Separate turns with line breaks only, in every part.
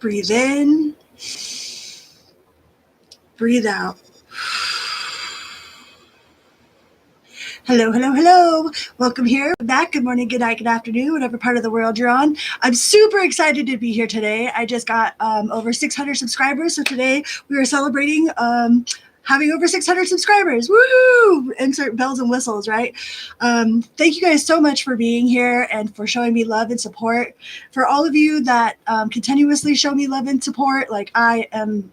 Breathe in. Breathe out. Hello, hello, hello. Welcome here. Back. Good morning, good night, good afternoon, whatever part of the world you're on. I'm super excited to be here today. I just got over 600 subscribers. So today we are celebrating having over 600 subscribers. Woohoo! Insert bells and whistles, right? Thank you guys so much for being here and for showing me love and support. For all of you that continuously show me love and support, like I am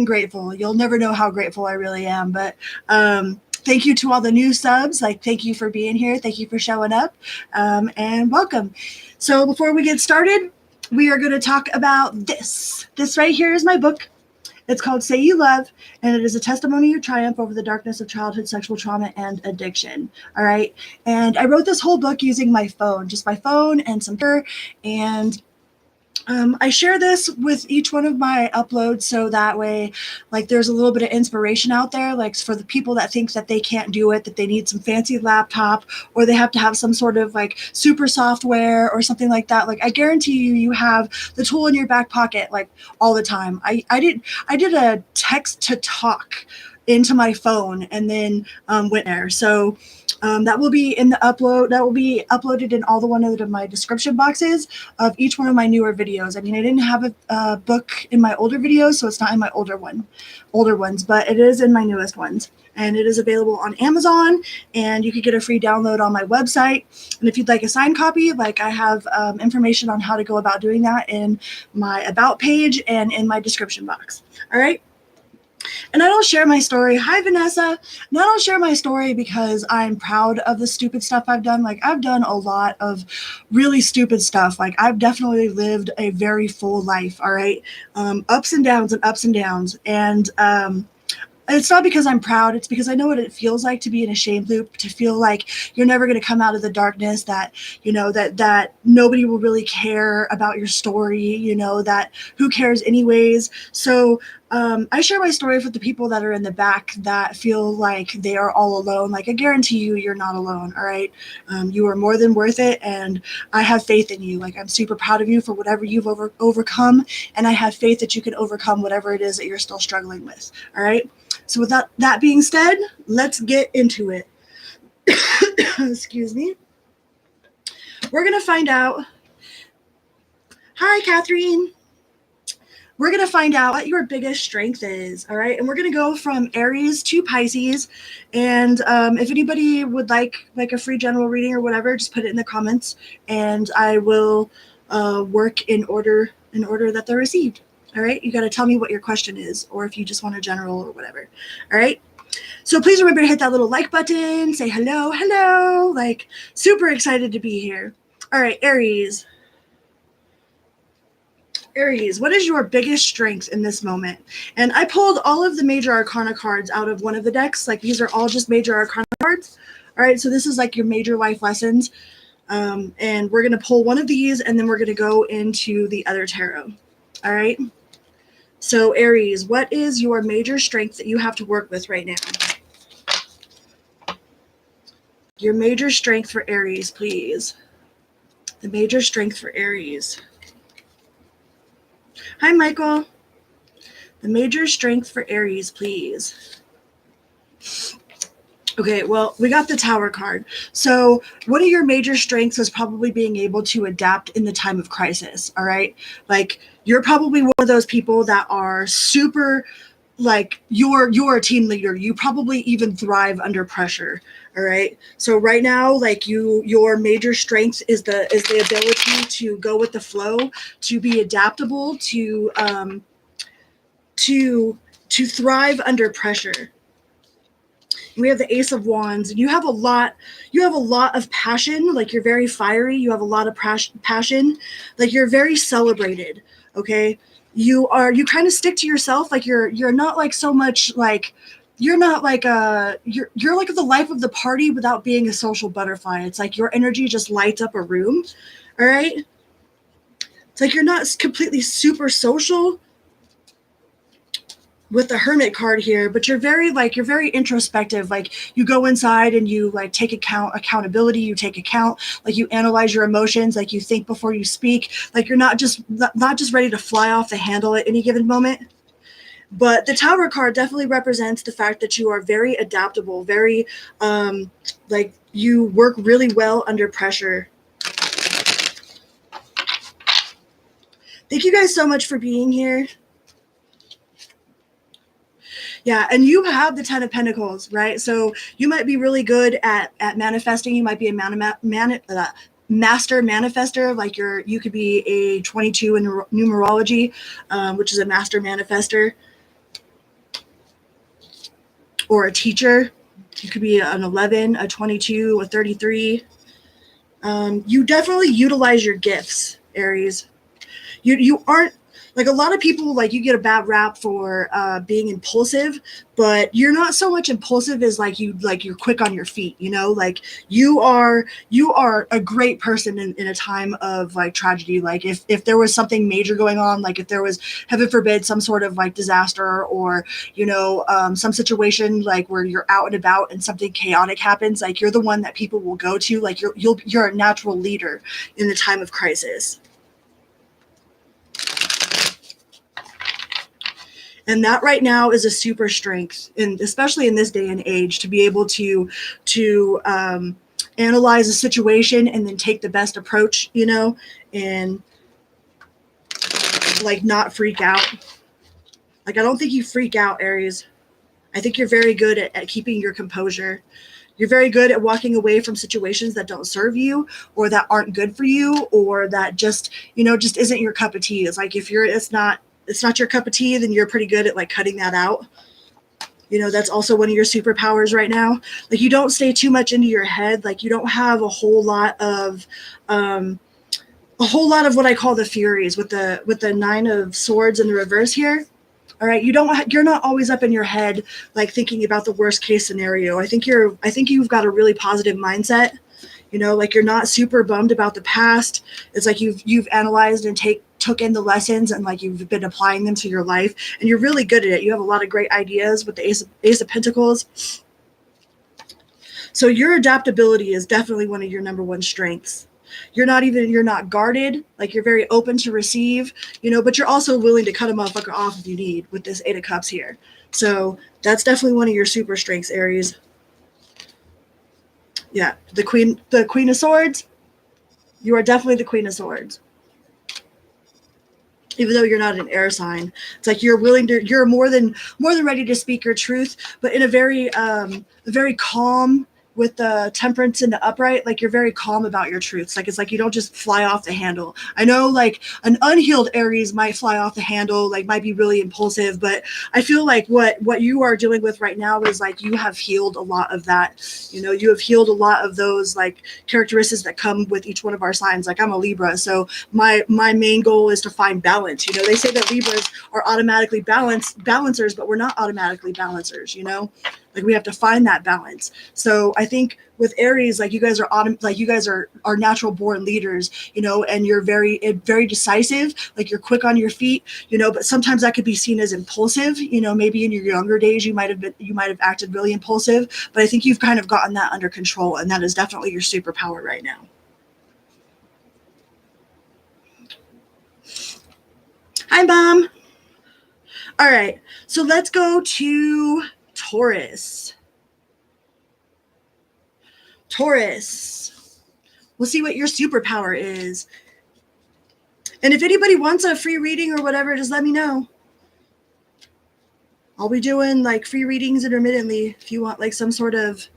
grateful. You'll never know how grateful I really am, but thank you to all the new subs. Like, thank you for being here. Thank you for showing up, and welcome. So before we get started, we are going to talk about this. This right here is my book. It's called Say You Love, and it is a testimony of triumph over the darkness of childhood sexual trauma and addiction. All right. And I wrote this whole book using my phone, just my phone and some paper, and I share this with each one of my uploads so that way, like, there's a little bit of inspiration out there, like for the people that think that they can't do it, that they need some fancy laptop or they have to have some sort of like super software or something like that. Like, I guarantee you have the tool in your back pocket, like, all the time. I did a text to talk into my phone and then went there. So that will be in the upload. That will be uploaded in all the one of my description boxes of each one of my newer videos. I mean, I didn't have a book in my older videos, so it's not in my older ones, but it is in my newest ones. And it is available on Amazon, and you could get a free download on my website. And if you'd like a signed copy, like, I have information on how to go about doing that in my About page and in my description box. All right. And I don't share my story. Hi, Vanessa. And I don't share my story because I'm proud of the stupid stuff I've done. Like, I've done a lot of really stupid stuff. Like, I've definitely lived a very full life. All right. Ups and downs and ups and downs. And it's not because I'm proud. It's because I know what it feels like to be in a shame loop, to feel like you're never going to come out of the darkness, that, you know, that nobody will really care about your story, you know, that who cares anyways. So I share my story with the people that are in the back that feel like they are all alone. Like, I guarantee you, you're not alone. All right. You are more than worth it. And I have faith in you. Like, I'm super proud of you for whatever you've overcome. And I have faith that you can overcome whatever it is that you're still struggling with. All right. So with that being said, let's get into it. Excuse me. We're going to find out. Hi, Catherine. We're going to find out what your biggest strength is, all right? And we're going to go from Aries to Pisces. And if anybody would like a free general reading or whatever, just put it in the comments, and I will work in order that they're received. All right? You got to tell me what your question is, or if you just want a general or whatever. All right? So please remember to hit that little like button, say hello, hello. Like, super excited to be here. All right, Aries. Aries, what is your biggest strength in this moment? And I pulled all of the major arcana cards out of one of the decks. Like, these are all just major arcana cards. All right, so this is like your major life lessons. And we're going to pull one of these, and then we're going to go into the other tarot. All right. So Aries, what is your major strength that you have to work with right now? Your major strength for Aries, please. The major strength for Aries. Hi, Michael. The major strength for Aries, please. Okay, well, we got the Tower card. So one of your major strengths is probably being able to adapt in the time of crisis, all right? Like, you're probably one of those people that are super, like, you're a team leader. You probably even thrive under pressure, all right? So right now, like, your major strength is the ability to go with the flow, to be adaptable, to thrive under pressure. We have the Ace of Wands. You have a lot of passion. Like, you're very fiery. You have a lot of passion. Like, you're very celebrated. Okay. You kind of stick to yourself. Like, you're not like so much like, you're not like you're like the life of the party without being a social butterfly. It's like your energy just lights up a room. All right. It's like you're not completely super social, with the Hermit card here, but you're very introspective. Like you go inside and you like take accountability, you take account, like you analyze your emotions, like you think before you speak, like you're not just ready to fly off the handle at any given moment. But the Tower card definitely represents the fact that you are very adaptable, very like you work really well under pressure. Thank you guys so much for being here. Yeah, and you have the Ten of Pentacles, right? So you might be really good at manifesting. You might be a master manifester. Like you could be a 22 in numerology, which is a master manifester, or a teacher. You could be an 11, a 22, a 33. You definitely utilize your gifts, Aries. You aren't like a lot of people, like you get a bad rap for being impulsive, but you're not so much impulsive as you're quick on your feet, you know, like you are a great person in a time of like tragedy. Like if there was something major going on, like if there was, heaven forbid, some sort of like disaster, or some situation like where you're out and about and something chaotic happens, like you're the one that people will go to. Like you're a natural leader in the time of crisis. And that right now is a super strength, and especially in this day and age, to be able to analyze a situation and then take the best approach, and like not freak out. Like I don't think you freak out, Aries. I think you're very good at keeping your composure. You're very good at walking away from situations that don't serve you, or that aren't good for you, or that just isn't your cup of tea. It's like if it's not your cup of tea, then you're pretty good at like cutting that out. That's also one of your superpowers right now. Like you don't stay too much into your head. Like you don't have a whole lot of what I call the furies with the Nine of Swords in the reverse here. All right, you're not always up in your head like thinking about the worst case scenario. I think you've got a really positive mindset. Like you're not super bummed about the past. It's like you've analyzed and took in the lessons, and like you've been applying them to your life, and you're really good at it. You have a lot of great ideas with the Ace of Pentacles. So your adaptability is definitely one of your number one strengths. You're not guarded. Like you're very open to receive, but you're also willing to cut a motherfucker off if you need with this Eight of Cups here. So that's definitely one of your super strengths, Aries. Yeah, the Queen of Swords. You are definitely the Queen of Swords. Even though you're not an air sign, it's like you're more than ready to speak your truth, but in a very calm, with the Temperance and the Upright. Like you're very calm about your truths. Like it's like you don't just fly off the handle. I know like an unhealed Aries might fly off the handle, like might be really impulsive, but I feel like what you are dealing with right now is like you have healed a lot of that. You have healed a lot of those like characteristics that come with each one of our signs. Like I'm a Libra, so my main goal is to find balance. They say that Libras are automatically balancers, but we're not automatically balancers. Like we have to find that balance. So I think with Aries, like you guys are natural born leaders, and you're very decisive. Like you're quick on your feet, but sometimes that could be seen as impulsive. Maybe in your younger days you might have acted really impulsive, but I think you've kind of gotten that under control, and that is definitely your superpower right now. Hi, Mom. All right, so let's go to Taurus. Taurus. We'll see what your superpower is. And if anybody wants a free reading or whatever, just let me know. I'll be doing like free readings intermittently if you want like some sort of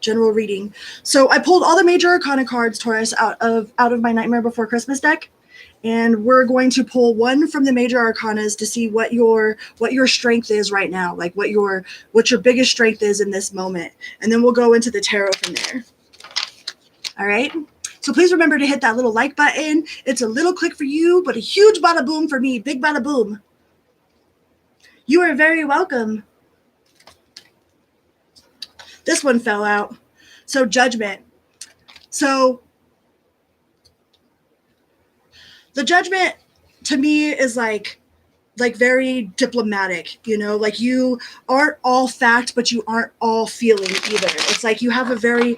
general reading. So I pulled all the major arcana cards, Taurus, out of my Nightmare Before Christmas deck. And we're going to pull one from the major arcanas to see what your strength is right now, like what your biggest strength is in this moment. And then we'll go into the tarot from there. All right. So please remember to hit that little like button. It's a little click for you, but a huge bada boom for me. Big bada boom. You are very welcome. This one fell out. So Judgment. So the Judgment to me is like like very diplomatic, you know, like you aren't all fact, but you aren't all feeling either. It's like you have a very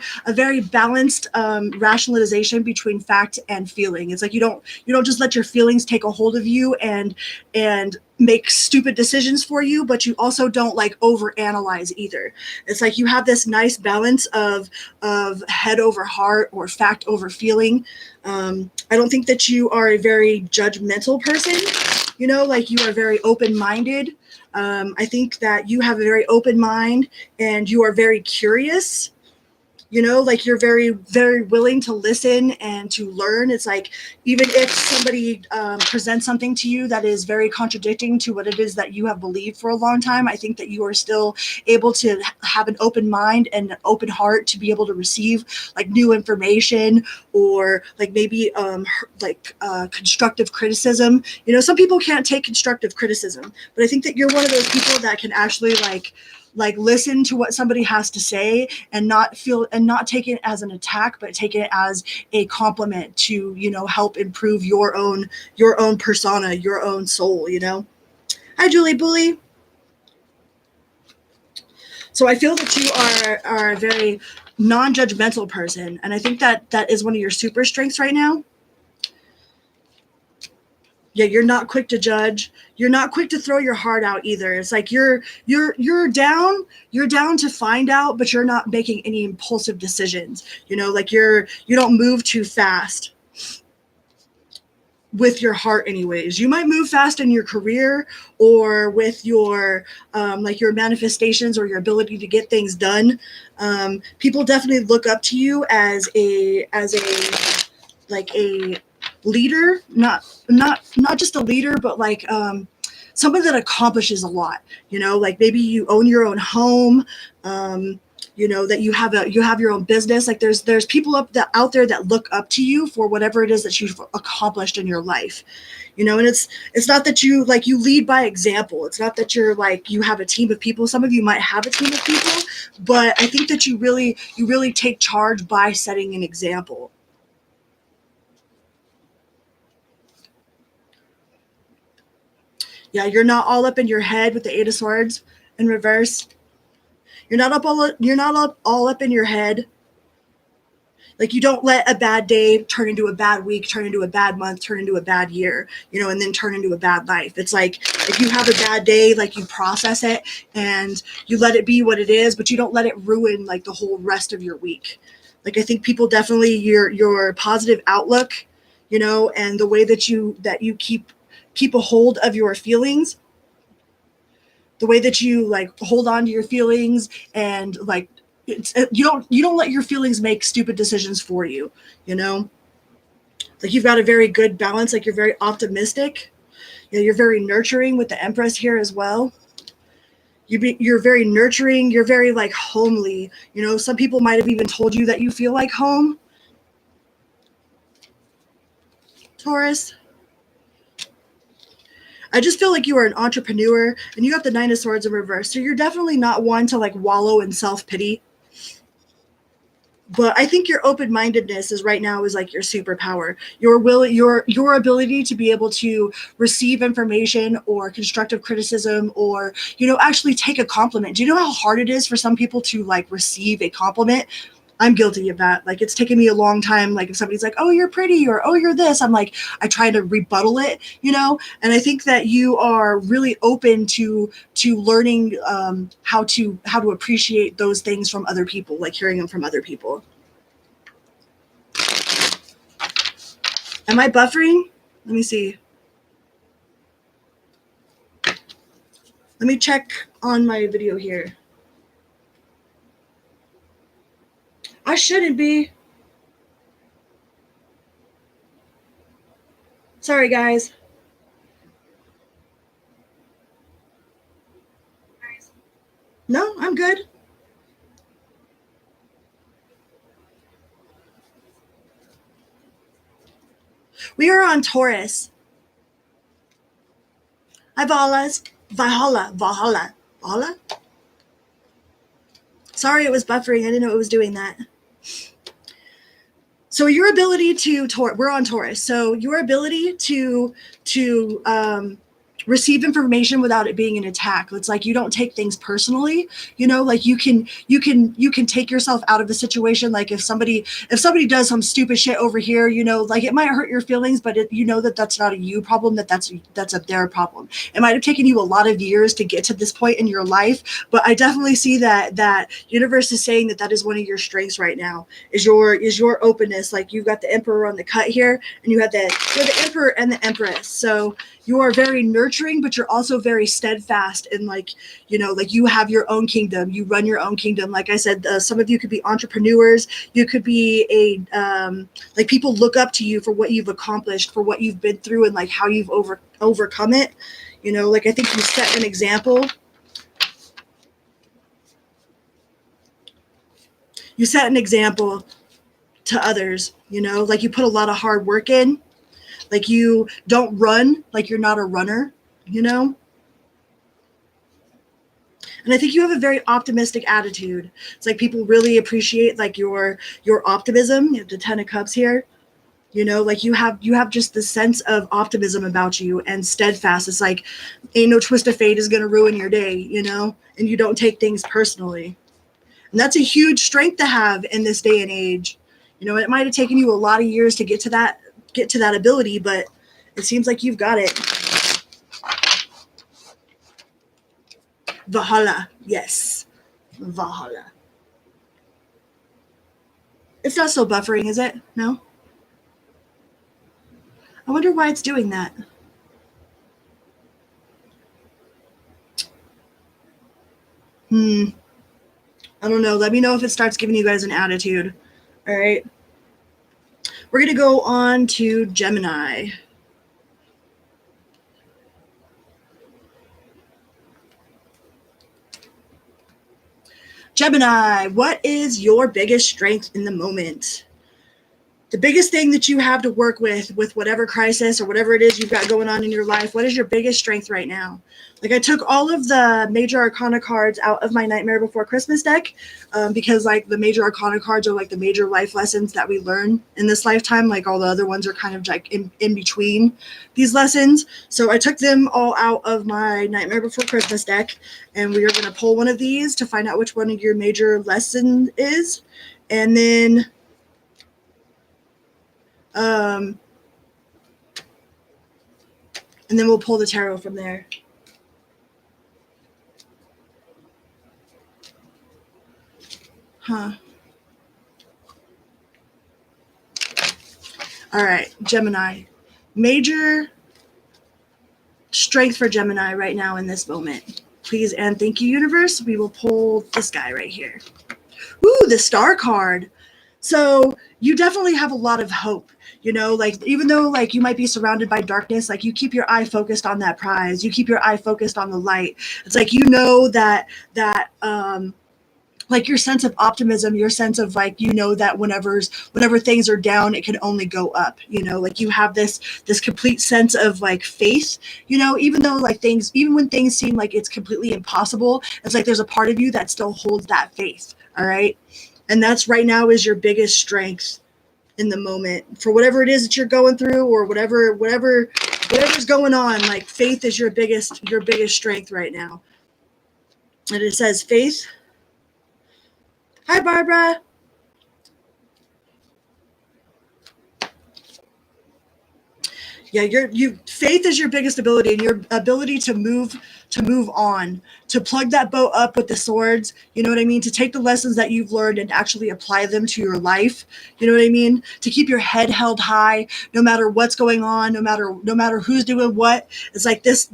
balanced rationalization between fact and feeling. It's like you don't just let your feelings take a hold of you and make stupid decisions for you, but you also don't like overanalyze either. It's like you have this nice balance of head over heart or fact over feeling. I don't think that you are a very judgmental person. You know, like you are very open-minded. I think that you have a very open mind and you are very curious. You know, like you're very, very willing to listen and to learn. It's like even if somebody presents something to you that is very contradicting to what it is that you have believed for a long time, I think that you are still able to have an open mind and an open heart to be able to receive like new information or like maybe constructive criticism. You know, some people can't take constructive criticism, but I think that you're one of those people that can actually like listen to what somebody has to say and not take it as an attack, but take it as a compliment to, you know, help improve your own persona, your own soul, you know. Hi Julie Bully. So I feel that you are a very non-judgmental person, and I think that that is one of your super strengths right now. Yeah, you're not quick to judge. You're not quick to throw your heart out either. It's like you're down to find out, but you're not making any impulsive decisions. You know, like you don't move too fast with your heart anyways. You might move fast in your career or with your like your manifestations or your ability to get things done. People definitely look up to you as a like a leader, not just a leader, but like somebody that accomplishes a lot. You know, like maybe you own your own home. You know that you have your own business. Like there's people out there that look up to you for whatever it is that you've accomplished in your life. You know, and it's not that you like you lead by example. It's not that you're like you have a team of people. Some of you might have a team of people, but I think that you really take charge by setting an example. Yeah, you're not all up in your head with the Eight of Swords in reverse. You're not all up in your head. Like you don't let a bad day turn into a bad week, turn into a bad month, turn into a bad year, you know, and then turn into a bad life. It's like if you have a bad day, like you process it and you let it be what it is, but you don't let it ruin like the whole rest of your week. Like I think people definitely your positive outlook, you know, and the way that you keep a hold of your feelings, the way that you like hold on to your feelings and like you don't let your feelings make stupid decisions for you, you know. Like you've got a very good balance, like you're very optimistic, you know, you're very nurturing with the Empress here as well. You're very nurturing, you're very like homely, you know. Some people might have even told you that you feel like home, Taurus. I just feel like you are an entrepreneur and you got the Nine of Swords in reverse, so you're definitely not one to like wallow in self-pity. But I think your open-mindedness is right now is like your superpower. Your ability to be able to receive information or constructive criticism or, you know, actually take a compliment. Do you know how hard it is for some people to like receive a compliment? I'm guilty of that. Like it's taken me a long time. Like if somebody's like, "Oh, you're pretty," or "Oh, you're this," I'm like, I try to rebuttal it, you know. And I think that you are really open to learning how to appreciate those things from other people, like hearing them from other people. Am I buffering? Let me see. Let me check on my video here. I shouldn't be. Sorry, guys. No, I'm good. We are on Taurus. Hi, Valas. Valhalla. Sorry, it was buffering. I didn't know it was doing that. So your ability to we're on Taurus. So your ability to receive information without it being an attack. It's like you don't take things personally, like you can take yourself out of the situation. Like if somebody does some stupid shit over here, like it might hurt your feelings, but that's not a you problem, that's a their problem. It might have taken you a lot of years to get to this point in your life, but I definitely see that universe is saying that is one of your strengths right now, is your openness. Like you've got the emperor on the cut here, and you have the emperor and the empress. So you are very nurturing, but you're also very steadfast, and like you have your own kingdom, you run your own kingdom. Like I said, some of you could be entrepreneurs, you could be like people look up to you for what you've accomplished, for what you've been through, and like how you've overcome it. Like I think you set an example. You set an example to others, like you put a lot of hard work in. Like you don't run like you're not a runner, And I think you have a very optimistic attitude. It's like people really appreciate like your optimism. You have the 10 of Cups here. Like you have just the sense of optimism about you and steadfast. It's like ain't no twist of fate is going to ruin your day, and you don't take things personally. And that's a huge strength to have in this day and age. It might have taken you a lot of years to get to that ability, but it seems like you've got it. Valhalla, yes. Valhalla. It's not still buffering, is it? No? I wonder why it's doing that. I don't know. Let me know if it starts giving you guys an attitude. All right. We're going to go on to Gemini. Gemini, what is your biggest strength in the moment? The biggest thing that you have to work with whatever crisis or whatever it is you've got going on in your life, what is your biggest strength right now? Like I took all of the major arcana cards out of my Nightmare Before Christmas deck because like the major arcana cards are like the major life lessons that we learn in this lifetime. Like all the other ones are kind of like in between these lessons. So I took them all out of my Nightmare Before Christmas deck, and we are going to pull one of these to find out which one of your major lesson is. And then we'll pull the tarot from there. Huh. All right, Gemini. Major strength for Gemini right now in this moment. Please and thank you, universe. We will pull this guy right here. Ooh, the Star card. So you definitely have a lot of hope. Like even though like you might be surrounded by darkness, like you keep your eye focused on that prize. You keep your eye focused on the light. It's like that like your sense of optimism, your sense of like that whenever things are down, it can only go up. Like you have this complete sense of like faith. Even though like even when things seem like it's completely impossible, it's like there's a part of you that still holds that faith. All right, and that's right now is your biggest strength in the moment for whatever it is that you're going through, or whatever's going on. Like faith is your biggest strength right now. And it says faith. Hi, Barbara. Yeah, faith is your biggest ability, and your ability to move on, to plug that boat up with the swords. You know what I mean? To take the lessons that you've learned and actually apply them to your life. You know what I mean? To keep your head held high, no matter what's going on, no matter who's doing what. It's like this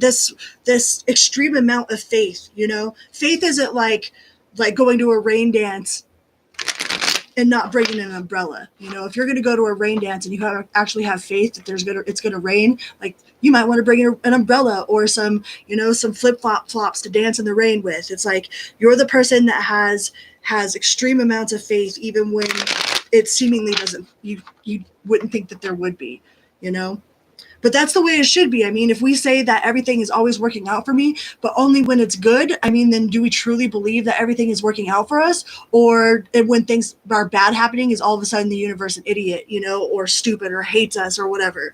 extreme amount of faith. Faith isn't like going to a rain dance and not bringing an umbrella. If you're going to go to a rain dance and you actually have faith that it's going to rain, like you might want to bring an umbrella or some flip flops to dance in the rain with. It's like you're the person that has extreme amounts of faith, even when it seemingly doesn't. You wouldn't think that there would be, But that's the way it should be. I mean, if we say that everything is always working out for me, but only when it's good, I mean, then do we truly believe that everything is working out for us? Or when things are bad happening, is all of a sudden the universe an idiot, or stupid or hates us or whatever,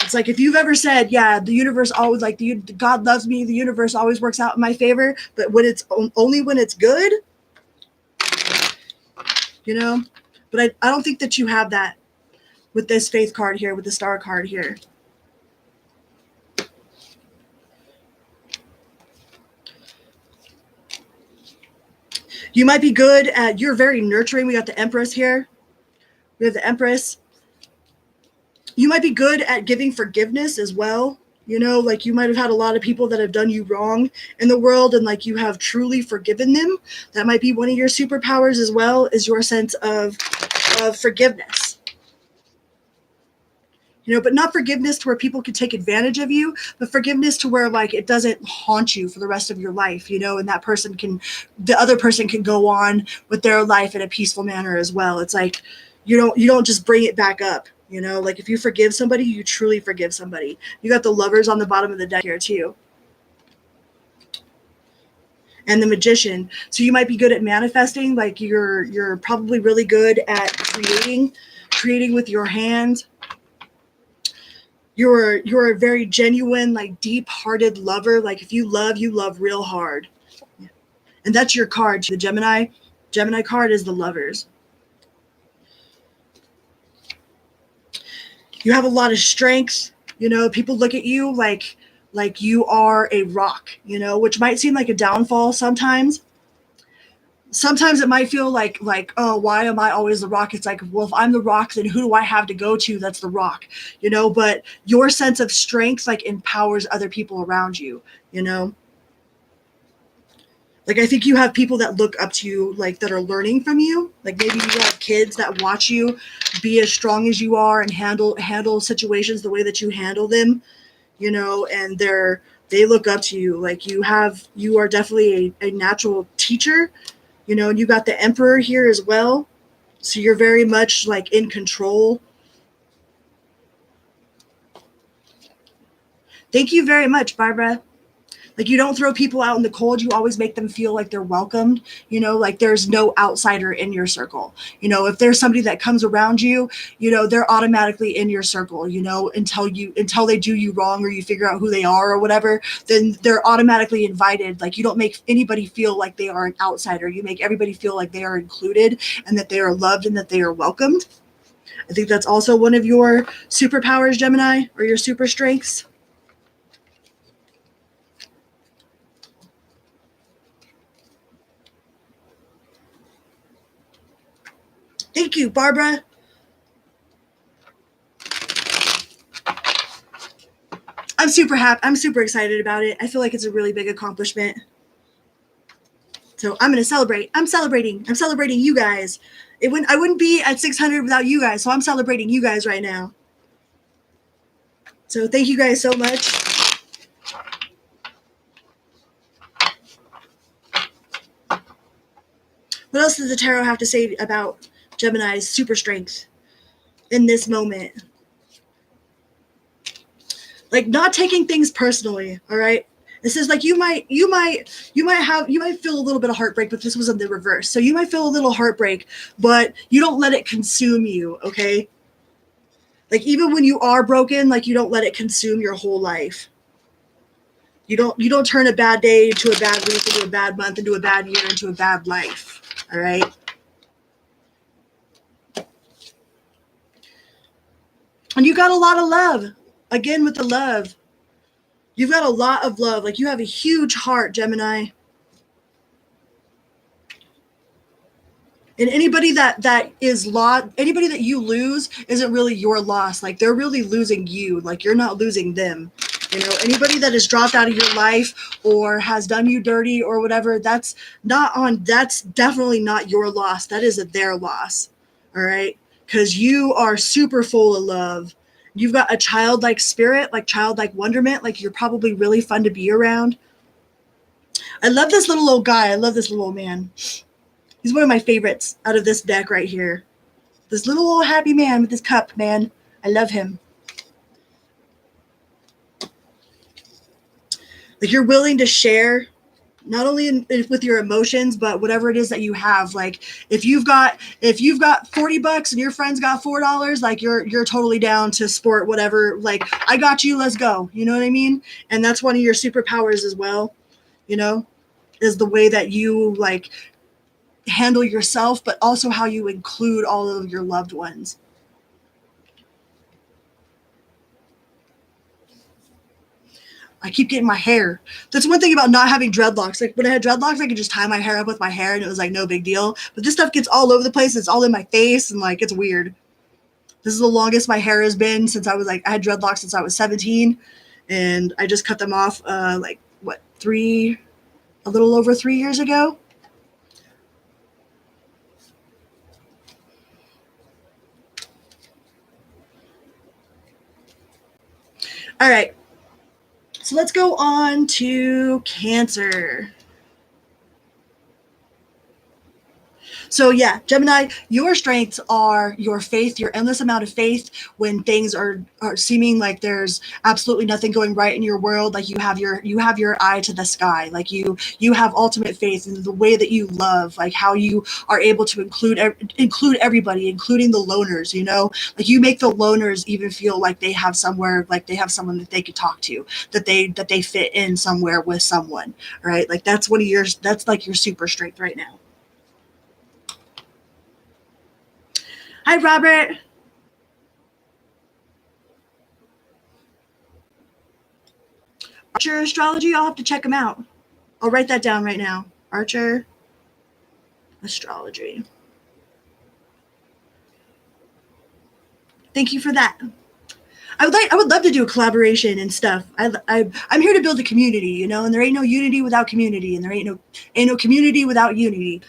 It's like if you've ever said, yeah, the universe always like God loves me, the universe always works out in my favor, but when it's only when it's good, you know. But I don't think that you have that with this faith card here, with the star card here. You might be good at, you're very nurturing. We got the Empress here. We have the Empress. You might be good at giving forgiveness as well. You know, like you might have had a lot of people that have done you wrong in the world, and like you have truly forgiven them. That might be one of your superpowers as well, is your sense of forgiveness. You know, but not forgiveness to where people can take advantage of you, but forgiveness to where like it doesn't haunt you for the rest of your life, you know, and that person can, the other person can go on with their life in a peaceful manner as well. It's like you don't just bring it back up, you know, like if you forgive somebody, you truly forgive somebody. You got the Lovers on the bottom of the deck here too. And the Magician. So you might be good at manifesting, like you're probably really good at creating with your hands. You're a very genuine, like deep-hearted lover. Like if you love real hard. And that's your card. The Gemini card is the Lovers. You have a lot of strength. You know, people look at you like you are a rock, you know, which might seem like a downfall sometimes. Sometimes it might feel like, oh, why am I always the rock? It's like, well, if I'm the rock, then who do I have to go to that's the rock, you know? But your sense of strength, like, empowers other people around you, you know? Like, I think you have people that look up to you, like, that are learning from you. Like, maybe you have kids that watch you be as strong as you are and handle situations the way that you handle them, you know? And they look up to you. Like, you are definitely a natural teacher. You know, and you got the Emperor here as well. So you're very much like in control. Thank you very much, Barbara. Like you don't throw people out in the cold. You always make them feel like they're welcomed. You know, like there's no outsider in your circle. You know, if there's somebody that comes around you, you know, they're automatically in your circle, you know, until they do you wrong or you figure out who they are or whatever, then they're automatically invited. Like you don't make anybody feel like they are an outsider. You make everybody feel like they are included and that they are loved and that they are welcomed. I think that's also one of your superpowers, Gemini, or your super strengths. Thank you, Barbara. I'm super happy. I'm super excited about it. I feel like it's a really big accomplishment. So I'm going to celebrate. I'm celebrating you guys. I wouldn't be at 600 without you guys. So I'm celebrating you guys right now. So thank you guys so much. What else does the tarot have to say about Gemini's super strength in this moment? Like not taking things personally, all right? It says like you might feel a little bit of heartbreak, but this was in the reverse. So you might feel a little heartbreak, but you don't let it consume you, okay? Like even when you are broken, like you don't let it consume your whole life. You don't turn a bad day into a bad week, into a bad month, into a bad year, into a bad life. All right? And you got a lot of love. Again with the love. You've got a lot of love. Like you have a huge heart, Gemini. And anybody that is lost, anybody that you lose isn't really your loss. Like they're really losing you. Like you're not losing them. You know, anybody that has dropped out of your life or has done you dirty or whatever, that's definitely not your loss. That is their loss. All right? Because you are super full of love. You've got a childlike spirit, like childlike wonderment. Like you're probably really fun to be around. I love this little old guy. I love this little old man. He's one of my favorites out of this deck right here. This little old happy man with his cup, man. I love him. Like you're willing to share. not only with your emotions, but whatever it is that you have. Like if you've got $40 and your friend's got $4, like you're totally down to sport whatever. Like, I got you, let's go. You know what I mean? And that's one of your superpowers as well. You know, is the way that you like handle yourself, but also how you include all of your loved ones. I keep getting my hair. That's one thing about not having dreadlocks. Like when I had dreadlocks, I could just tie my hair up with my hair and it was like no big deal. But this stuff gets all over the place. It's all in my face and like it's weird. This is the longest my hair has been since I had dreadlocks since I was 17, and I just cut them off like what, a little over 3 years ago. All right. So let's go on to Cancer. So yeah, Gemini, your strengths are your faith, your endless amount of faith when things are seeming like there's absolutely nothing going right in your world. Like you have your eye to the sky. Like you have ultimate faith in the way that you love, like how you are able to include everybody, including the loners. You know, like you make the loners even feel like they have somewhere, like they have someone that they could talk to, that they fit in somewhere with someone. Right? Like that's like your super strength right now. Hi, Robert. Archer astrology, I'll have to check them out. I'll write that down right now. Archer astrology. Thank you for that. I would love to do a collaboration and stuff. I'm here to build a community, you know, and there ain't no unity without community, and there ain't no community without unity.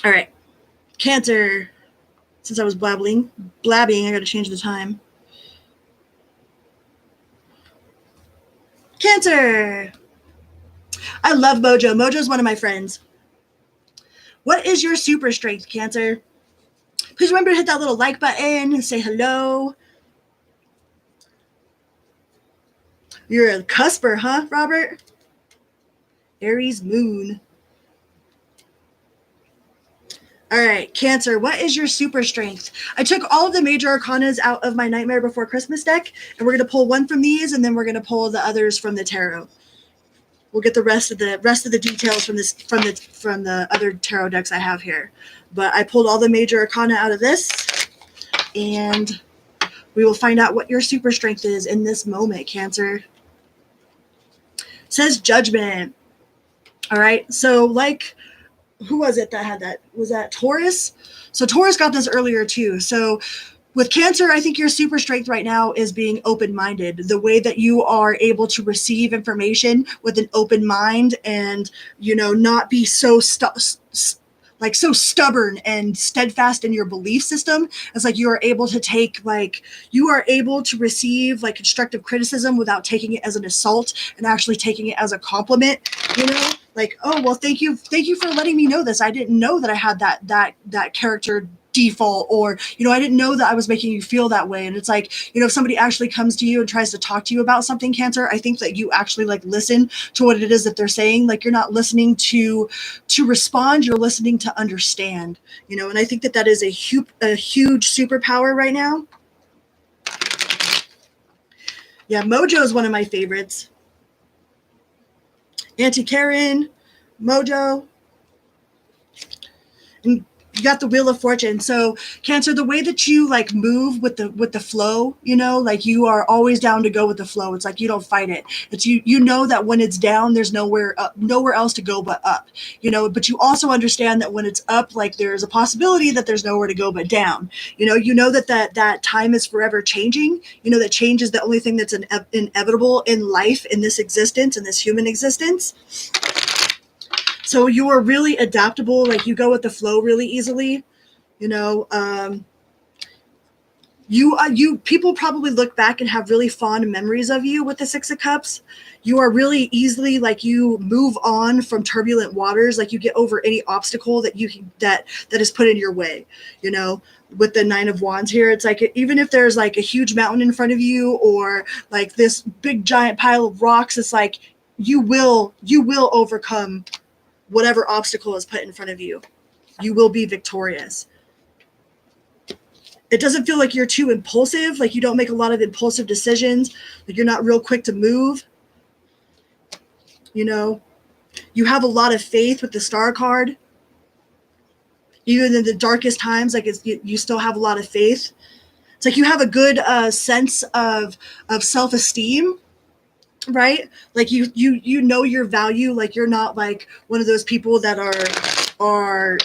All right, Cancer. Since I was blabbing, I got to change the time. Cancer. I love Mojo. Mojo's one of my friends. What is your super strength, Cancer? Please remember to hit that little like button, say hello. You're a cusper, huh, Robert? Aries moon. All right, Cancer, what is your super strength? I took all of the major arcanas out of my Nightmare Before Christmas deck, and we're going to pull one from these, and then we're going to pull the others from the tarot. We'll get the rest of the details from the other tarot decks I have here. But I pulled all the major arcana out of this, and we will find out what your super strength is in this moment, Cancer. It says Judgment. All right, so like, who was it that had that? Was that Taurus? So Taurus got this earlier too. So with Cancer, I think your super strength right now is being open-minded. The way that you are able to receive information with an open mind, and you know, not be so so stubborn and steadfast in your belief system. It's like you are able to receive like constructive criticism without taking it as an assault, and actually taking it as a compliment, you know, like, oh well, thank you for letting me know this. I didn't know that I had that character default, or you know, I didn't know that I was making you feel that way. And it's like, you know, if somebody actually comes to you and tries to talk to you about something, Cancer, I think that you actually like listen to what it is that they're saying. Like, you're not listening to respond, you're listening to understand, you know. And I think that is a huge superpower right now. Yeah, Mojo is one of my favorites. Auntie Karen, Mojo, and you got the Wheel of Fortune. So Cancer, the way that you like move with the flow, you know, like you are always down to go with the flow. It's like you don't fight it. It's you know that when it's down, there's nowhere else to go but up, you know. But you also understand that when it's up, like there's a possibility that there's nowhere to go but down. You know that time is forever changing. You know that change is the only thing that's inevitable in life, in this existence, in this human existence. So you are really adaptable, like you go with the flow really easily, you know. you people probably look back and have really fond memories of you with the Six of Cups. You are really easily, like, you move on from turbulent waters, like you get over any obstacle that is put in your way, you know. With the Nine of Wands here, it's like even if there's like a huge mountain in front of you or like this big giant pile of rocks, it's like you will overcome whatever obstacle is put in front of you. You will be victorious. It doesn't feel like you're too impulsive, like you don't make a lot of impulsive decisions, like you're not real quick to move. You know, you have a lot of faith with the Star card. Even in the darkest times, like you still have a lot of faith. It's like you have a good sense of self-esteem, right? Like you know your value. Like you're not like one of those people that are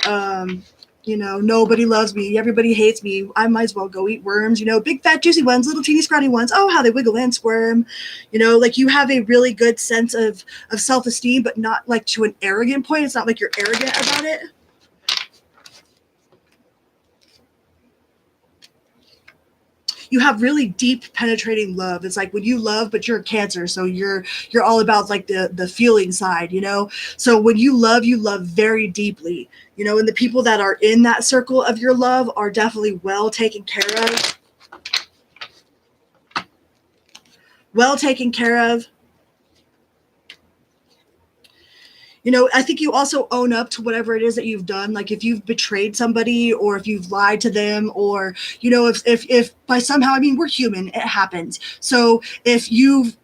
you know, nobody loves me, everybody hates me, I might as well go eat worms, you know, big fat juicy ones, little teeny scrawny ones, oh how they wiggle and squirm, you know. Like you have a really good sense of self-esteem, but not like to an arrogant point. It's not like you're arrogant about it. You have really deep penetrating love. It's like when you love, but you're a Cancer, so you're all about like the feeling side, you know. So when you love very deeply, you know, and the people that are in that circle of your love are definitely well taken care of. Well taken care of. You know, I think you also own up to whatever it is that you've done. Like if you've betrayed somebody or if you've lied to them, or, you know, if by somehow, I mean, we're human, it happens. So if you've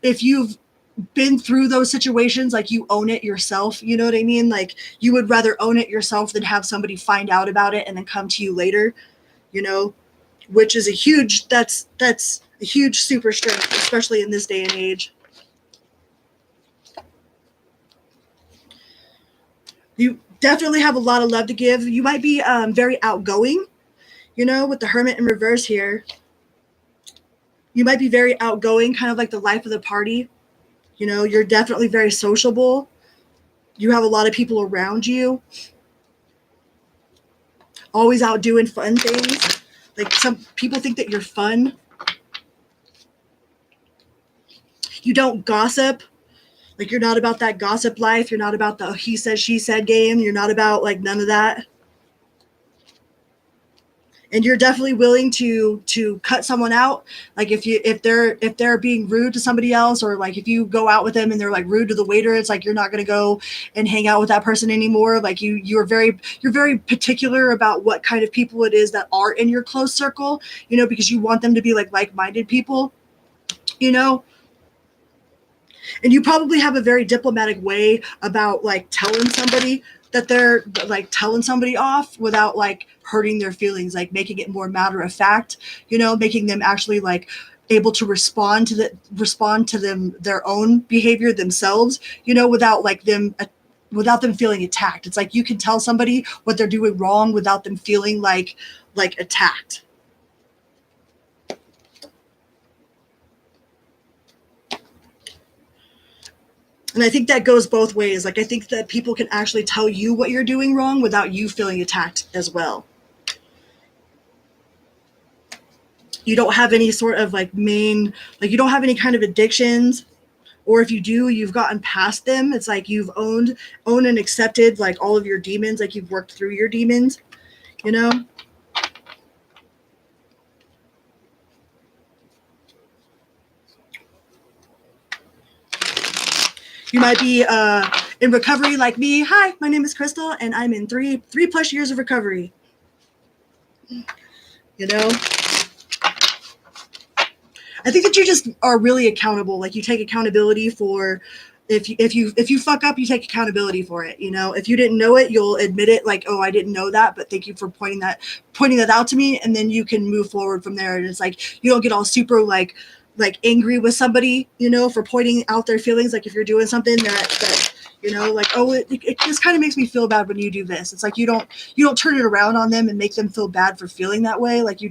been through those situations, like you own it yourself, you know what I mean? Like you would rather own it yourself than have somebody find out about it and then come to you later, you know, which is that's a huge super strength, especially in this day and age. You definitely have a lot of love to give. You might be very outgoing, you know, with the Hermit in reverse here. You might be very outgoing, kind of like the life of the party. You know, you're definitely very sociable. You have a lot of people around you, always out doing fun things. Like some people think that you're fun. You don't gossip. Like you're not about that gossip life. You're not about the he said, she said game. You're not about like none of that. And you're definitely willing to cut someone out. Like if they're being rude to somebody else, or like if you go out with them and they're like rude to the waiter, it's like you're not going to go and hang out with that person anymore. Like you're very particular about what kind of people it is that are in your close circle, you know, because you want them to be like-minded people, you know. And you probably have a very diplomatic way about like telling somebody that they're like telling somebody off without like hurting their feelings, like making it more matter of fact, you know, making them actually like able to respond to them their own behavior themselves, you know, without them feeling attacked. It's like you can tell somebody what they're doing wrong without them feeling like attacked. And I think that goes both ways. Like I think that people can actually tell you what you're doing wrong without you feeling attacked as well. You don't have any sort of like like you don't have any kind of addictions, or if you do, you've gotten past them. It's like you've owned and accepted like all of your demons, like you've worked through your demons, you know? You might be in recovery like me. Hi, my name is Crystal, and I'm in three plus years of recovery. You know, I think that you just are really accountable. Like you take accountability for if you fuck up, you take accountability for it. You know, if you didn't know it, you'll admit it. Like, oh, I didn't know that, but thank you for pointing that out to me, and then you can move forward from there. And it's like you don't get all super like angry with somebody, you know, for pointing out their feelings. Like if you're doing something that you know, like, oh, it just kind of makes me feel bad when you do this. It's like you don't turn it around on them and make them feel bad for feeling that way. Like you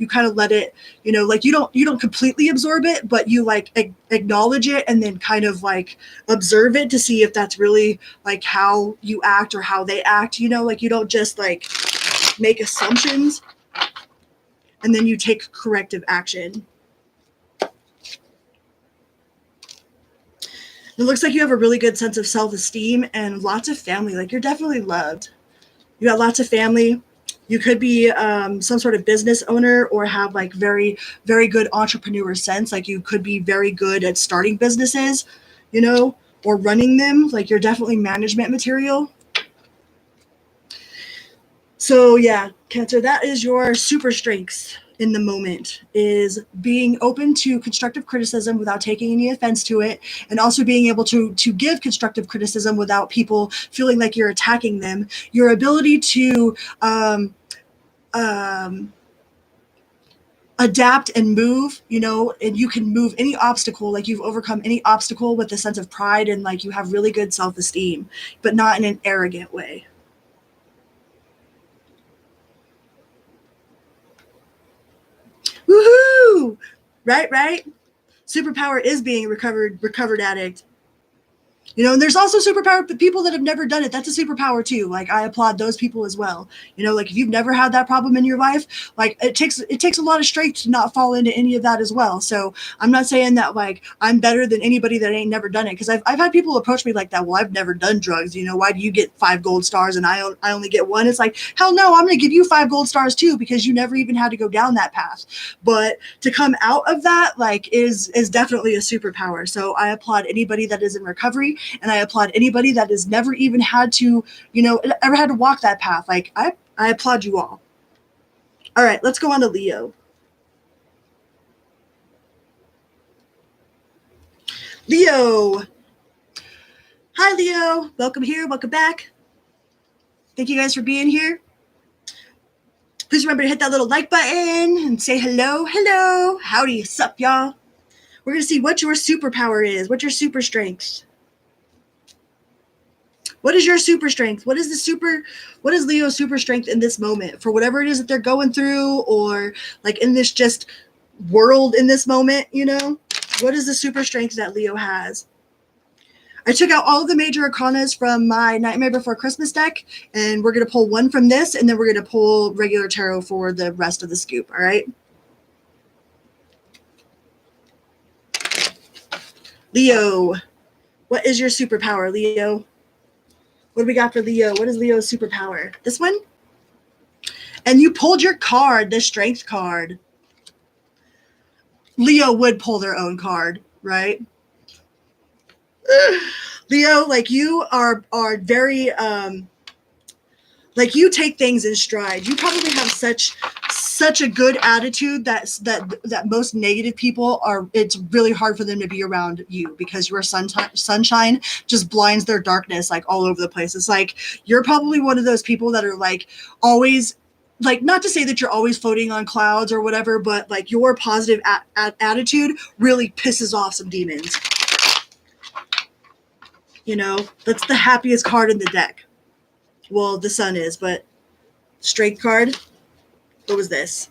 kind of let it, you know, like you don't completely absorb it, but you like acknowledge it and then kind of like observe it to see if that's really like how you act or how they act, you know. Like you don't just like make assumptions. and then you take corrective action. It looks like you have a really good sense of self-esteem and lots of family. Like, you're definitely loved. You got lots of family. You could be some sort of business owner or have like very, very good entrepreneur sense. Like, you could be very good at starting businesses, you know, or running them. Like, you're definitely management material. So yeah, Cancer, that is your super strengths in the moment, is being open to constructive criticism without taking any offense to it, and also being able to give constructive criticism without people feeling like you're attacking them. Your ability to adapt and move, you know, and you can move any obstacle, like you've overcome any obstacle with a sense of pride, and like you have really good self-esteem, but not in an arrogant way. Woohoo! Right? Superpower is being a recovered addict. You know, and there's also superpower people that have never done it. That's a superpower too. Like, I applaud those people as well. You know, like if you've never had that problem in your life, like it takes a lot of strength to not fall into any of that as well. So I'm not saying that like I'm better than anybody that ain't never done it, because I've had people approach me like that. Well, I've never done drugs. You know, why do you get 5 gold stars and I only get 1? It's like, hell no, I'm going to give you 5 gold stars too, because you never even had to go down that path. But to come out of that, like, is definitely a superpower. So I applaud anybody that is in recovery. And I applaud anybody that has never even had to, you know, ever had to walk that path. Like, I applaud you all. All right, let's go on to Leo. Leo. Hi, Leo. Welcome here. Welcome back. Thank you guys for being here. Please remember to hit that little like button and say hello. Hello. Howdy. Sup, y'all. We're going to see what your superpower is. What's your super strength? What is your super strength? What is Leo's super strength in this moment for whatever it is that they're going through, or like in this just world in this moment, you know? What is the super strength that Leo has? I took out all of the major arcanas from my Nightmare Before Christmas deck, and we're going to pull one from this, and then we're going to pull regular tarot for the rest of the scoop, all right? Leo, what is your superpower, Leo? What do we got for Leo? What is Leo's superpower? This one? And you pulled your card, the strength card. Leo would pull their own card, right? Leo, like, you are very like, you take things in stride. You probably have such a good attitude that most negative people are, it's really hard for them to be around you, because your sunshine just blinds their darkness like all over the place. It's like you're probably one of those people that are like always, like, not to say that you're always floating on clouds or whatever, but like your positive attitude really pisses off some demons. You know, that's the happiest card in the deck. Well, the sun is, but strength card. What was this?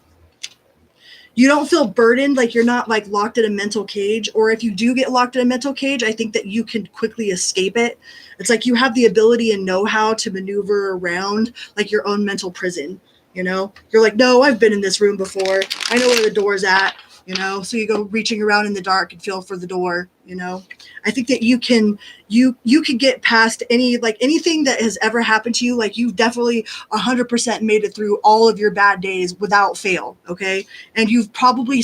You don't feel burdened, like you're not like locked in a mental cage, or if you do get locked in a mental cage, I think that you can quickly escape it. It's like you have the ability and know-how to maneuver around like your own mental prison, you know? You're like, no, I've been in this room before. I know where the door's at, you know? So you go reaching around in the dark and feel for the door, you know? I think that you can get past anything that has ever happened to you. Like, you've definitely 100% made it through all of your bad days without fail. Okay. And you've probably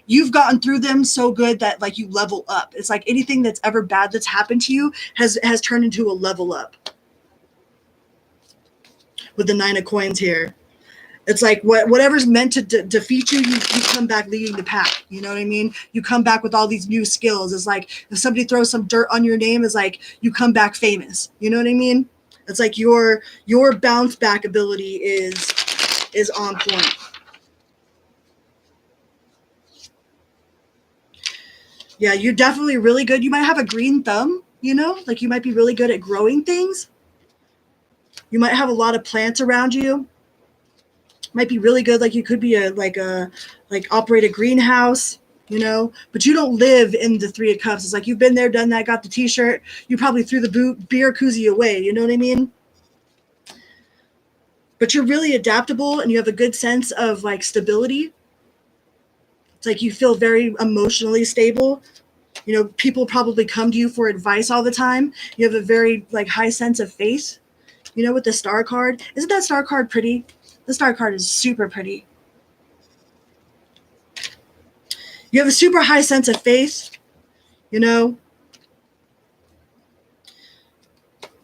you've gotten through them so good that like you level up. It's like anything that's ever bad that's happened to you has turned into a level up. With the 9 of coins here. It's like whatever's meant to defeat you, you come back leading the pack. You know what I mean? You come back with all these new skills. It's like if somebody throws some dirt on your name, it's like you come back famous. You know what I mean? It's like your bounce back ability is on point. Yeah, you're definitely really good. You might have a green thumb, you know? Like, you might be really good at growing things. You might have a lot of plants around you. Might be really good, like you could be operate a greenhouse, you know, but you don't live in the 3 of Cups. It's like you've been there, done that, got the t-shirt, you probably threw the beer koozie away, you know what I mean? but you're really adaptable and you have a good sense of like stability. It's like you feel very emotionally stable. You know, people probably come to you for advice all the time. You have a very like high sense of faith. You know, with the star card. Isn't that star card pretty? The star card is super pretty. You have a super high sense of faith. You know,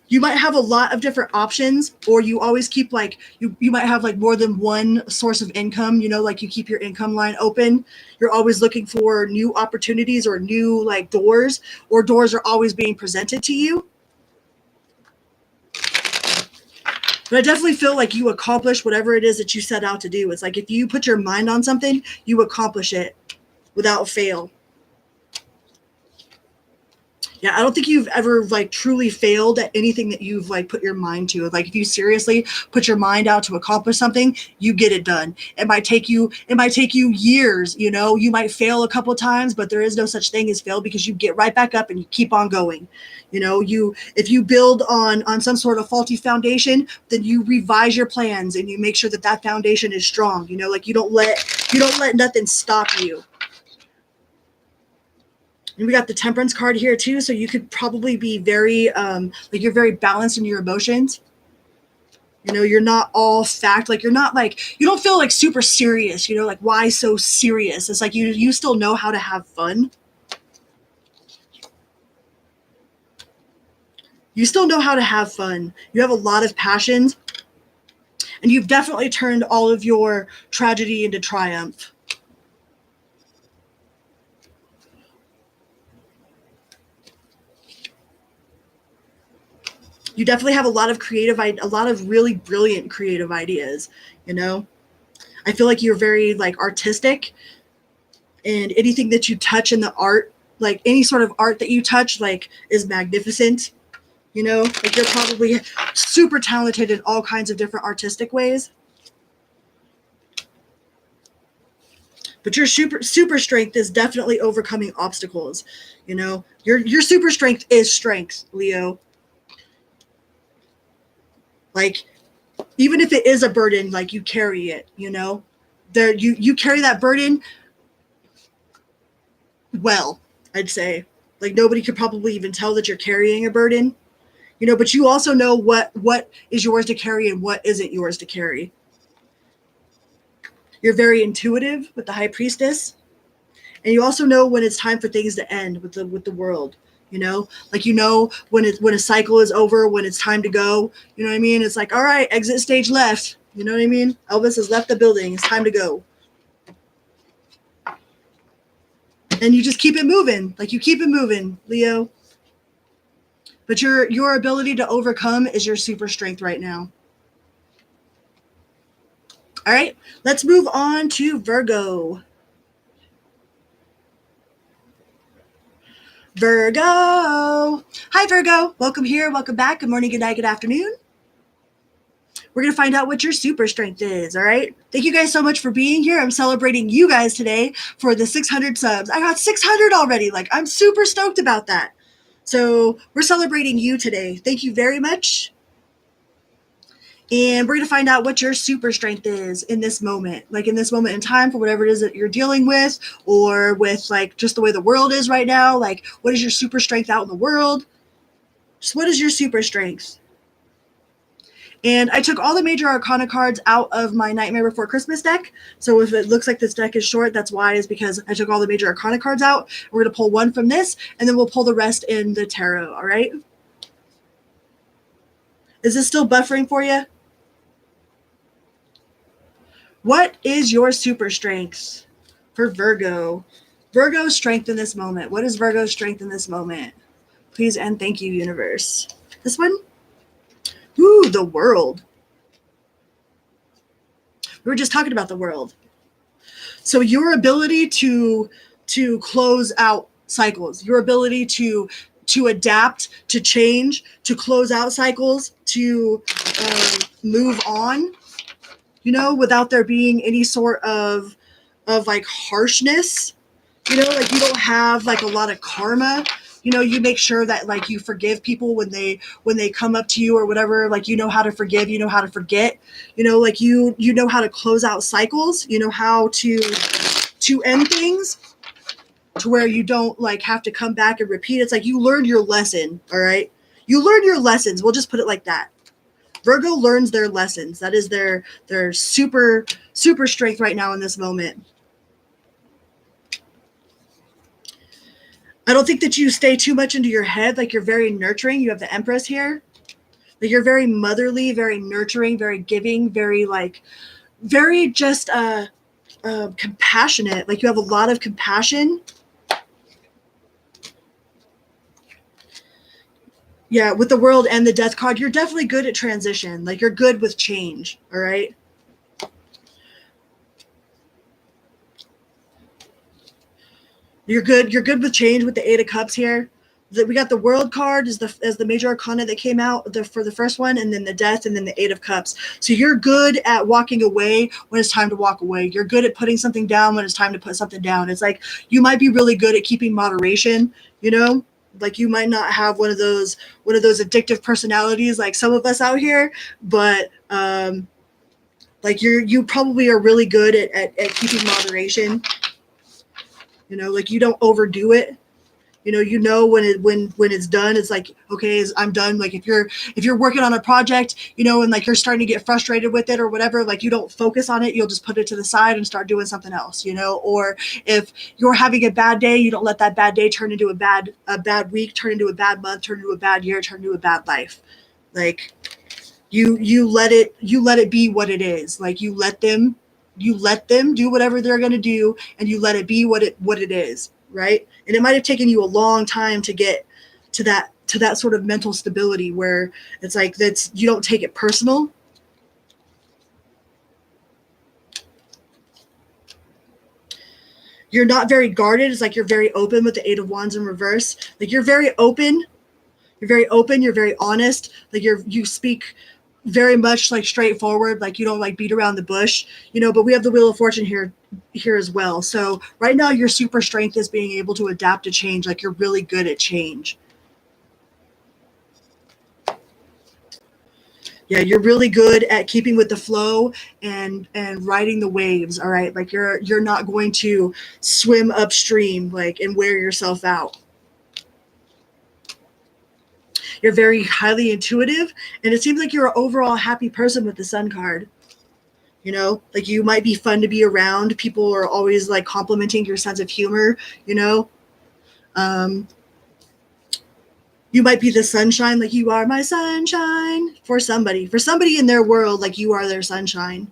you might have a lot of different options, or you always keep like you might have like more than one source of income. You know, like you keep your income line open. You're always looking for new opportunities or new like doors, or doors are always being presented to you. But I definitely feel like you accomplish whatever it is that you set out to do. It's like if you put your mind on something, you accomplish it without fail. Yeah, I don't think you've ever like truly failed at anything that you've like put your mind to. Like if you seriously put your mind out to accomplish something, you get it done. It might take you years, you know. You might fail a couple times, but there is no such thing as fail because you get right back up and you keep on going. You know, if you build on some sort of faulty foundation, then you revise your plans and you make sure that that foundation is strong. You know, like you don't let nothing stop you. And we got the temperance card here too, so you could probably be very like you're very balanced in your emotions. You know, you're not all fact, like you're not like you don't feel like super serious, you know, like why so serious? It's like you still know how to have fun. You still know how to have fun. You have a lot of passions, and you've definitely turned all of your tragedy into triumph. You definitely have a lot of really brilliant creative ideas, you know. I feel like you're very like artistic, and anything that you touch in the art, like any sort of art that you touch, like is magnificent. You know, like you're probably super talented in all kinds of different artistic ways. But your super strength is definitely overcoming obstacles. You know, your super strength is strength, Leo. Like even if it is a burden, like you carry it. You know, there you carry that burden well. I'd say like nobody could probably even tell that you're carrying a burden. You know, but you also know what is yours to carry and what isn't yours to carry. You're very intuitive with the high priestess, and you also know when it's time for things to end with the world. You know, like you know when a cycle is over, when it's time to go. You know what I mean? It's like, all right, exit stage left. You know what I mean? Elvis has left the building. It's time to go. And you just keep it moving. Like you keep it moving, Leo. But your ability to overcome is your super strength right now. All right, let's move on to Virgo. Virgo. Hi, Virgo. Welcome here. Welcome back. Good morning, good night, good afternoon. We're going to find out what your super strength is, all right? Thank you guys so much for being here. I'm celebrating you guys today for the 600 subs. I got 600 already. Like, I'm super stoked about that. So we're celebrating you today. Thank you very much. And we're going to find out what your super strength is in this moment, like in this moment in time for whatever it is that you're dealing with, or with like just the way the world is right now. Like, what is your super strength out in the world? Just what is your super strength? And I took all the major arcana cards out of my Nightmare Before Christmas deck. So if it looks like this deck is short, that's why, is because I took all the major arcana cards out. We're going to pull one from this, and then we'll pull the rest in the tarot, all right? Is this still buffering for you? What is your super strength for Virgo? Virgo's strength in this moment. What is Virgo's strength in this moment? Please and thank you, universe. This one? Ooh, the world. We were just talking about the world. So your ability to close out cycles, your ability to adapt, to change, to close out cycles, to move on, you know, without there being any sort of like harshness. You know, like you don't have like a lot of karma you make sure that like you forgive people when they come up to you or whatever, like you know how to forgive, you know how to forget, like you know how to close out cycles, you know how to end things to where you don't like have to come back and repeat. It's like you learned your lesson, all right? You learn your lessons. We'll just put it like that. Virgo learns their lessons. That is their super strength right now in this moment. I don't think that you stay too much into your head. Like you're very nurturing. You have the Empress here. Like you're very motherly, very nurturing, very giving, very just compassionate. Like you have a lot of compassion. Yeah, with the World and the Death card, you're definitely good at transition. Like you're good with change, all right? You're good with change with the Eight of Cups here. We got the World card as the major arcana that came out for the first one, and then the Death, and then the Eight of Cups. So you're good at walking away when it's time to walk away. You're good at putting something down when it's time to put something down. It's like you might be really good at keeping moderation, like you might not have one of those addictive personalities like some of us out here, but like you probably are really good at keeping moderation. Like you don't overdo it. When it's done, it's like, okay, I'm done. Like if you're working on a project, and like you're starting to get frustrated with it or whatever, like you don't focus on it, you'll just put it to the side and start doing something else, or if you're having a bad day, you don't let that bad day turn into a bad week, turn into a bad month, turn into a bad year, turn into a bad life. Like you let it be what it is. Like you let them do whatever they're going to do, and you let it be what it is, right? And it might have taken you a long time to get to that sort of mental stability where it's like you don't take it personal. You're not very guarded. It's like you're very open with the Eight of Wands in reverse. Like you're very open. You're very honest. Like you speak very much like straightforward, like you don't like beat around the bush, but we have the Wheel of Fortune here as well. So right now your super strength is being able to adapt to change. Like you're really good at change. Yeah, you're really good at keeping with the flow and riding the waves, all right? Like you're not going to swim upstream like and wear yourself out. You're very highly intuitive, and it seems like you're an overall happy person with the Sun card. Like you might be fun to be around. People are always like complimenting your sense of humor, you might be the sunshine, like you are my sunshine for somebody in their world, like you are their sunshine.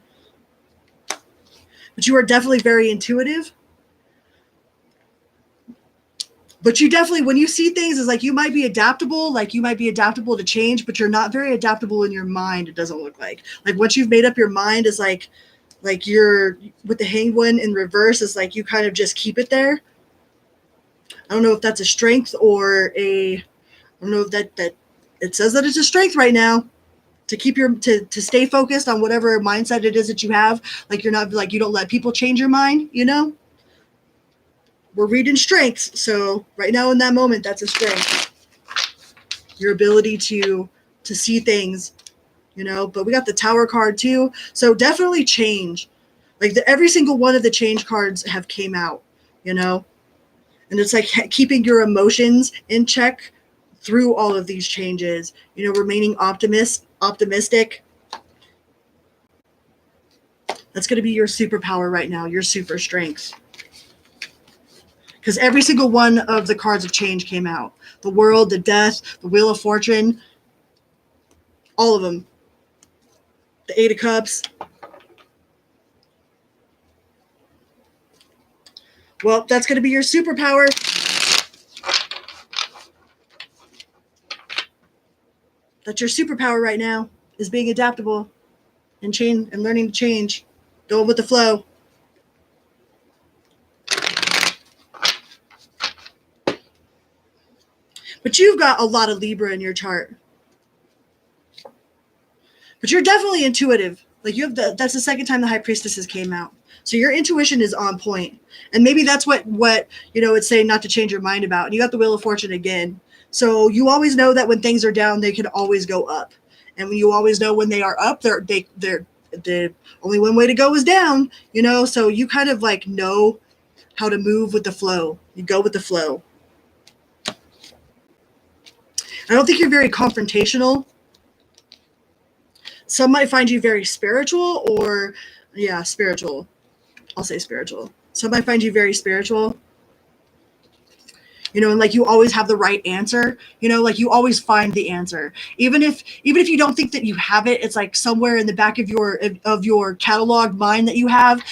But you are definitely very intuitive. But you definitely, when you see things, is like you might be adaptable, to change, but you're not very adaptable in your mind, it doesn't look like. Like once you've made up your mind, is like you're with the Hanged One in reverse, is like you kind of just keep it there. I don't know if that's a strength or I don't know if that it says that it's a strength right now to keep to stay focused on whatever mindset it is that you have. Like you're not like you don't let people change your mind, We're reading strengths, so right now in that moment, that's a strength. Your ability to see things, But we got the Tower card too, so definitely change. Like every single one of the change cards have came out, And it's like keeping your emotions in check through all of these changes. Remaining optimistic. That's going to be your superpower right now. Your super strength. Because every single one of the cards of change came out. The World, the Death, the Wheel of Fortune, all of them. The Eight of Cups. Well, that's going to be your superpower. That's your superpower right now, is being adaptable and learning to change. Going with the flow. But you've got a lot of Libra in your chart. But you're definitely intuitive. Like that's the second time the High Priestesses came out. So your intuition is on point. And maybe that's what it's saying not to change your mind about. And you got the Wheel of Fortune again. So you always know that when things are down, they can always go up. And when you always know when they are up, they're only one way to go is down, so you kind of like know how to move with the flow. You go with the flow. I don't think you're very confrontational. Some might find you very spiritual spiritual. I'll say spiritual. Some might find you very spiritual. And like you always have the right answer, like you always find the answer. Even if you don't think that you have it, it's like somewhere in the back of your catalog mind that you have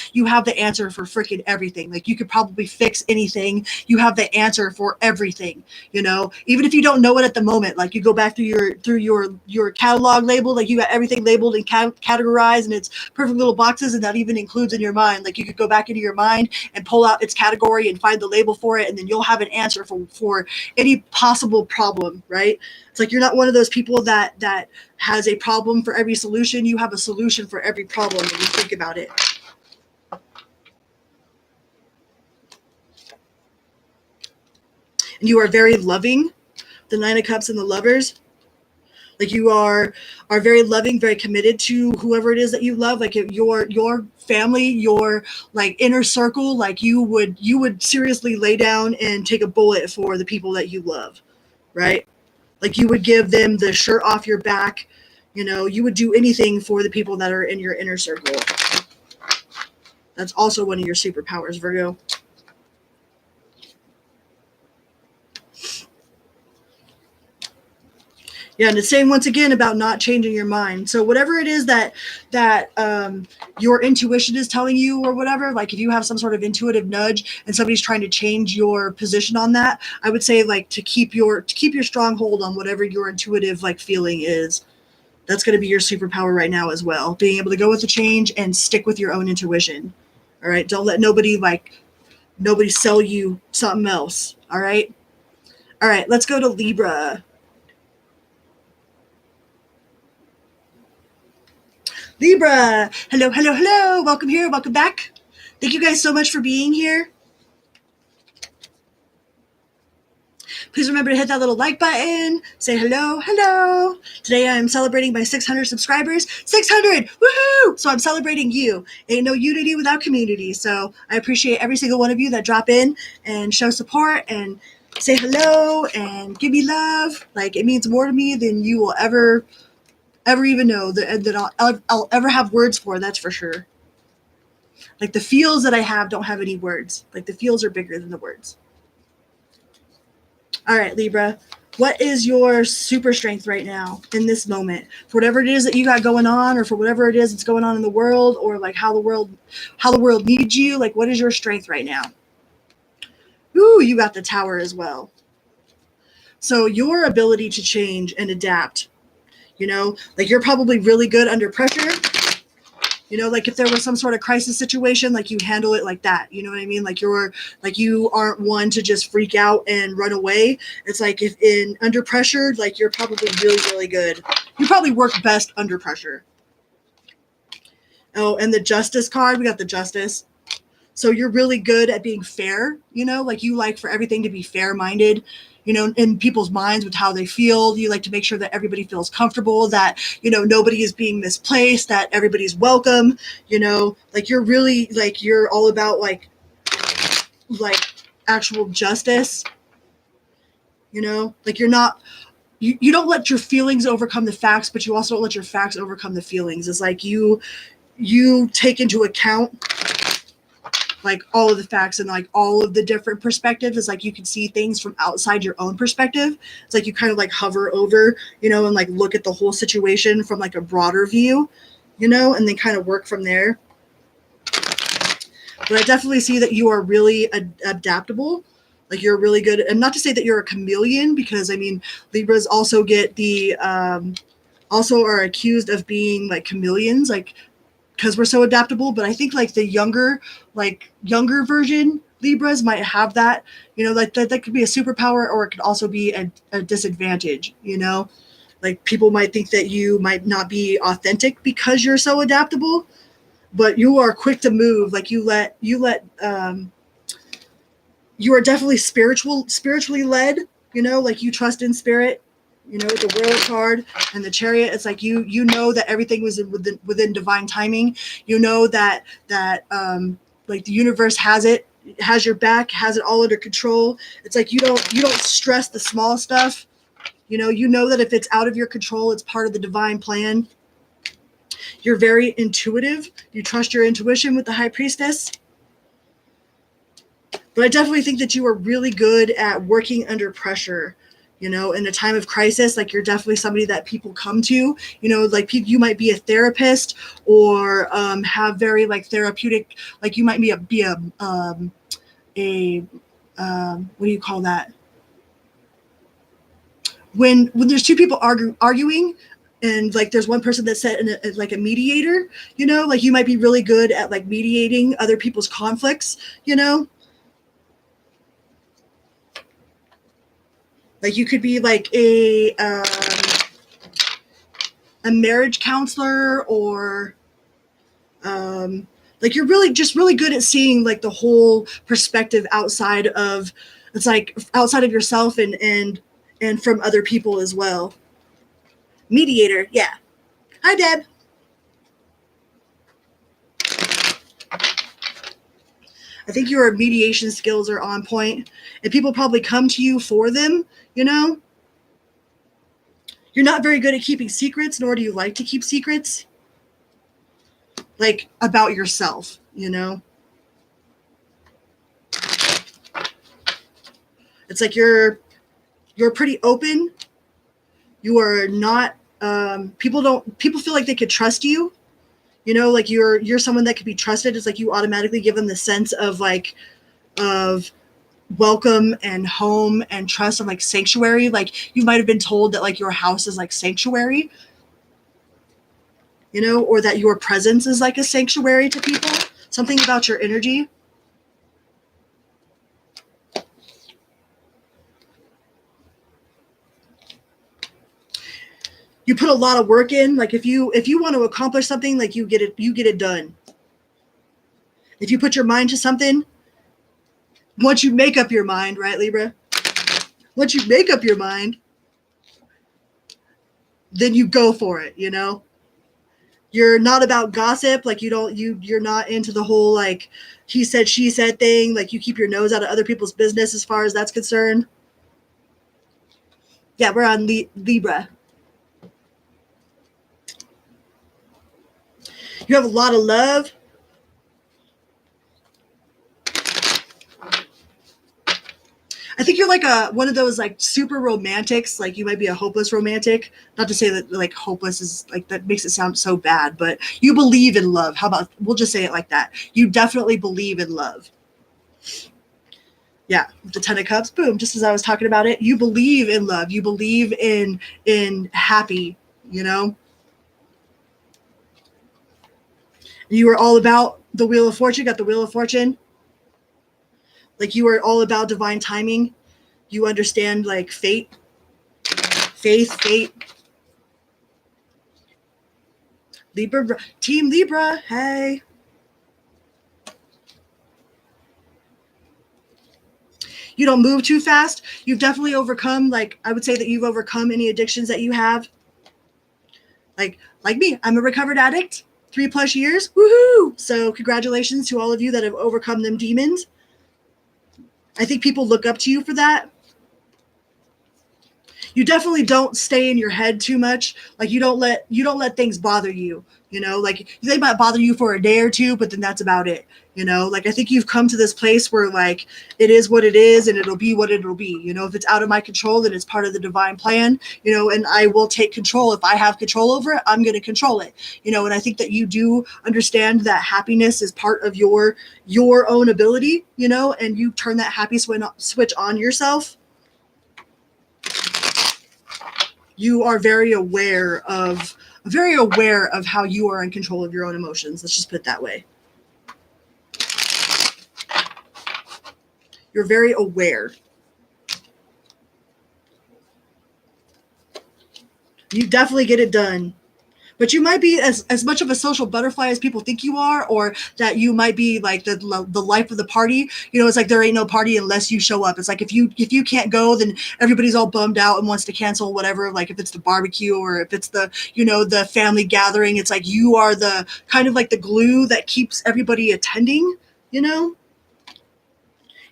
the answer for freaking everything. Like you could probably fix anything. You have the answer for everything, even if you don't know it at the moment. Like you go back through your catalog label, like you got everything labeled and categorized, and it's perfect little boxes, and that even includes in your mind. Like you could go back into your mind and pull out its category and find the label for it, and then you'll have an answer for any possible problem, right? It's like you're not one of those people that has a problem for every solution. You have a solution for every problem when you think about it. And you are very loving, the Nine of Cups and the Lovers. Like you are very loving, very committed to whoever it is that you love. Like your family, your like inner circle, like you would seriously lay down and take a bullet for the people that you love, right? Like you would give them the shirt off your back. You would do anything for the people that are in your inner circle. That's also one of your superpowers, Virgo. Yeah, and it's saying once again about not changing your mind. So whatever it is that your intuition is telling you or whatever, like if you have some sort of intuitive nudge and somebody's trying to change your position on that, I would say like to keep your stronghold on whatever your intuitive like feeling is. That's going to be your superpower right now as well. Being able to go with the change and stick with your own intuition. All right. Don't let nobody sell you something else. All right. All right. Let's go to Libra. Libra, hello, hello, hello. Welcome here. Welcome back. Thank you guys so much for being here. Please remember to hit that little like button. Say hello, hello. Today I'm celebrating my 600 subscribers. 600! Woohoo! So I'm celebrating you. Ain't no unity without community. So I appreciate every single one of you that drop in and show support and say hello and give me love. Like it means more to me than you will ever even know that I'll ever have words for, that's for sure. Like the feels that I have don't have any words. Like the feels are bigger than the words. All right, Libra, what is your super strength right now in this moment? For whatever it is that you got going on, or for whatever it is that's going on in the world, or like how the world needs you, like what is your strength right now? Ooh, you got the Tower as well. So your ability to change and adapt, like you're probably really good under pressure. Like if there was some sort of crisis situation, like you handle it like that. You know what I mean? Like you aren't one to just freak out and run away. It's like if under pressure, like you're probably really, really good. You probably work best under pressure. Oh, and the Justice card, we got the Justice. So you're really good at being fair, like you like for everything to be fair-minded, in people's minds with how they feel. You like to make sure that everybody feels comfortable, that, nobody is being misplaced, that everybody's welcome, like you're really, like you're all about like actual justice, like you're not, you don't let your feelings overcome the facts, but you also don't let your facts overcome the feelings. It's like you take into account like all of the facts and like all of the different perspectives. It's like you can see things from outside your own perspective. It's like you kind of like hover over, and like look at the whole situation from like a broader view, and then kind of work from there. But I definitely see that you are really adaptable. Like you're really good. And not to say that you're a chameleon, because I mean, Libras also get also are accused of being like chameleons, like because we're so adaptable. But I think like the younger version Libras might have that, like that could be a superpower, or it could also be a disadvantage, like people might think that you might not be authentic because you're so adaptable. but you are quick to move. Like you are definitely spiritually led, like you trust in spirit, with the World card and the Chariot. It's like you know that everything was within divine timing. You know that like the universe has your back, has it all under control. It's like you don't stress the small stuff. You know that if it's out of your control, it's part of the divine plan. You're very intuitive. You trust your intuition with the High Priestess. But I definitely think that you are really good at working under pressure, in a time of crisis. Like you're definitely somebody that people come to, like you might be a therapist or have very like therapeutic, like you might be a what do you call that? When there's two people arguing, and like there's one person that's set in like a mediator, like you might be really good at like mediating other people's conflicts, like you could be like a marriage counselor, or like you're really good at seeing like the whole perspective outside of yourself and from other people as well. Mediator, yeah. Hi, Deb. I think your mediation skills are on point, and people probably come to you for them, You're not very good at keeping secrets, nor do you like to keep secrets, like about yourself, It's like you're pretty open. You are not, people feel like they could trust you, like you're someone that could be trusted. It's like you automatically give them the sense of like, of welcome and home and trust and like sanctuary. Like you might have been told that like your house is like sanctuary, or that your presence is like a sanctuary to people. Something about your energy. You put a lot of work in. Like if you want to accomplish something, like you get it done. If you put your mind to something, once you make up your mind, right, Libra? Once you make up your mind, then you go for it, You're not about gossip. Like you're not into the whole like he said, she said thing. Like you keep your nose out of other people's business as far as that's concerned. Yeah, we're on Libra. You have a lot of love. I think you're like one of those like super romantics. Like you might be a hopeless romantic. Not to say that like hopeless is like that makes it sound so bad, but you believe in love. How about we'll just say it like that? You definitely believe in love. Yeah, the Ten of Cups, boom, just as I was talking about it. You believe in love. You believe in happy, You are all about the Wheel of Fortune, got the Wheel of Fortune. Like you are all about divine timing. You understand like fate. Libra, Team Libra, hey. You don't move too fast. You've definitely overcome, like, I would say that you've overcome any addictions that you have. Like me, I'm a recovered addict, 3+ years. Woohoo! So congratulations to all of you that have overcome them demons. I think people look up to you for that. You definitely don't stay in your head too much. Like you don't let things bother you, like they might bother you for a day or two, but then that's about it. Like I think you've come to this place where like it is what it is and it'll be what it'll be. If it's out of my control, then it's part of the divine plan, and I will take control. If I have control over it, I'm going to control it, and I think that you do understand that happiness is part of your own ability, and you turn that happy switch on yourself. You are very aware of how you are in control of your own emotions. Let's just put it that way. You're very aware. You definitely get it done. But you might be as much of a social butterfly as people think you are, or that you might be like the life of the party. You know, it's like there ain't no party unless you show up. It's like if you can't go, then everybody's all bummed out and wants to cancel whatever. Like if it's the barbecue or if it's the, you know, the family gathering, it's like you are the kind of like the glue that keeps everybody attending, you know?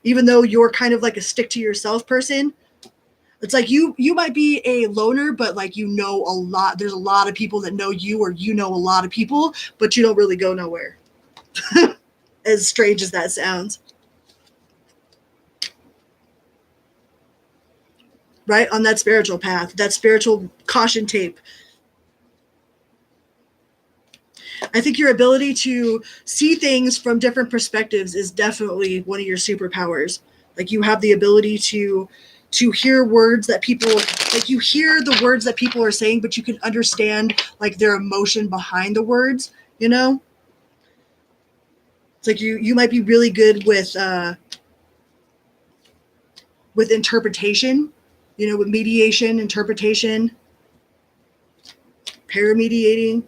Even though you're kind of like a stick to yourself person. It's like you might be a loner, but like you know a lot. There's a lot of people that know you, or you know a lot of people, but you don't really go nowhere. As strange as that sounds. Right? On that spiritual path, that spiritual caution tape. I think your ability to see things from different perspectives is definitely one of your superpowers. Like you have the ability to hear words that people, like you hear the words that people are saying, but you can understand like their emotion behind the words, you know? It's like you might be really good with interpretation, you know, with mediation, interpretation, paramediating.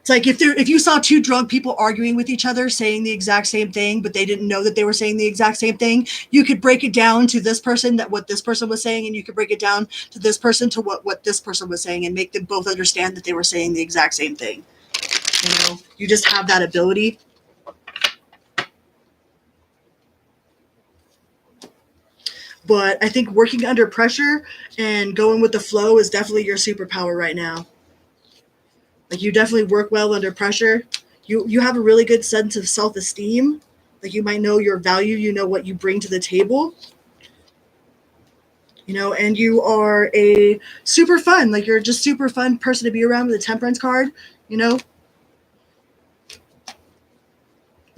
It's like if you saw two drunk people arguing with each other, saying the exact same thing, but they didn't know that they were saying the exact same thing, you could break it down to this person that what this person was saying, and you could break it down to this person to what this person was saying, and make them both understand that they were saying the exact same thing. You know, you just have that ability. But I think working under pressure and going with the flow is definitely your superpower right now. Like you definitely work well under pressure. You have a really good sense of self-esteem. Like you might know your value, you know what you bring to the table. You know, and you are a super fun, like you're just super fun person to be around with a temperance card, you know?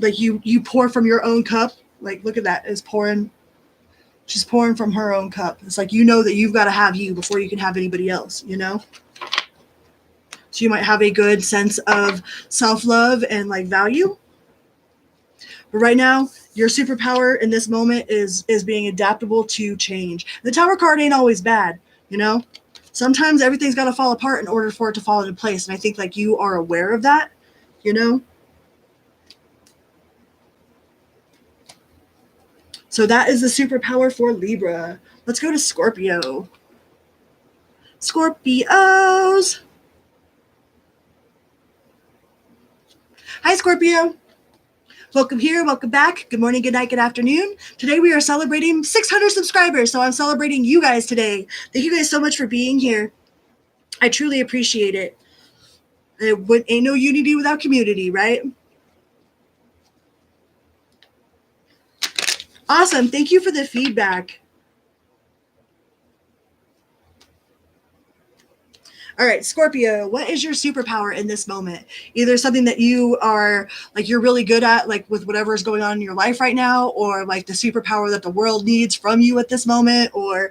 Like you pour from your own cup. Like look at that, it's pouring. She's pouring from her own cup. It's like you know that you've got to have you before you can have anybody else, you know? So you might have a good sense of self-love and like value. But right now, your superpower in this moment is being adaptable to change. The Tower card ain't always bad, you know? Sometimes everything's got to fall apart in order for it to fall into place. And I think like you are aware of that, you know? So that is the superpower for Libra. Let's go to Scorpio. Scorpios. Hi, Scorpio. Welcome here, welcome back. Good morning, good night, good afternoon. Today we are celebrating 600 subscribers, so I'm celebrating you guys today. Thank you guys so much for being here. I truly appreciate it. Ain't no unity without community, right? Awesome. Thank you for the feedback. All right, Scorpio, what is your superpower in this moment? Either something that you are like you're really good at, like with whatever is going on in your life right now, or like the superpower that the world needs from you at this moment, or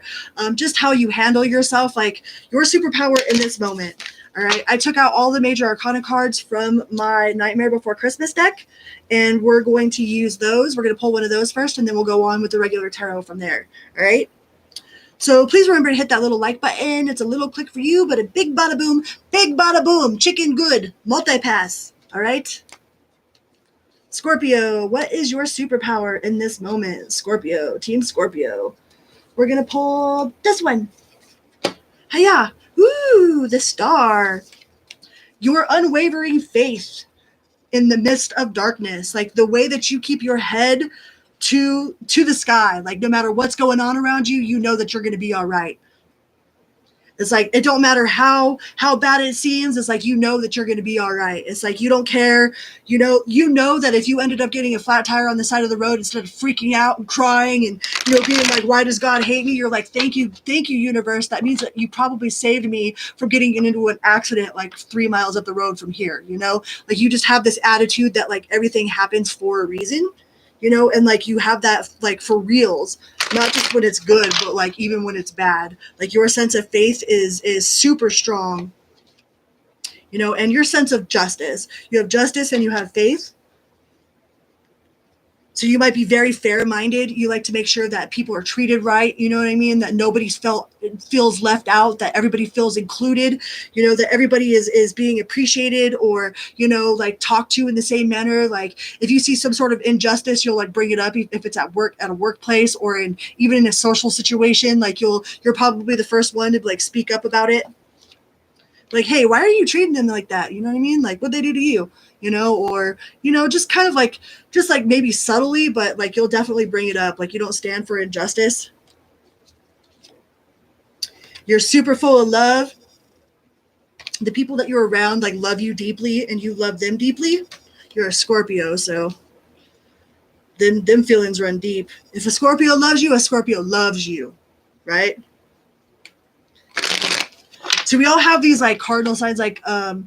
just how you handle yourself, like your superpower in this moment. All right, I took out all the major arcana cards from my Nightmare Before Christmas deck, and we're going to use those. We're going to pull one of those first, and then we'll go on with the regular tarot from there. All right. So please remember to hit that little like button. It's a little click for you, but a big bada boom, chicken good, multi-pass. All right? Scorpio, what is your superpower in this moment? Scorpio, Team Scorpio. We're going to pull this one. Hiya. Ooh, the star. Your unwavering faith in the midst of darkness. Like the way that you keep your head to the sky. Like no matter what's going on around you, you know that you're going to be all right. It's like it don't matter how bad it seems. It's like you know that you're going to be all right. It's like you don't care. You know that if you ended up getting a flat tire on the side of the road, instead of freaking out and crying and being like, "Why does God hate me?" You're like, "Thank you, universe. That means that you probably saved me from getting into an accident like 3 miles up the road from here." Like you just have this attitude that like everything happens for a reason. And like you have that like for reals, not just when it's good, but like even when it's bad. Like your sense of faith is super strong, and your sense of justice. You have justice and you have faith. So you might be very fair-minded. You like to make sure that people are treated right. You know what I mean? That nobody feels left out. That everybody feels included. You know, that everybody is being appreciated, or like talked to in the same manner. Like if you see some sort of injustice, you'll like bring it up if it's at a workplace, or even in a social situation. Like you're probably the first one to like speak up about it. Like, hey, why are you treating them like that? You know what I mean? Like, what'd they do to you? Or just kind of like, just like maybe subtly, but like you'll definitely bring it up. Like you don't stand for injustice. You're super full of love. The people that you're around like love you deeply, and you love them deeply. You're a Scorpio, so them feelings run deep. If a Scorpio loves you, a Scorpio loves you, right? So we all have these like cardinal signs, like our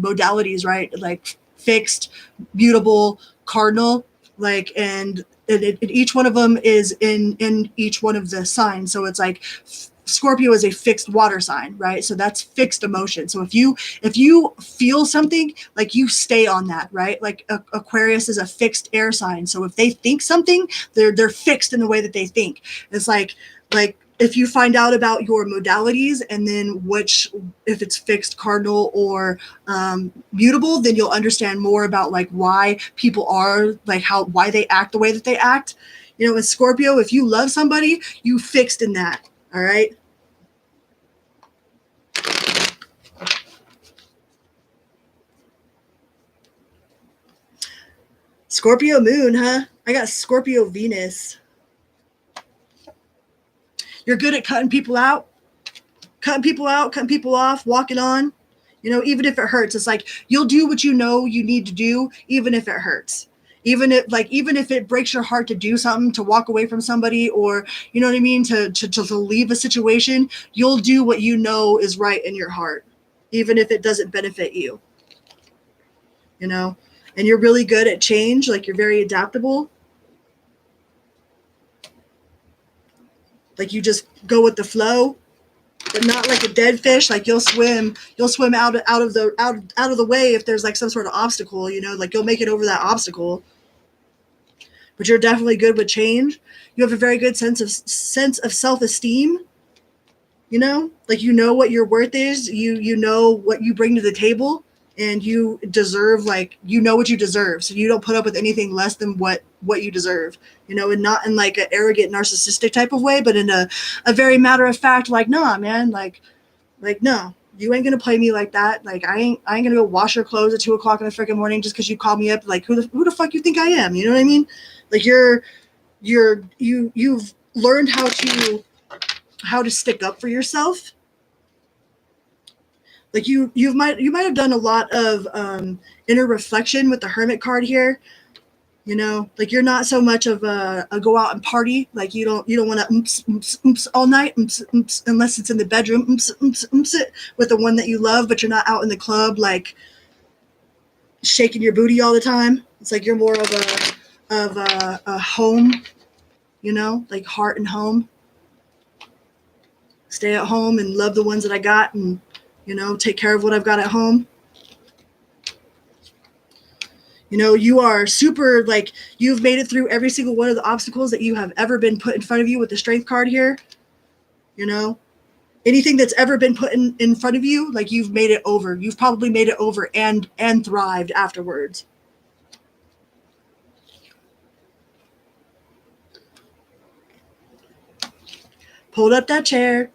modalities, right? Like fixed, mutable, cardinal, like and each one of them is in each one of the signs. So it's like Scorpio is a fixed water sign, right? So that's fixed emotion. So if you feel something, like you stay on that, right? Like Aquarius is a fixed air sign. So if they think something, they're fixed in the way that they think. It's like if you find out about your modalities, and then if it's fixed, cardinal, or mutable, then you'll understand more about like why people are like why they act the way that they act. In Scorpio, if you love somebody, you fixed in that. All right. Scorpio moon, huh? I got Scorpio Venus. You're good at cutting people out, cutting people off, walking on. Even if it hurts, it's like you'll do what you need to do, even if it hurts. Even if it breaks your heart to do something, to walk away from somebody, or you know what I mean, to leave a situation, you'll do what you know is right in your heart, even if it doesn't benefit you. And you're really good at change, like you're very adaptable. Like you just go with the flow, but not like a dead fish. Like you'll swim out of the way if there's like some sort of obstacle, like you'll make it over that obstacle. But you're definitely good with change. You have a very good sense of self-esteem. Like what your worth is. You know what you bring to the table, and you deserve, like what you deserve. So you don't put up with anything less than what you deserve. And not in like an arrogant, narcissistic type of way, but in a very matter of fact, like, nah, man, like no, you ain't gonna play me like that. Like I ain't gonna go wash your clothes at 2:00 in the freaking morning just because you called me up. Like who the fuck you think I am? You know what I mean? Like you've learned how to stick up for yourself. Like you might have done a lot of inner reflection with the Hermit card here. Like you're not so much of a go out and party. Like you don't want to oops all night, unless it's in the bedroom, it with the one that you love, but you're not out in the club like shaking your booty all the time. It's like you're more of a home, like heart and home. Stay at home and love the ones that I got, and take care of what I've got at home. You are super, like, you've made it through every single one of the obstacles that you have ever been put in front of you with the strength card here. Anything that's ever been put in front of you, like you've made it over. You've probably made it over and thrived afterwards. Pulled up that chair.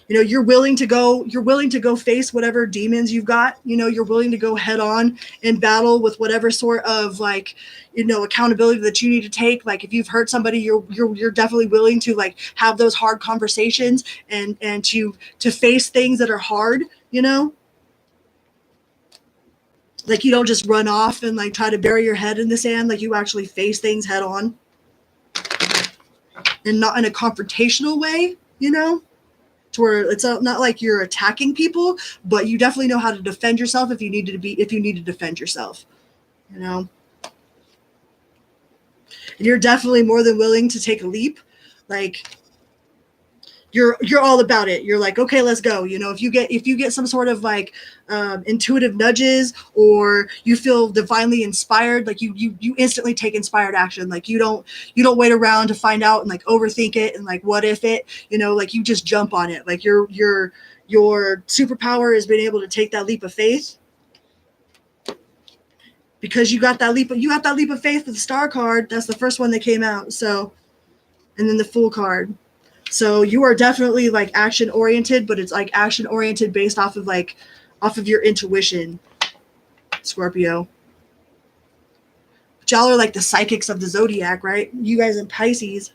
You're willing to go face whatever demons you've got. You're willing to go head on in battle with whatever sort of like, accountability that you need to take. Like if you've hurt somebody, you're definitely willing to like have those hard conversations and to face things that are hard, like you don't just run off and like try to bury your head in the sand. Like you actually face things head on, and not in a confrontational way, to where it's not like you're attacking people, but you definitely know how to defend yourself if you need to defend yourself, and you're definitely more than willing to take a leap. Like you're all about it. You're like, okay, let's go. You know, if you get some sort of like intuitive nudges, or you feel divinely inspired, like you instantly take inspired action. Like you don't wait around to find out and like overthink it and like what if it, you know, like you just jump on it. Like your superpower is being able to take that leap of faith, because you got that leap of faith with the star card. That's the first one that came out. So, and then the Fool card. So you are definitely like action oriented, but it's like action oriented based off of your intuition, Scorpio. But y'all are like the psychics of the zodiac, right? You guys in Pisces.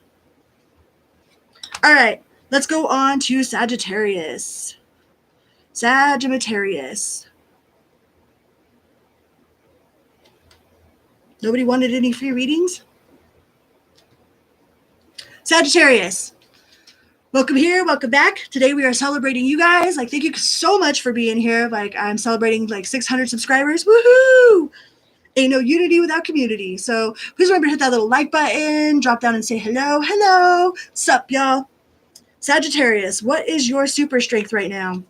All right, let's go on to Sagittarius. Sagittarius. Nobody wanted any free readings? Sagittarius. Welcome here, welcome back. Today we are celebrating you guys. Like, thank you so much for being here. Like, I'm celebrating like 600 subscribers. Woohoo! Ain't no unity without community. So please remember to hit that little like button, drop down and say hello. Hello. Sup, y'all? Sagittarius, what is your super strength right now?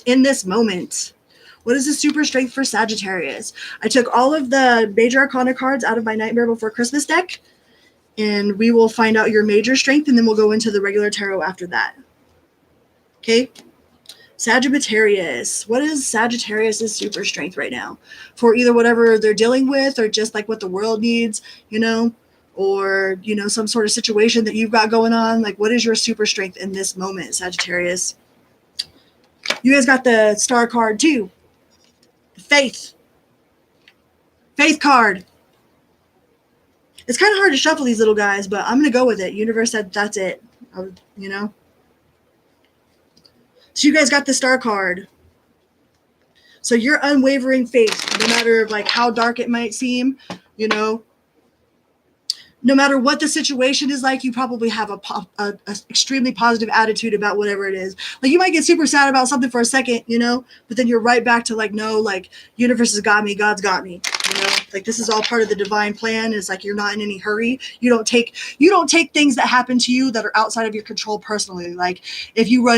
In this moment. What is the super strength for Sagittarius? I took all of the major arcana cards out of my Nightmare Before Christmas deck, and we will find out your major strength, and then we'll go into the regular tarot after that. Okay? Sagittarius. What is Sagittarius' super strength right now? For either whatever they're dealing with, or just like what the world needs, you know, or, you know, some sort of situation that you've got going on. Like, what is your super strength in this moment, Sagittarius? You guys got the star card too. Faith. Faith card. It's kind of hard to shuffle these little guys, but I'm going to go with it. Universe said that's it. You know? So you guys got the star card. So your unwavering faith, no matter like how dark it might seem, you know, no matter what the situation is like, you probably have a extremely positive attitude about whatever it is. Like, you might get super sad about something for a second, you know, but then you're right back to like, no, like, universe has got me, God's got me, you know, like this is all part of the divine plan. It's like, you're not in any hurry. You don't take things that happen to you that are outside of your control personally. Like, if you're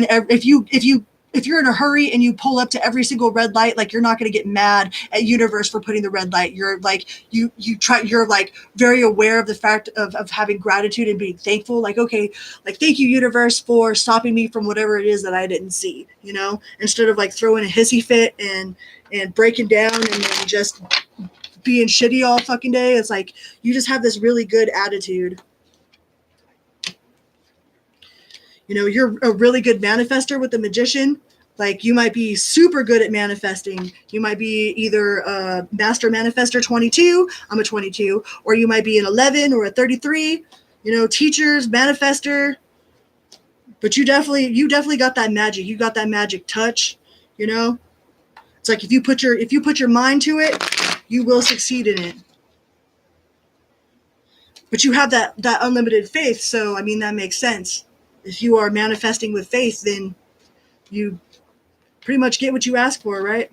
in a hurry and you pull up to every single red light, like, you're not going to get mad at universe for putting the red light. You're like, you're like very aware of the fact of having gratitude and being thankful. Like, okay, like, thank you, universe, for stopping me from whatever it is that I didn't see, you know, instead of like throwing a hissy fit and breaking down and then just being shitty all fucking day. It's like, you just have this really good attitude. You know, you're a really good manifester with the Magician. Like, you might be super good at manifesting. You might be either a master manifester 22, I'm a 22, or you might be an 11 or a 33, you know, teachers, manifester. But you definitely got that magic. You got that magic touch, you know? It's like, if you put your mind to it, you will succeed in it. But you have that unlimited faith, so I mean, that makes sense. If you are manifesting with faith, then you pretty much get what you ask for, right?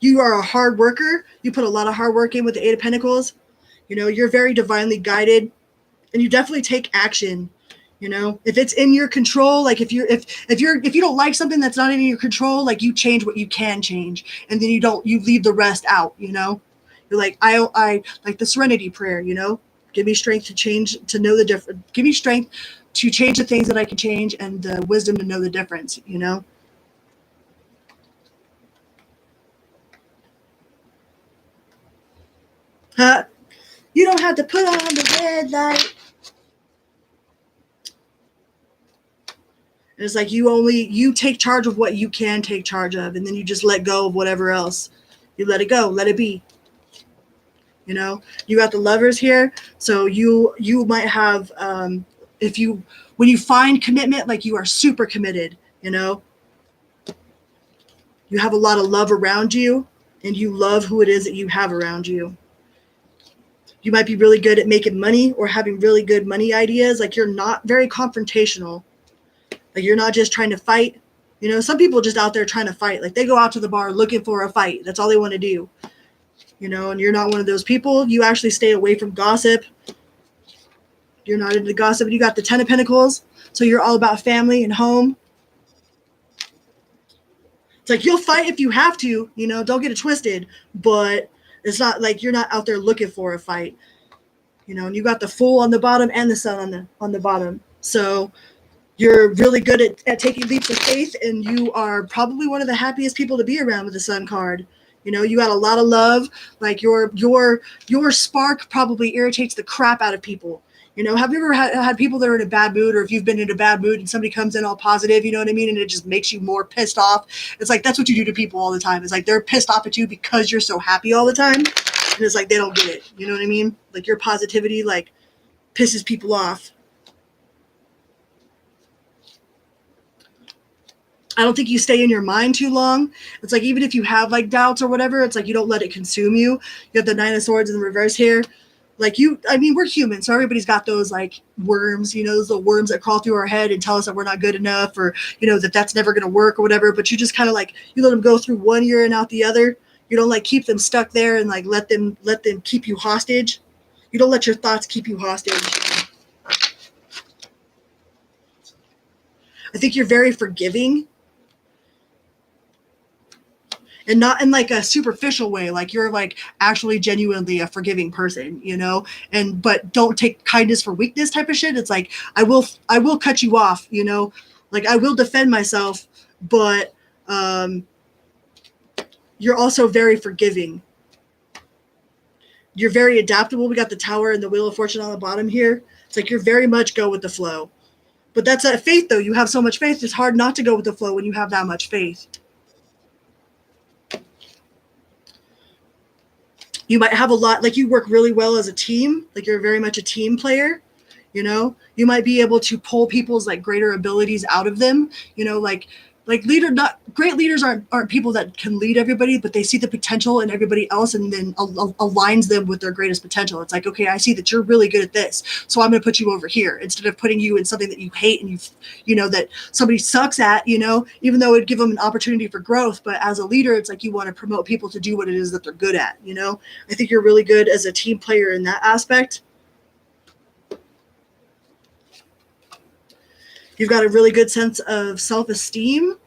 You are a hard worker. You put a lot of hard work in with the Eight of Pentacles. You know, you're very divinely guided, and you definitely take action. You know, if it's in your control, like if you don't like something that's not in your control, like, you change what you can change, and then you leave the rest out. You know, you're like, I like the Serenity Prayer. You know, give me strength to change, to know the difference. Give me strength to change the things that I can change, and the wisdom to know the difference, you know? You don't have to put on the red light. And it's like, you take charge of what you can take charge of, and then you just let go of whatever else. You let it go, let it be. You know, you got the Lovers here. So you might have, when you find commitment, like, you are super committed, you know? You have a lot of love around you, and you love who it is that you have around you. You might be really good at making money or having really good money ideas. Like, you're not very confrontational. Like, you're not just trying to fight. You know, some people are just out there trying to fight. Like, they go out to the bar looking for a fight. That's all they want to do. You know, and you're not one of those people. You actually stay away from gossip. You're not into gossip. You got the Ten of Pentacles, so you're all about family and home. It's like you'll fight if you have to, you know, don't get it twisted, but it's not like you're not out there looking for a fight. You know, and you got the Fool on the bottom and the Sun on the bottom. So you're really good at taking leaps of faith, and you are probably one of the happiest people to be around with the Sun card. You know, you got a lot of love. Like your spark probably irritates the crap out of people. You know, have you ever had people that are in a bad mood, or if you've been in a bad mood and somebody comes in all positive, you know what I mean? And it just makes you more pissed off. It's like, that's what you do to people all the time. It's like they're pissed off at you because you're so happy all the time. And it's like, they don't get it. You know what I mean? Like your positivity, like, pisses people off. I don't think you stay in your mind too long. It's like, even if you have like doubts or whatever, it's like you don't let it consume you. You have the Nine of Swords in the reverse here. Like I mean, we're human, so everybody's got those like worms, you know, those little worms that crawl through our head and tell us that we're not good enough, or, you know, that that's never going to work or whatever. But you just kind of like, you let them go through one ear and out the other. You don't like keep them stuck there and like let them keep you hostage. You don't let your thoughts keep you hostage. I think you're very forgiving. And not in like a superficial way, like you're like actually genuinely a forgiving person, you know, and but don't take kindness for weakness type of shit. It's like, I will cut you off, you know, like I will defend myself, but you're also very forgiving. You're very adaptable. We got the Tower and the Wheel of Fortune on the bottom here. It's like you're very much go with the flow. But that's a faith, though. You have so much faith. It's hard not to go with the flow when you have that much faith. You might have a lot, like you work really well as a team, like you're very much a team player, you know, you might be able to pull people's like greater abilities out of them, you know, like not great leaders aren't people that can lead everybody, but they see the potential in everybody else and then aligns them with their greatest potential. It's like, okay, I see that you're really good at this, so I'm going to put you over here instead of putting you in something that you hate and you know that somebody sucks at, you know, even though it'd give them an opportunity for growth. But as a leader, it's like you want to promote people to do what it is that they're good at, you know. I think you're really good as a team player in that aspect. You've got a really good sense of self-esteem.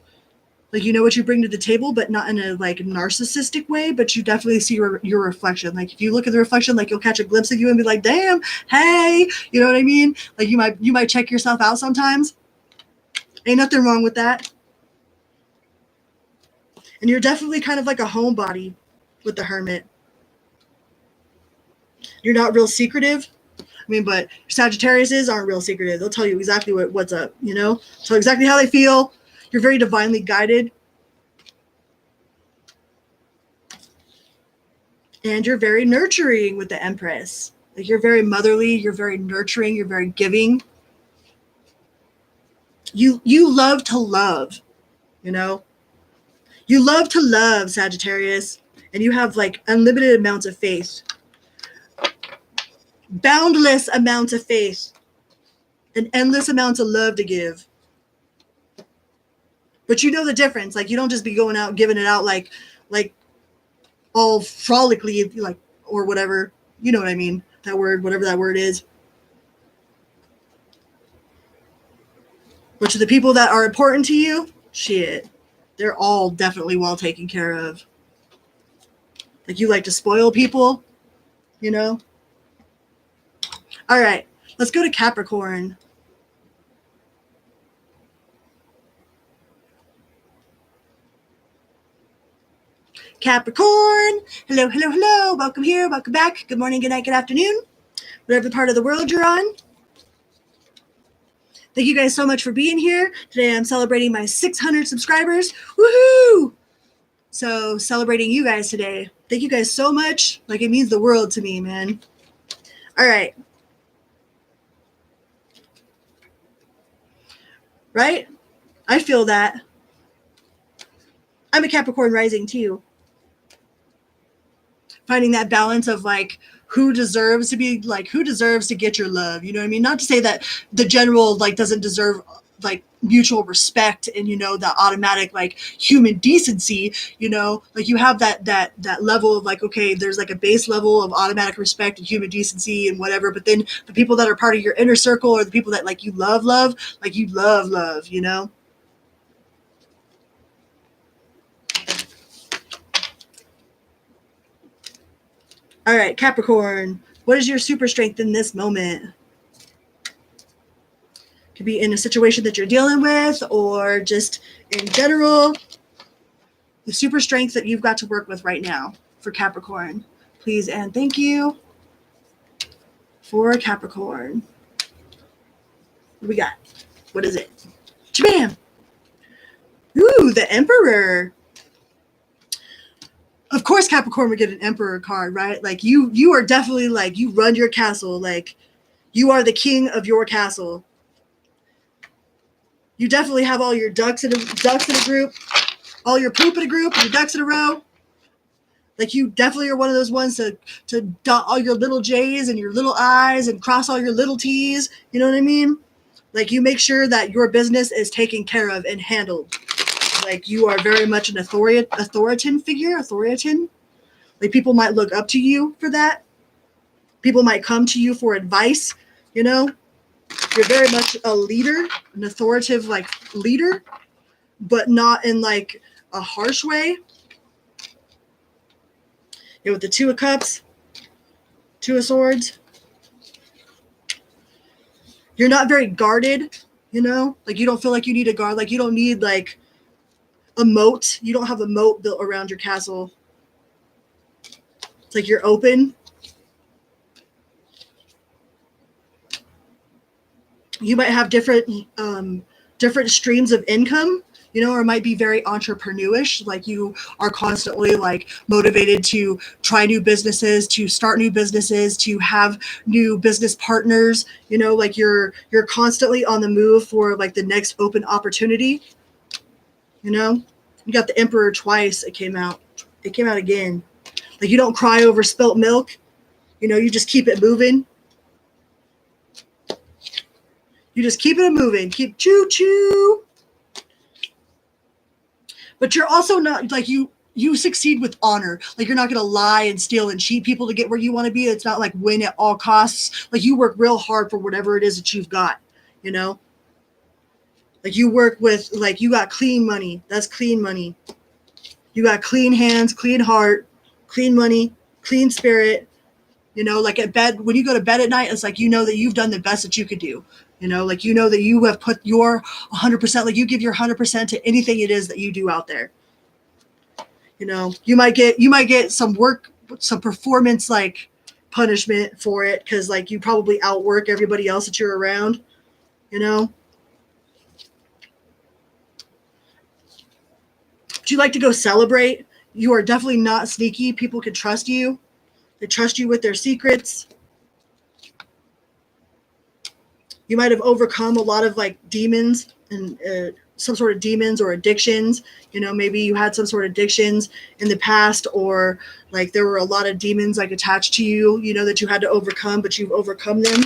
Like, you know what you bring to the table, but not in a like narcissistic way, but you definitely see your reflection. Like if you look at the reflection, like you'll catch a glimpse of you and be like, damn, hey, you know what I mean? Like you might check yourself out sometimes. Ain't nothing wrong with that. And you're definitely kind of like a homebody with the Hermit. You're not real secretive. I mean, but Sagittariuses aren't real secretive. They'll tell you exactly what's up, you know? Tell exactly how they feel. You're very divinely guided. And you're very nurturing with the Empress. Like you're very motherly, you're very nurturing, you're very giving. You love to love, you know? You love to love, Sagittarius. And you have like unlimited amounts of faith. Boundless amounts of faith. And endless amounts of love to give. But you know the difference. Like you don't just be going out giving it out like all frolically, like, or whatever. You know what I mean? That word, whatever that word is. But to the people that are important to you, shit, they're all definitely well taken care of. Like you like to spoil people, you know? All right, let's go to Capricorn. Capricorn, hello, hello, hello. Welcome here, welcome back. Good morning, good night, good afternoon. Whatever part of the world you're on. Thank you guys so much for being here. Today I'm celebrating my 600 subscribers. Woohoo! So celebrating you guys today. Thank you guys so much. Like it means the world to me, man. All right. Right? I feel that. I'm a Capricorn rising too. Finding that balance of like who deserves to be like, who deserves to get your love. You know what I mean? Not to say that the general like doesn't deserve like mutual respect and, you know, that automatic like human decency, you know, like you have that level of like, okay, there's like a base level of automatic respect and human decency and whatever, but then the people that are part of your inner circle or the people that like you love, like you love, you know. All right, Capricorn, what is your super strength in this moment? Could be in a situation that you're dealing with or just in general. The super strength that you've got to work with right now for Capricorn. Please and thank you for Capricorn. What we got? What is it? Bam! Ooh, the Emperor. Of course Capricorn would get an Emperor card, right? Like you are definitely like, you run your castle. Like you are the king of your castle. You definitely have all your ducks in a group, all your poop in a group, your ducks in a row. Like you definitely are one of those ones to dot all your little J's and your little I's and cross all your little T's. You know what I mean? Like you make sure that your business is taken care of and handled. Like you are very much an authoritative figure. Like people might look up to you for that. People might come to you for advice. You know, you're very much a leader, an authoritative like leader, but not in like a harsh way. You know, with the Two of Cups, Two of Swords. You're not very guarded, you know? Like you don't feel like you need a guard. Like you don't need like a moat. You don't have a moat built around your castle. It's like you're open. You might have different streams of income, you know, or it might be very entrepreneurish. Like you are constantly like motivated to try new businesses, to start new businesses, to have new business partners, you know, like you're constantly on the move for like the next open opportunity. You know, you got the Emperor twice. It came out again. Like you don't cry over spilt milk. You know, you just keep it moving. You just keep it moving. Keep choo-choo. But you're also not like you succeed with honor. Like you're not going to lie and steal and cheat people to get where you want to be. It's not like win at all costs. Like you work real hard for whatever it is that you've got, you know? Like you work with, like you got clean money. That's clean money. You got clean hands, clean heart, clean money, clean spirit. You know, like at bed, when you go to bed at night, it's like, you know that you've done the best that you could do. You know, like, you know that you have put your 100%, like you give your 100% to anything it is that you do out there. You know, you might get some performance like punishment for it. Cause like you probably outwork everybody else that you're around, you know? Would you like to go celebrate? You are definitely not sneaky. People can trust you. They trust you with their secrets. You might have overcome a lot of like demons and some sort of demons or addictions. You know, maybe you had some sort of addictions in the past, or like there were a lot of demons like attached to you, you know, that you had to overcome, but you've overcome them.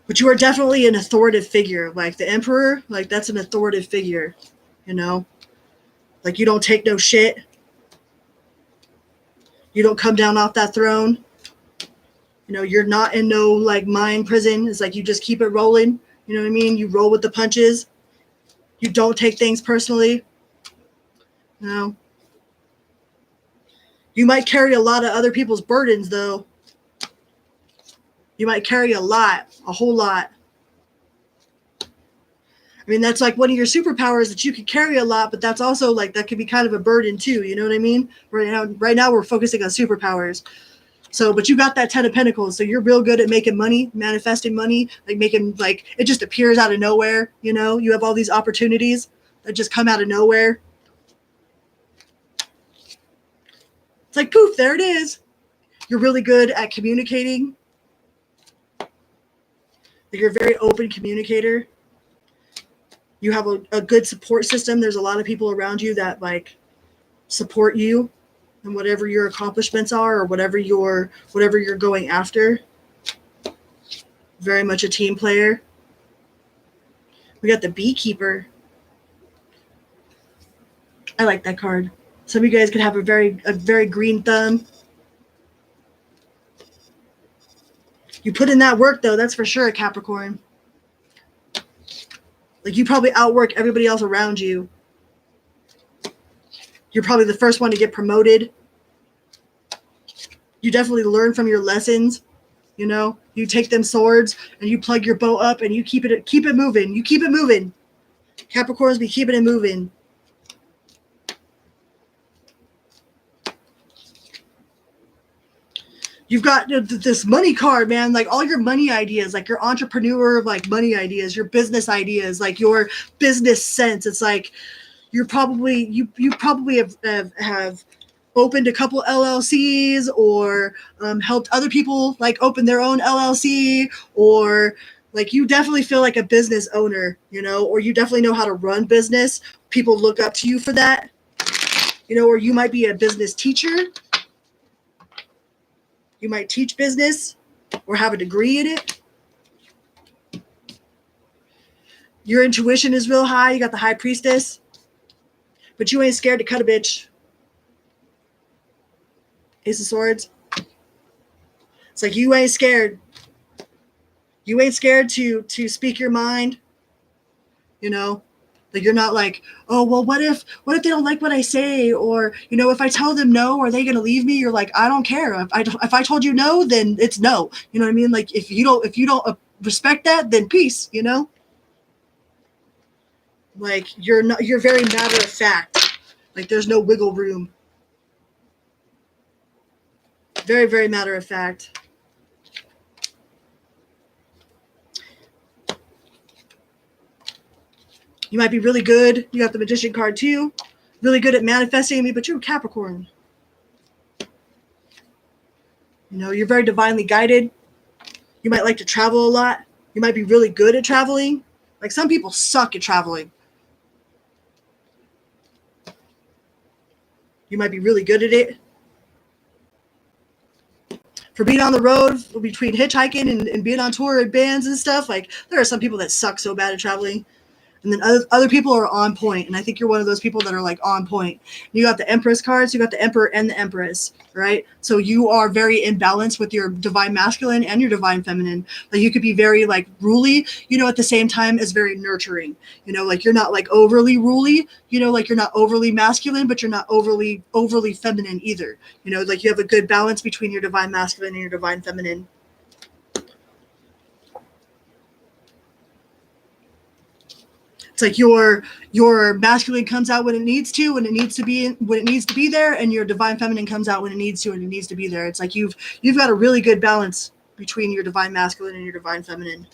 But you are definitely an authoritative figure. Like the Emperor, like that's an authoritative figure, you know? Like you don't take no shit. You don't come down off that throne. You know, you're not in no like mind prison. It's like you just keep it rolling. You know what I mean? You roll with the punches. You don't take things personally. You know? You might carry a lot of other people's burdens though. You might carry a whole lot. I mean, that's like one of your superpowers, that you could carry a lot, but that's also like, that could be kind of a burden too. You know what I mean? Right now we're focusing on superpowers. So, but you got that 10 of Pentacles. So you're real good at making money, manifesting money, like making, like, it just appears out of nowhere. You know, you have all these opportunities that just come out of nowhere. It's like, poof, there it is. You're really good at communicating. You're a very open communicator. You have a good support system. There's a lot of people around you that like support you. and whatever your accomplishments are, or whatever you're going after. Very much a team player. We got the beekeeper. I like that card. Some of you guys could have a very green thumb. You put in that work, though, that's for sure, Capricorn. Like, you probably outwork everybody else around you. You're probably the first one to get promoted. You definitely learn from your lessons. You know, you take them swords and you plug your bow up and you keep it moving. You keep it moving. Capricorns be keeping it moving. You've got this money card, man, like all your money ideas, like your entrepreneur, like money ideas, your business ideas, like your business sense. It's like you probably have opened a couple LLCs, or helped other people like open their own LLC, or like you definitely feel like a business owner, you know, or you definitely know how to run business. People look up to you for that, you know, or you might be a business teacher. You might teach business or have a degree in it. Your intuition is real high. You got the High Priestess, but you ain't scared to cut a bitch. Ace of Swords. It's like you ain't scared. You ain't scared to speak your mind. You know, like you're not like, oh well, what if they don't like what I say, or you know, if I tell them no, are they gonna leave me? You're like, I don't care. If I told you no, then it's no. You know what I mean? Like if you don't respect that, then peace. You know, like you're very matter of fact. Like there's no wiggle room. Very, very matter of fact. You might be really good. You got the Magician card too. Really good at manifesting me, but you're a Capricorn. You know, you're very divinely guided. You might like to travel a lot. You might be really good at traveling. Like some people suck at traveling. You might be really good at it. For being on the road, between hitchhiking and being on tour at bands and stuff, like there are some people that suck so bad at traveling. And then other people are on point. And I think you're one of those people that are like on point. You got the Empress cards, you got the Emperor and the Empress, right? So you are very in balance with your divine masculine and your divine feminine. Like you could be very like ruly, you know, at the same time as very nurturing. You know, like you're not like overly ruly, you know, like you're not overly masculine, but you're not overly feminine either. You know, like you have a good balance between your divine masculine and your divine feminine. It's like your masculine comes out when it needs to, when it needs to be there, and your divine feminine comes out when it needs to, and it needs to be there. It's like you've got a really good balance between your divine masculine and your divine feminine.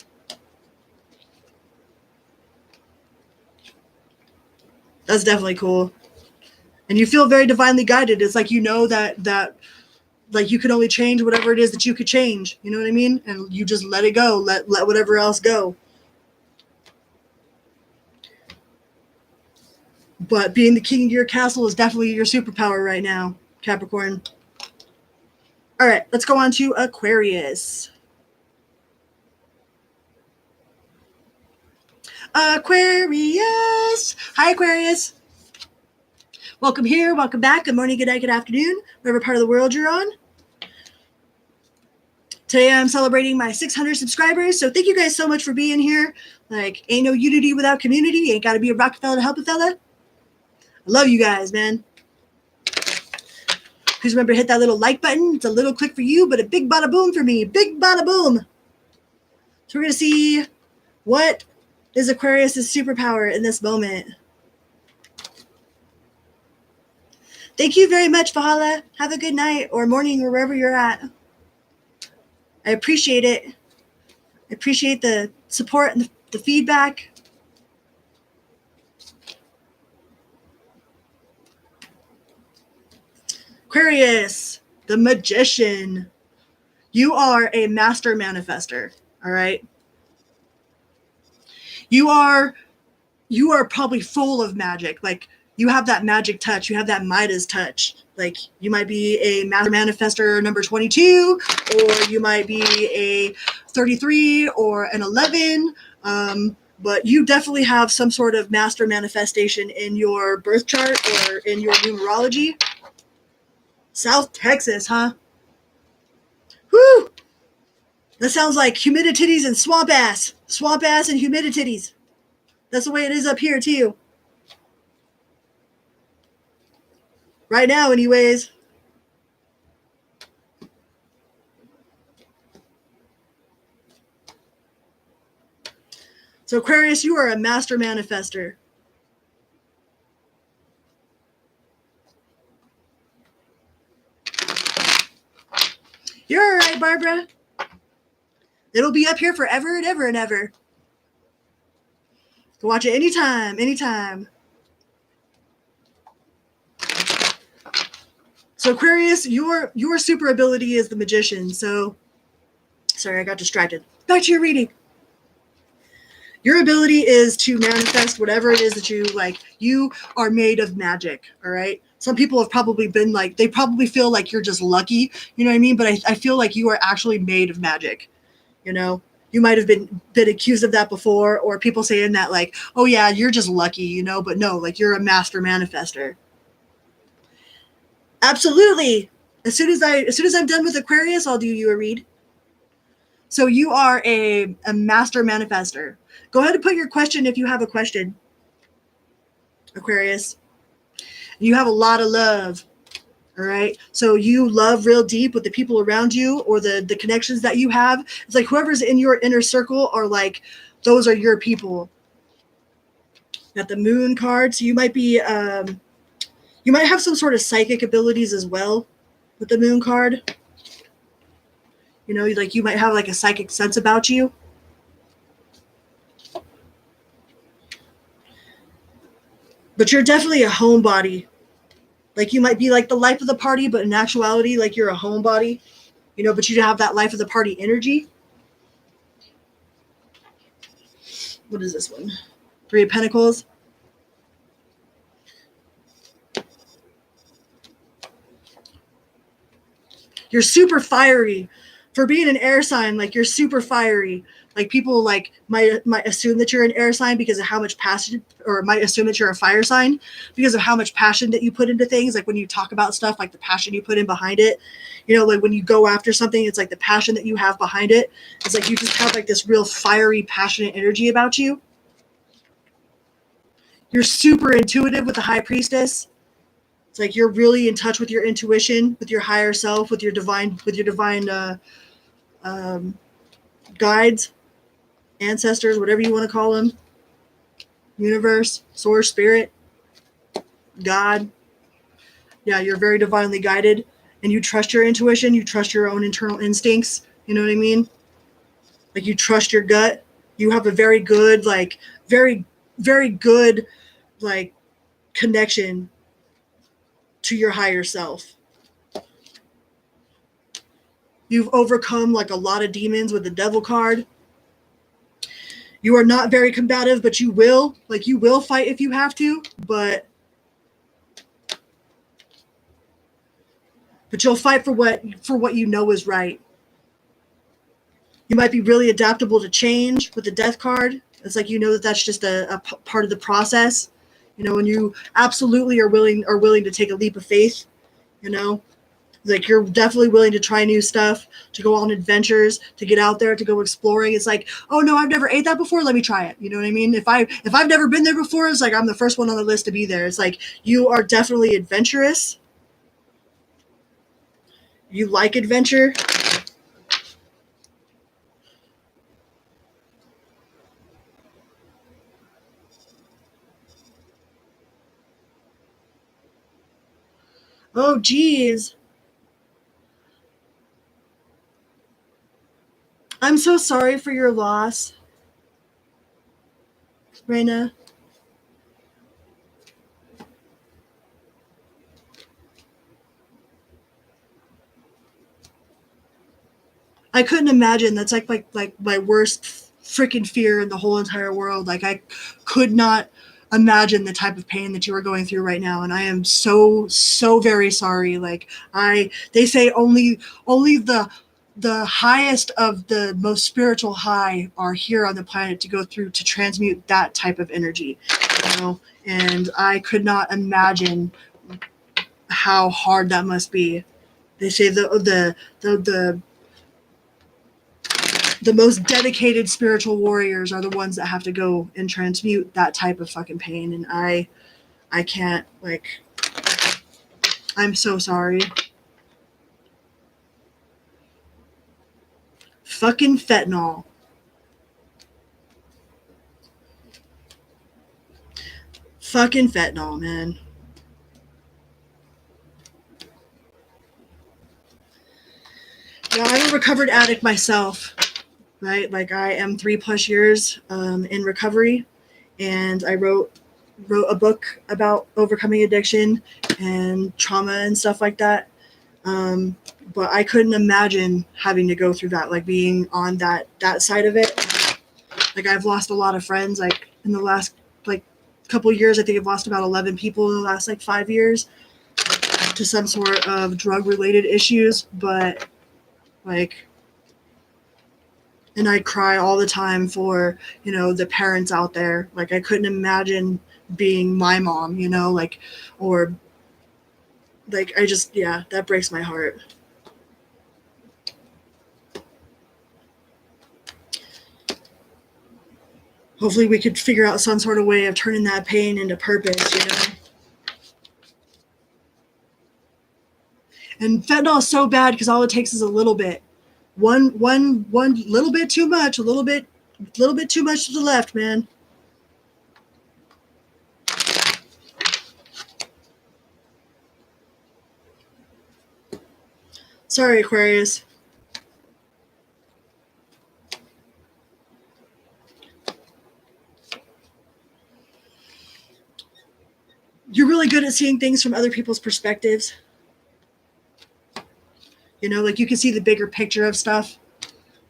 That's definitely cool. And you feel very divinely guided. It's like you know that like you can only change whatever it is that you could change. You know what I mean? And you just let it go. Let whatever else go. But being the king of your castle is definitely your superpower right now, Capricorn. All right, let's go on to Aquarius. Aquarius. Hi, Aquarius. Welcome here. Welcome back. Good morning, good night, good afternoon, whatever part of the world you're on. Today I'm celebrating my 600 subscribers, so thank you guys so much for being here. Like, ain't no unity without community. Ain't got to be a Rockefeller to help a fella. I love you guys, man. Please remember to hit that little like button. It's a little click for you, but a big bada boom for me. Big bada boom. So we're going to see what is Aquarius' superpower in this moment. Thank you very much, Fahala. Have a good night or morning or wherever you're at. I appreciate it. I appreciate the support and the feedback. Aquarius, the Magician. You are a master manifester, all right? You are probably full of magic. Like you have that magic touch. You have that Midas touch. Like you might be a master manifester number 22, or you might be a 33 or an 11. But you definitely have some sort of master manifestation in your birth chart or in your numerology. South Texas, huh? Whew! That sounds like humidititties and swamp ass. Swamp ass and humidititties. That's the way it is up here, too. Right now, anyways. So, Aquarius, you are a master manifester. You're all right, Barbara. It'll be up here forever and ever and ever. You can watch it anytime, anytime. So, Aquarius, your super ability is the magician. So, sorry, I got distracted. Back to your reading. Your ability is to manifest whatever it is that you like. You are made of magic, all right? Some people have probably been like, they probably feel like you're just lucky, you know what I mean? But I feel like you are actually made of magic, you know? You might have been accused of that before, or people saying that like, oh yeah, you're just lucky, you know? But no, like you're a master manifester. Absolutely. As soon as I'm done with Aquarius, I'll do you a read. So you are a master manifester. Go ahead and put your question if you have a question, Aquarius. You have a lot of love, all right? So you love real deep with the people around you or the connections that you have. It's like whoever's in your inner circle are like, those are your people. Got the moon card, so you might be, you might have some sort of psychic abilities as well with the moon card. You know, like you might have like a psychic sense about you. But you're definitely a homebody. Like you might be like the life of the party, but in actuality, like you're a homebody, you know, but you have that life of the party energy. What is this one? Three of Pentacles. You're super fiery. For being an air sign, like you're super fiery. Like people like might assume that you're an air sign because of how much passion, or might assume that you're a fire sign because of how much passion that you put into things. Like when you talk about stuff, like the passion you put in behind it. You know, like when you go after something, it's like the passion that you have behind it. It's like you just have like this real fiery, passionate energy about you. You're super intuitive with the High Priestess. It's like you're really in touch with your intuition, with your higher self, with your divine guides, ancestors, whatever you want to call them, universe, source, spirit, God. Yeah, you're very divinely guided, and you trust your intuition. You trust your own internal instincts. You know what I mean? Like you trust your gut. You have a very good, like very, very good, like connection to your higher self. You've overcome like a lot of demons with the Devil card. You are not very combative, but you will fight if you have to, but you'll fight for what you know is right. You might be really adaptable to change with the Death card. It's like you know that that's just a part of the process. You know, and you absolutely are willing to take a leap of faith. You know, like you're definitely willing to try new stuff, to go on adventures, to get out there, to go exploring. It's like, oh no, I've never ate that before. Let me try it. You know what I mean? If I've never been there before, it's like I'm the first one on the list to be there. It's like you are definitely adventurous. You like adventure. Oh geez. I'm so sorry for your loss, Raina. I couldn't imagine. That's like my worst freaking fear in the whole entire world. Like I could not imagine the type of pain that you are going through right now, and I am so very sorry. Like they say only the highest of the most spiritual high are here on the planet to go through to transmute that type of energy, you know. And I could not imagine how hard that must be. They say the most dedicated spiritual warriors are the ones that have to go and transmute that type of fucking pain, and I can't, like, I'm so sorry. Fucking fentanyl. Fucking fentanyl, man. Now, I'm a recovered addict myself, right? Like, I am 3+ years in recovery, and I wrote a book about overcoming addiction and trauma and stuff like that. But I couldn't imagine having to go through that, like being on that side of it. Like, I've lost a lot of friends, like in the last like couple years. I think I've lost about 11 people in the last like 5 years to some sort of drug related issues. But like, and I cry all the time for, you know, the parents out there. Like, I couldn't imagine being my mom, you know, like, or like, I just, yeah, that breaks my heart. Hopefully we could figure out some sort of way of turning that pain into purpose, you know? And fentanyl is so bad because all it takes is a little bit. One little bit too much, a little bit too much to the left, man. Sorry, Aquarius. You're really good at seeing things from other people's perspectives. You know, like, you can see the bigger picture of stuff.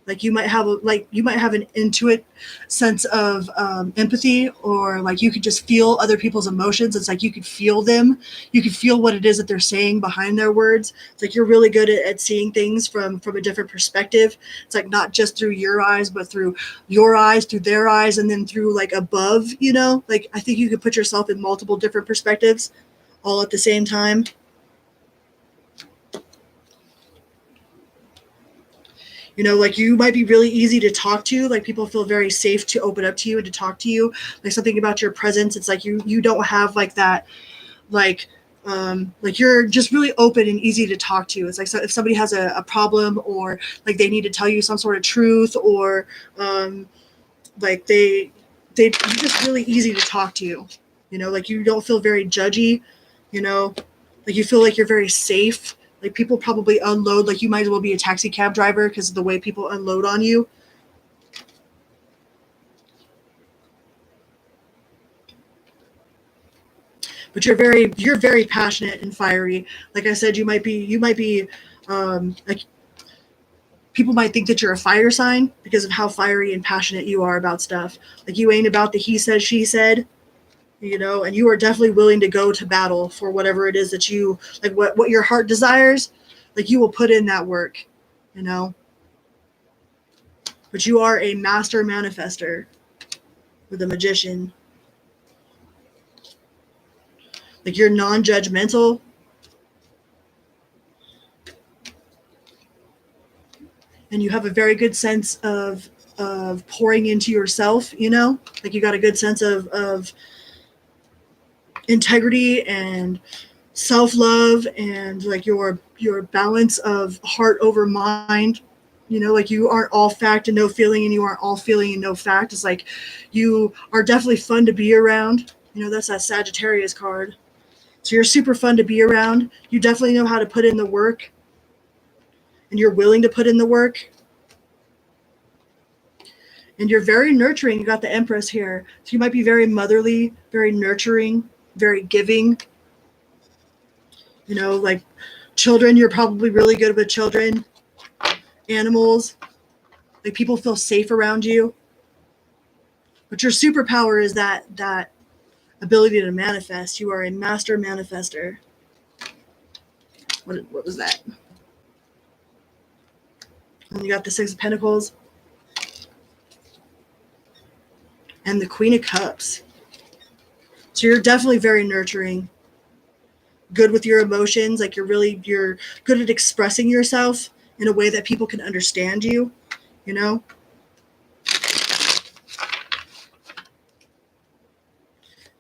Like, you might have an intuitive sense of empathy, or like you could just feel other people's emotions. It's like you could feel them. You could feel what it is that they're saying behind their words. It's like you're really good at seeing things from a different perspective. It's like not just through your eyes, but through your eyes, through their eyes, and then through like above, you know? Like, I think you could put yourself in multiple different perspectives all at the same time. You know, like, you might be really easy to talk to. Like, people feel very safe to open up to you and to talk to you. Like, something about your presence, it's like you don't have like that, like you're just really open and easy to talk to. It's like, so if somebody has a problem, or like they need to tell you some sort of truth, or like you're just really easy to talk to. You know, like, you don't feel very judgy. You know, like, you feel like you're very safe. Like, people probably unload, like, you might as well be a taxi cab driver because of the way people unload on you. But you're very passionate and fiery. Like I said, you might be like, people might think that you're a fire sign because of how fiery and passionate you are about stuff. Like, you ain't about the he said, she said, you know, and you are definitely willing to go to battle for whatever it is that you, like, what your heart desires. Like, you will put in that work, you know. But you are a master manifester with a magician. Like, you're non-judgmental. And you have a very good sense of pouring into yourself, you know? Like, you got a good sense of integrity and self-love, and like your balance of heart over mind. You know, like, you aren't all fact and no feeling, and you aren't all feeling and no fact. It's like, you are definitely fun to be around. You know, that's that Sagittarius card. So you're super fun to be around. You definitely know how to put in the work, and you're willing to put in the work. And you're very nurturing. You got the Empress here. So you might be very motherly, very nurturing, very giving. You know, like, children, you're probably really good with children. Animals, like, people feel safe around you. But your superpower is that ability to manifest. You are a master manifester. What was that? And you got the Six of Pentacles and the Queen of Cups. So you're definitely very nurturing, good with your emotions. Like you're good at expressing yourself in a way that people can understand you, you know?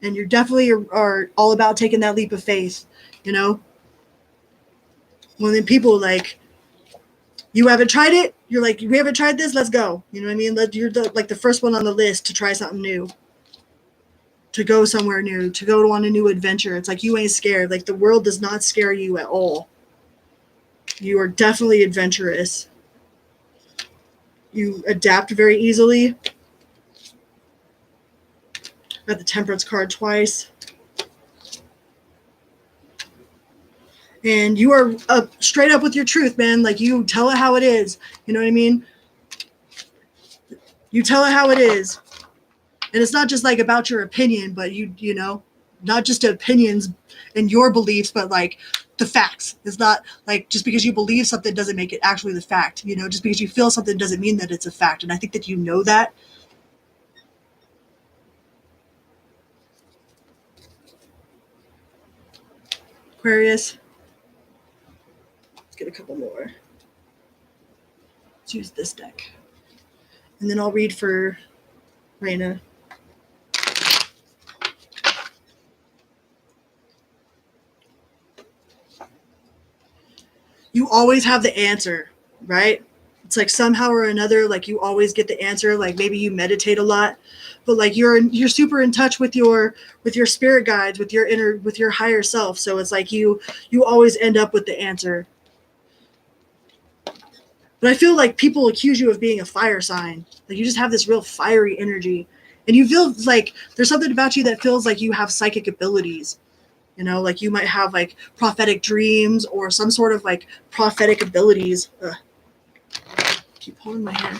And you definitely are all about taking that leap of faith, you know? When then people like, you haven't tried it, you're like, we haven't tried this, let's go. You know what I mean? You're the first one on the list to try something new, to go somewhere new, to go on a new adventure. It's like you ain't scared. Like the world does not scare you at all. You are definitely adventurous. You adapt very easily. Got the Temperance card twice. And you are straight up with your truth, man. Like you tell it how it is. You know what I mean? You tell it how it is. And it's not just like about your opinion, but you know, not just opinions and your beliefs, but like the facts. It's not like just because you believe something doesn't make it actually the fact. You know, just because you feel something doesn't mean that it's a fact. And I think that you know that. Aquarius. Let's get a couple more. Let's use this deck. And then I'll read for Raina. You always have the answer, right? It's like somehow or another, like you always get the answer. Like maybe you meditate a lot, but like you're super in touch with your spirit guides, with your higher self. So it's like you always end up with the answer. But I feel like people accuse you of being a fire sign. Like you just have this real fiery energy, and you feel like there's something about you that feels like you have psychic abilities. You know, like you might have like prophetic dreams or some sort of like prophetic abilities. Keep holding my hand.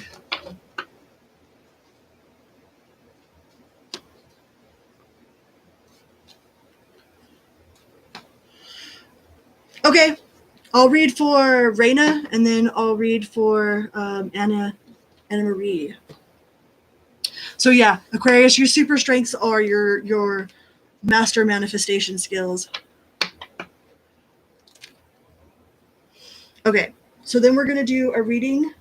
Okay, I'll read for Raina, and then I'll read for Anna Marie. So yeah, Aquarius, your super strengths are your master manifestation skills. Okay, so then we're going to do a reading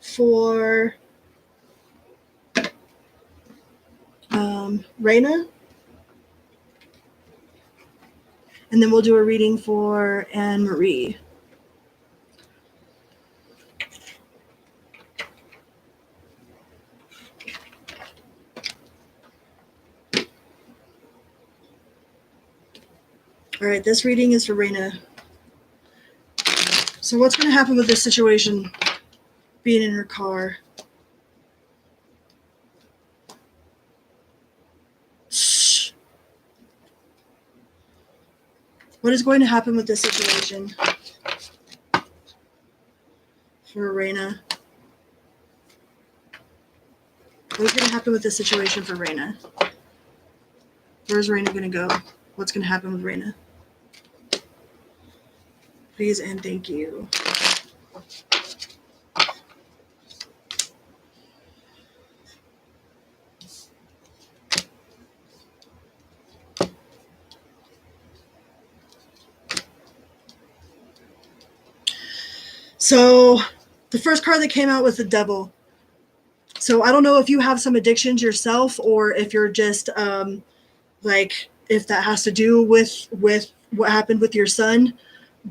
for Raina. And then we'll do a reading for Anne Marie. All right, this reading is for Raina. So what's going to happen with this situation being in her car? Shh. What is going to happen with this situation for Raina? What is going to happen with this situation for Raina? Where's Raina going to go? What's going to happen with Raina? Please and thank you. So the first card that came out was the Devil. So I don't know if you have some addictions yourself, or if you're just like if that has to do with what happened with your son.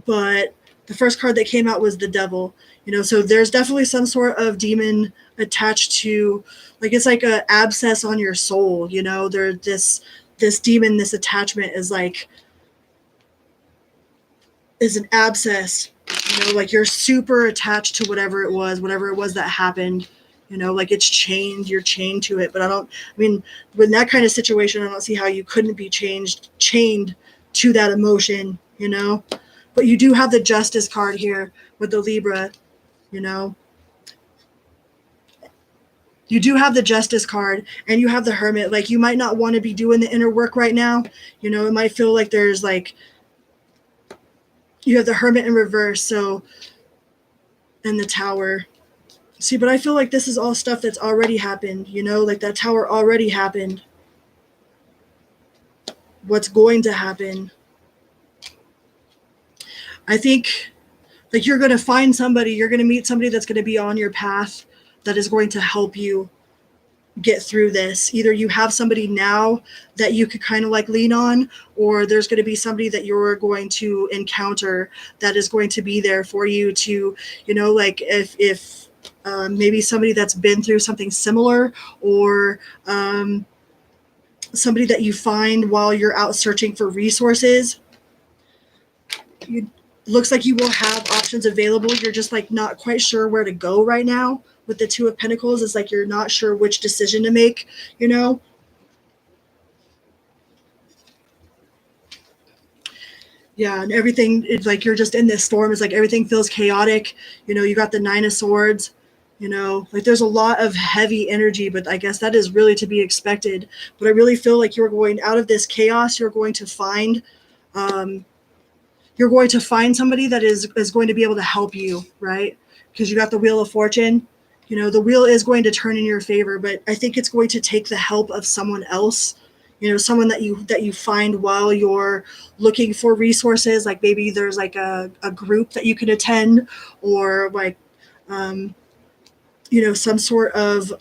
But the first card that came out was the Devil. You know, so there's definitely some sort of demon attached to, like it's like a abscess on your soul. You know, there's this demon, this attachment is an abscess. You know, like you're super attached to whatever it was that happened. You know, like it's chained, you're chained to it. But I mean, with that kind of situation, I don't see how you couldn't be chained to that emotion, you know? But you do have the Justice card here with the Libra, you know? You do have the Justice card, and you have the Hermit. Like, you might not want to be doing the inner work right now. You know, it might feel like there's like, you have the Hermit in reverse, so, and the Tower. See, but I feel like this is all stuff that's already happened, you know, like that Tower already happened. What's going to happen? I think, like, you're going to find somebody, you're going to meet somebody that's going to be on your path that is going to help you get through this. Either you have somebody now that you could kind of like lean on, or there's going to be somebody that you're going to encounter that is going to be there for you to, you know, like if maybe somebody that's been through something similar, or somebody that you find while you're out searching for resources. Looks like you will have options available. You're just like not quite sure where to go right now. With the Two of Pentacles, it's like you're not sure which decision to make, you know? Yeah, and everything, it's like you're just in this storm. It's like everything feels chaotic. You know, you got the Nine of Swords, you know, like there's a lot of heavy energy, but I guess that is really to be expected. But I really feel like you're going out of this chaos. You're going to find somebody that is going to be able to help you, right? Because you got the Wheel of Fortune. You know, the wheel is going to turn in your favor, but I think it's going to take the help of someone else. You know, someone that you find while you're looking for resources. Like maybe there's like a group that you can attend, or like, you know, some sort of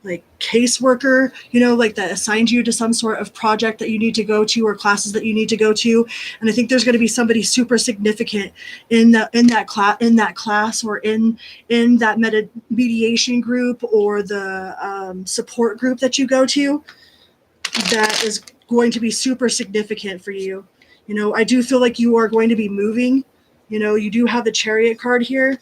like caseworker, you know, like that assigns you to some sort of project that you need to go to, or classes that you need to go to. And I think there's going to be somebody super significant in that class, or in that mediation group, or the support group that you go to, that is going to be super significant for you. You know, I do feel like you are going to be moving. You know, you do have the Chariot card here.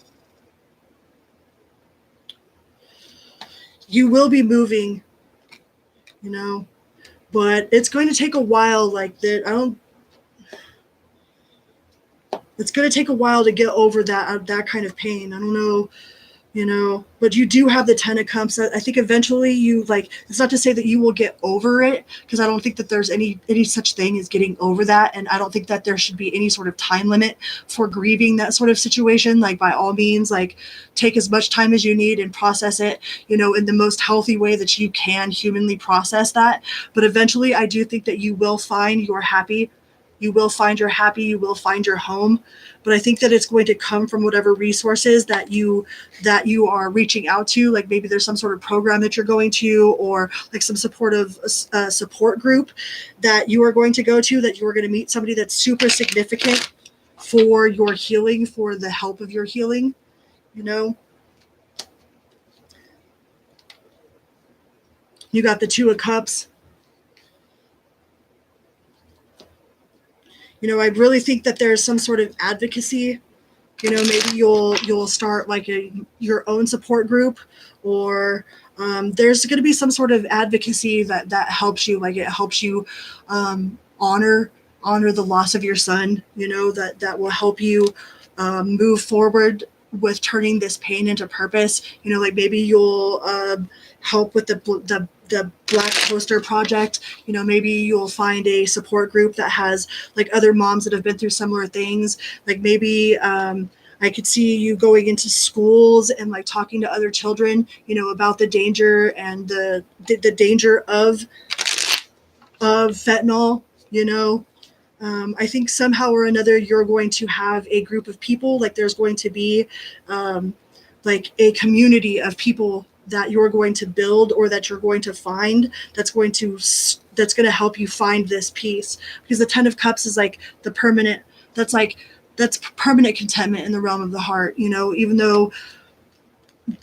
You will be moving, you know, but it's going to take a while. Like that, it's going to take a while to get over that kind of pain. I don't know, you know, but you do have the Ten of Cups. I think eventually you, like, it's not to say that you will get over it, because I don't think that there's any such thing as getting over that. And I don't think that there should be any sort of time limit for grieving that sort of situation. Like, by all means, like, take as much time as you need and process it, you know, in the most healthy way that you can humanly process that. But eventually I do think that you will find your happy. You will find your happy, you will find your home. But I think that it's going to come from whatever resources that you are reaching out to. Like maybe there's some sort of program that you're going to, or like some supportive support group that you are going to go to, that you are going to meet somebody that's super significant for your healing, for the help of your healing, you know? You got the Two of Cups. You know, I really think that there's some sort of advocacy. You know, maybe you'll start like your own support group, or there's going to be some sort of advocacy that helps you. Like, it helps you honor the loss of your son. You know, that will help you move forward with turning this pain into purpose. You know, like maybe you'll help with the Black Poster Project. You know, maybe you'll find a support group that has like other moms that have been through similar things. Like maybe I could see you going into schools and like talking to other children, you know, about the danger and the danger of fentanyl, you know. I think somehow or another you're going to have a group of people, like there's going to be like a community of people that you're going to build, or that you're going to find, that's going to help you find this peace. Because the Ten of Cups is like the permanent, that's permanent contentment in the realm of the heart, you know. Even though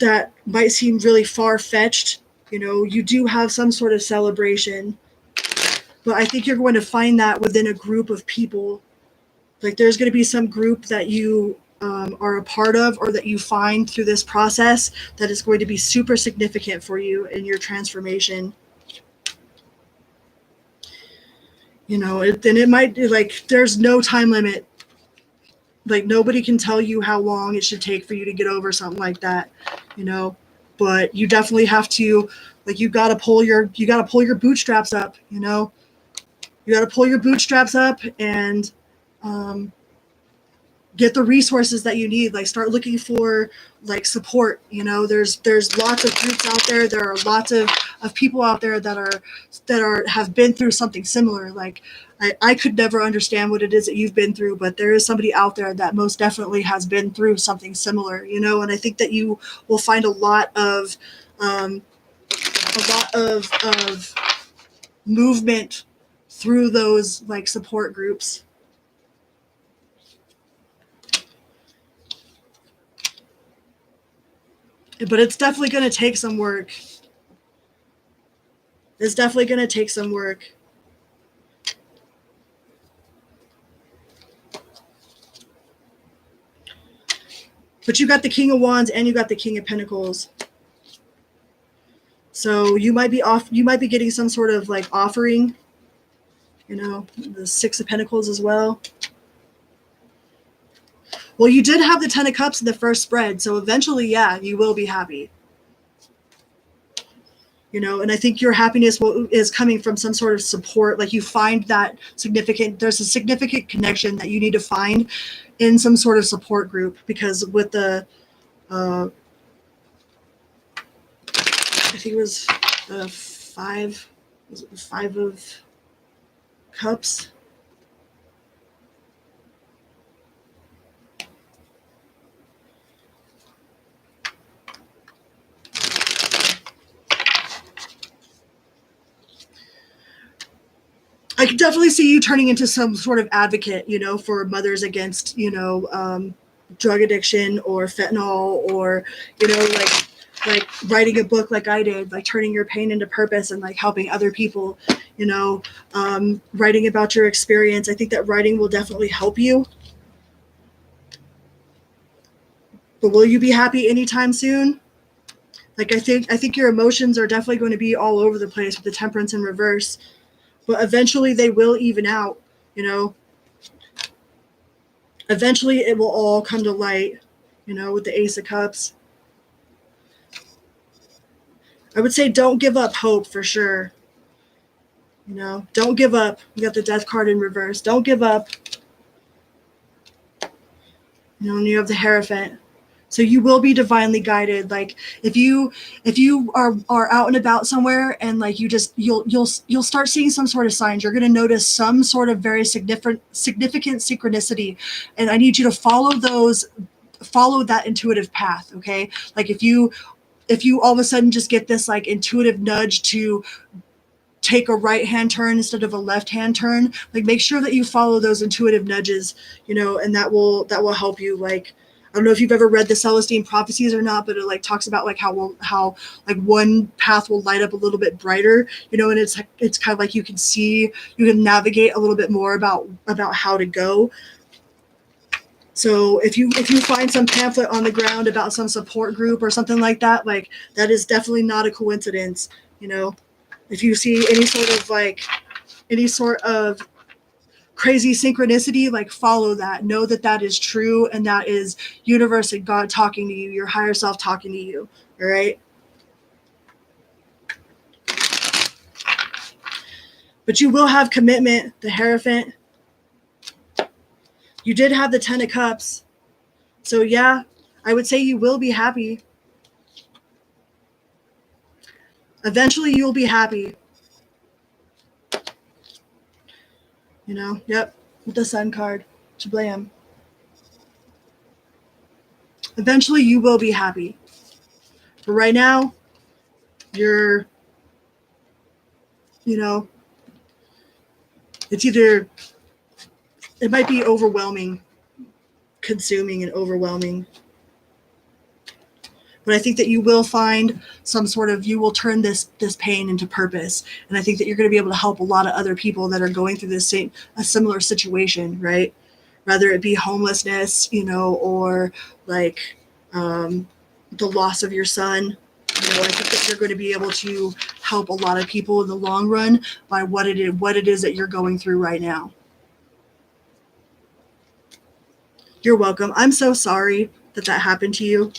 that might seem really far-fetched, you know, you do have some sort of celebration. But I think you're going to find that within a group of people. Like there's going to be some group that you are a part of, or that you find through this process, that is going to be super significant for you in your transformation. You know, it might be like there's no time limit. Like nobody can tell you how long it should take for you to get over something like that, you know. but you definitely have to, like, you got to pull your bootstraps up, you know. You got to pull your bootstraps up and get the resources that you need. Like, start looking for like support, you know. There's lots of groups out there. There are lots of people out there that are have been through something similar. Like, I could never understand what it is that you've been through, but there is somebody out there that most definitely has been through something similar, you know. And I think that you will find a lot of movement through those like support groups. But it's definitely going to take some work. It's definitely going to take some work. But you got the King of Wands and you got the King of Pentacles. So you might be getting some sort of like offering, you know, the Six of Pentacles as well. Well, you did have the Ten of Cups in the first spread, so eventually, yeah, you will be happy. You know, and I think your happiness is coming from some sort of support. Like, you find that there's a significant connection that you need to find in some sort of support group, because with the, I think it was the Five of Cups? I could definitely see you turning into some sort of advocate, you know, for mothers against, you know, drug addiction or fentanyl, or, you know, like writing a book like I did, like turning your pain into purpose and like helping other people, you know, writing about your experience. I think that writing will definitely help you. But will you be happy anytime soon? Like, I think your emotions are definitely going to be all over the place with the Temperance in reverse. But eventually they will even out, you know. Eventually it will all come to light, you know, with the Ace of Cups. I would say don't give up hope for sure. You know, don't give up. You got the Death card in reverse. Don't give up. You know, and you have the Hierophant. So you will be divinely guided. Like, if you are out and about somewhere and like you'll start seeing some sort of signs. You're going to notice some sort of very significant synchronicity, and I need you to follow that intuitive path. Okay, like if you all of a sudden just get this like intuitive nudge to take a right hand turn instead of a left hand turn, like make sure that you follow those intuitive nudges, you know, and that will help you. Like, I don't know if you've ever read the Celestine prophecies or not, but it like talks about like how like one path will light up a little bit brighter, you know, and it's kind of like you can navigate a little bit more about how to go. So if you find some pamphlet on the ground about some support group or something like that, like that is definitely not a coincidence, you know. If you see any sort of crazy synchronicity, like follow that. Know that that is true, and that is universe and God talking to you, your higher self talking to you. All right. But you will have commitment, the Hierophant. You did have the Ten of Cups. So yeah, I would say you will be happy. Eventually you'll be happy. You know, yep, with the Sun card. Shablam. Eventually you will be happy. But right now, you're, you know, it might be overwhelming, consuming and overwhelming. But I think that you will find you will turn this pain into purpose. And I think that you're going to be able to help a lot of other people that are going through a similar situation, right? Whether it be homelessness, you know, or like the loss of your son. You know, I think that you're going to be able to help a lot of people in the long run by what it is that you're going through right now. You're welcome. I'm so sorry that happened to you.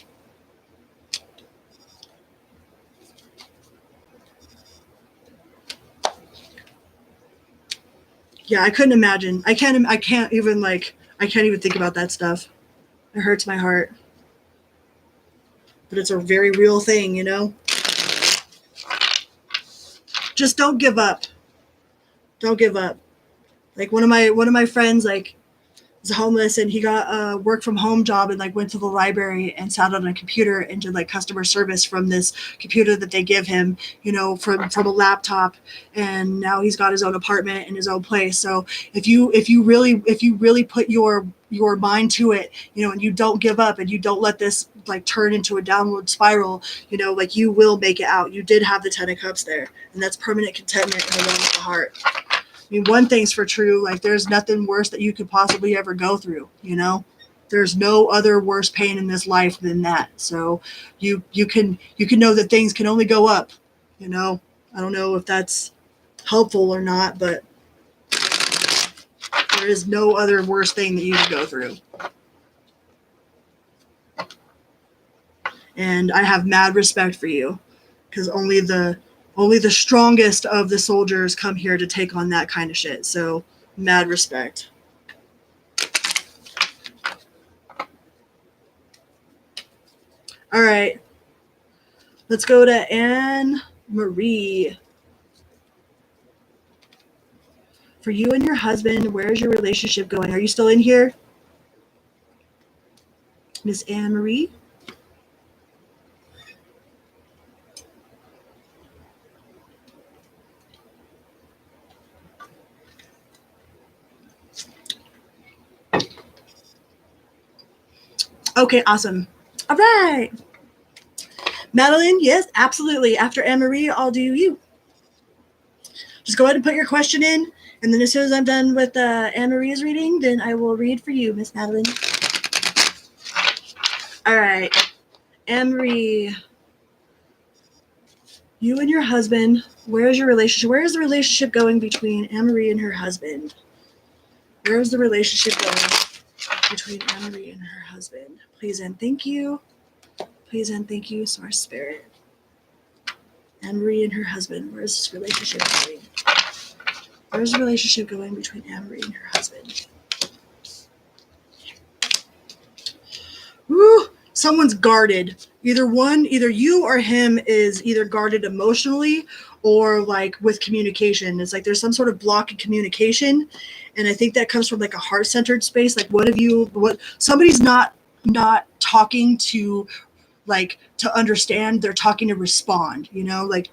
Yeah, I couldn't imagine. I can't even think about that stuff. It hurts my heart. But it's a very real thing, you know? Just don't give up. Don't give up. Like one of my friends is homeless, and he got a work from home job, and like went to the library and sat on a computer and did like customer service from this computer that they give him, you know, from a laptop. And now he's got his own apartment and his own place. So if you really put your mind to it, you know, and you don't give up and you don't let this like turn into a downward spiral, you know, like you will make it out. You did have the 10 of cups there, and that's permanent contentment in the realm of the heart. I mean, one thing's for true, like there's nothing worse that you could possibly ever go through, you know? There's no other worse pain in this life than that. So you can know that things can only go up, you know? I don't know if that's helpful or not, but there is no other worse thing that you can go through. And I have mad respect for you, because only the strongest of the soldiers come here to take on that kind of shit. So mad respect. All right. Let's go to Anne Marie. For you and your husband, where's your relationship going? Are you still in here? Miss Anne Marie? Okay, awesome. All right. Madeline, yes, absolutely. After Anne Marie, I'll do you. Just go ahead and put your question in, and then as soon as I'm done with Anne Marie's reading, then I will read for you, Miss Madeline. All right. Anne Marie, you and your husband, where is your relationship? Where is the relationship going between Anne Marie and her husband? Where is the relationship going between Anne Marie and her husband? Please and thank you. Please and thank you, Source Spirit. Anne Marie and her husband, where is this relationship going? Where is the relationship going between Anne Marie and her husband? Woo! Someone's guarded. Either you or him is either guarded emotionally or like with communication. It's like there's some sort of block in communication, and I think that comes from like a heart-centered space. Like somebody's not talking to like to understand, they're talking to respond, you know, like,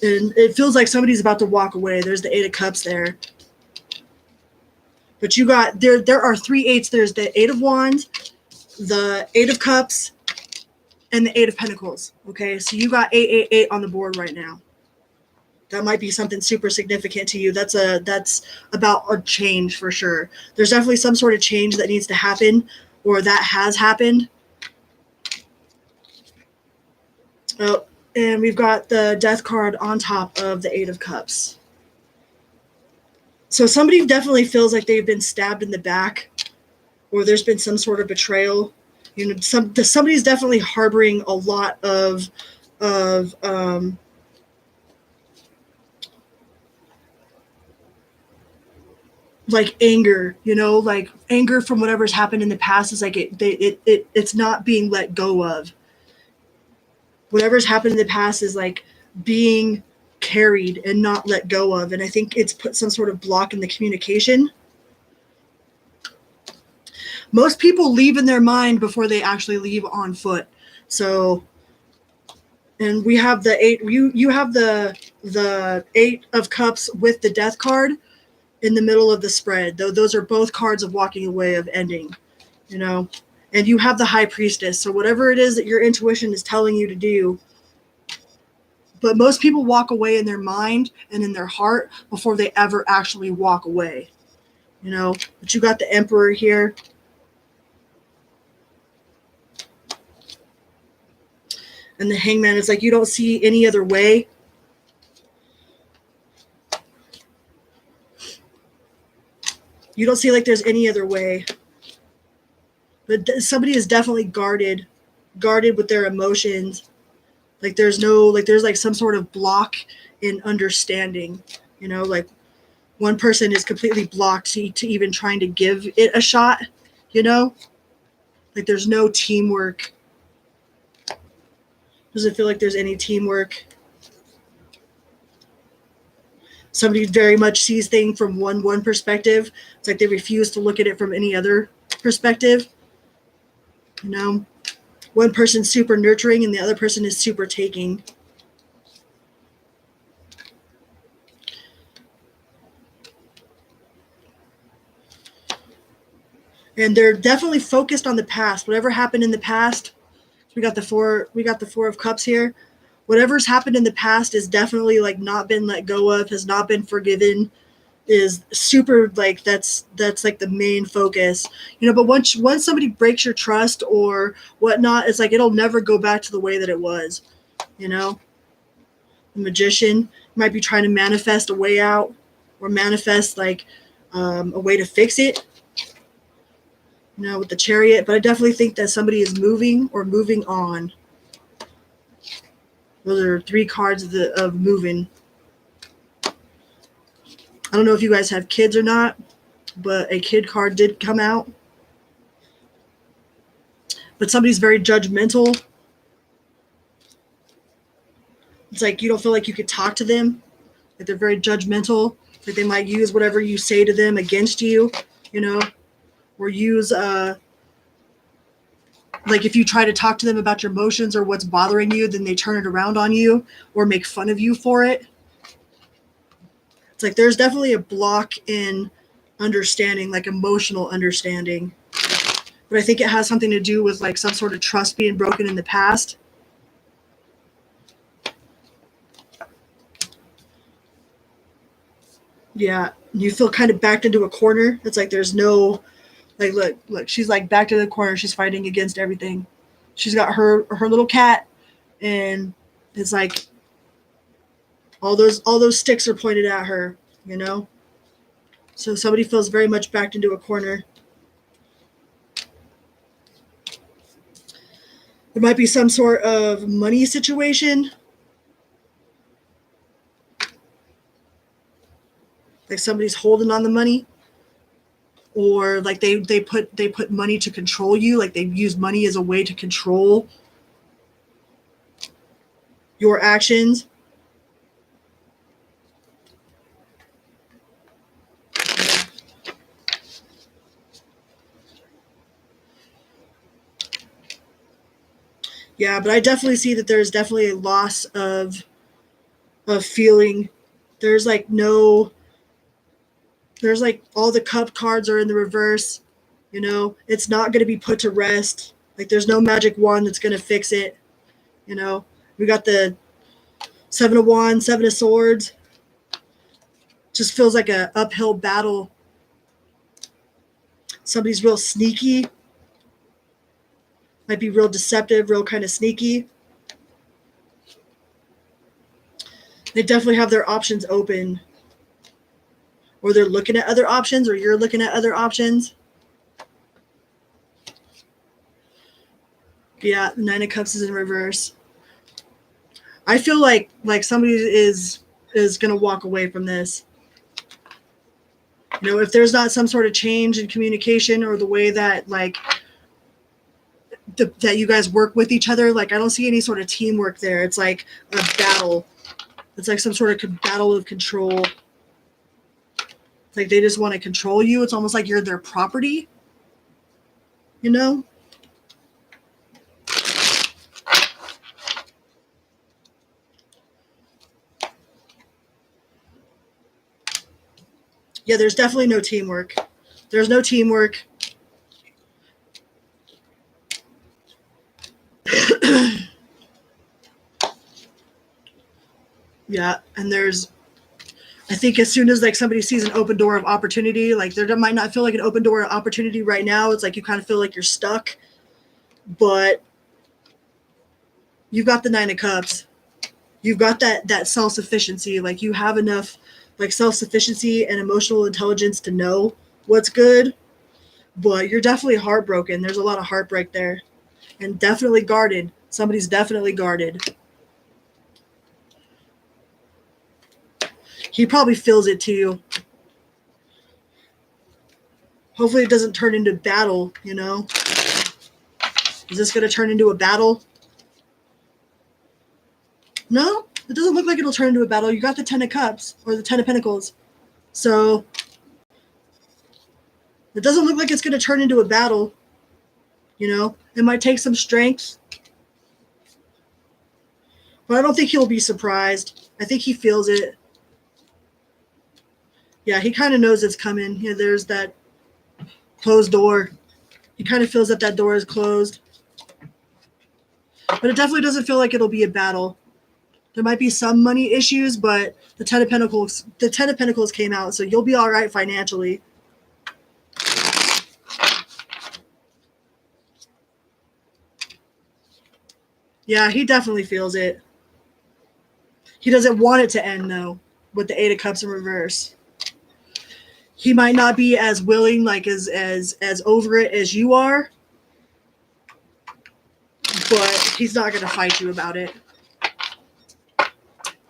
and it feels like somebody's about to walk away. There's the 8 of Cups there. But you got there are 3 8s. There's the 8 of Wands, the 8 of Cups, and the 8 of Pentacles. Okay, so you got 888 on the board right now. That might be something super significant to you. That's about a change for sure. There's definitely some sort of change that needs to happen, or that has happened. Oh, and we've got the Death card on top of the 8 of Cups. So somebody definitely feels like they've been stabbed in the back, or there's been some sort of betrayal. You know, somebody's definitely harboring a lot of like anger, you know, like anger from whatever's happened in the past is like it's not being let go of. Whatever's happened in the past is like being carried and not let go of. And I think it's put some sort of block in the communication. Most people leave in their mind before they actually leave on foot. So, and we have the 8, you have the 8 of Cups with the Death card in the middle of the spread. Though those are both cards of walking away, of ending, you know. And you have the High Priestess. So whatever it is that your intuition is telling you to do, but most people walk away in their mind and in their heart before they ever actually walk away, you know. But you got the Emperor here. And the Hangman is like, you don't see any other way. You don't see like there's any other way. But somebody is definitely guarded with their emotions. Like there's like some sort of block in understanding, you know, like one person is completely blocked to even trying to give it a shot, you know? Like there's no teamwork. Doesn't feel like there's any teamwork. Somebody very much sees things from one perspective. It's like they refuse to look at it from any other perspective. You know? One person's super nurturing and the other person is super taking. And they're definitely focused on the past. Whatever happened in the past, we got the Four of Cups here. Whatever's happened in the past is definitely like not been let go of, has not been forgiven, is super like that's like the main focus. You know, but once somebody breaks your trust or whatnot, it's like it'll never go back to the way that it was. You know? The Magician might be trying to manifest a way out or manifest like a way to fix it. You know, with the Chariot, but I definitely think that somebody is moving or moving on. Those are 3 cards of moving. I don't know if you guys have kids or not, but a kid card did come out. But somebody's very judgmental. It's like you don't feel like you could talk to them. Like they're very judgmental. Like they might use whatever you say to them against you, you know, or use like if you try to talk to them about your emotions or what's bothering you, then they turn it around on you or make fun of you for it. It's like there's definitely a block in understanding, like emotional understanding. But I think it has something to do with like some sort of trust being broken in the past. Yeah, you feel kind of backed into a corner. It's like there's no, like look, she's like backed into the corner. She's fighting against everything. She's got her little cat, and it's like all those sticks are pointed at her, you know? So somebody feels very much backed into a corner. There might be some sort of money situation. Like somebody's holding on the money. Or like they put money to control you, like they use money as a way to control your actions. Yeah, but I definitely see that there's definitely a loss of feeling. There's like all the cup cards are in the reverse. You know, it's not going to be put to rest. Like there's no magic wand that's going to fix it. You know, we got the 7 of Wands, 7 of Swords. Just feels like a uphill battle. Somebody's real sneaky. Might be real deceptive, real kind of sneaky. They definitely have their options open. Or they're looking at other options, or you're looking at other options. Yeah, the 9 of Cups is in reverse. I feel like somebody is going to walk away from this. You know, if there's not some sort of change in communication or the way that that you guys work with each other, like I don't see any sort of teamwork there. It's like a battle. It's like some sort of battle of control. It's like they just want to control you. It's almost like you're their property. You know? Yeah, there's definitely no teamwork. There's no teamwork. Yeah, and I think as soon as like somebody sees an open door of opportunity, like there might not feel like an open door of opportunity right now. It's like you kind of feel like you're stuck, but you've got the 9 of Cups. You've got that self-sufficiency. Like you have enough like self-sufficiency and emotional intelligence to know what's good, but you're definitely heartbroken. There's a lot of heartbreak there, and definitely guarded. Somebody's definitely guarded. He probably feels it too. Hopefully it doesn't turn into battle, you know? Is this going to turn into a battle? No, it doesn't look like it'll turn into a battle. You got the 10 of Cups, or the 10 of Pentacles. So, it doesn't look like it's going to turn into a battle. You know, it might take some strength. But I don't think he'll be surprised. I think he feels it. Yeah, he kind of knows it's coming. Yeah, there's that closed door. He kind of feels that that door is closed. But it definitely doesn't feel like it'll be a battle. There might be some money issues, but the 10 of Pentacles came out, so you'll be all right financially. Yeah, he definitely feels it. He doesn't want it to end, though, with the 8 of Cups in reverse. He might not be as willing, like as over it as you are, but he's not going to fight you about it.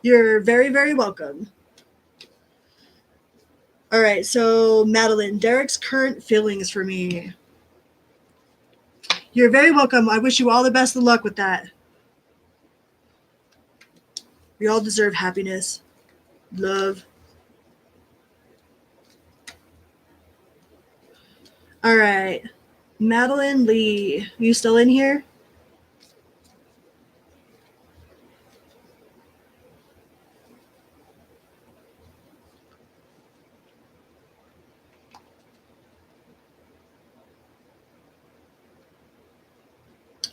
You're very, very welcome. All right, so Madeline, Derek's current feelings for me. You're very welcome. I wish you all the best of luck with that. We all deserve happiness, love. All right, Madeline Lee, are you still in here?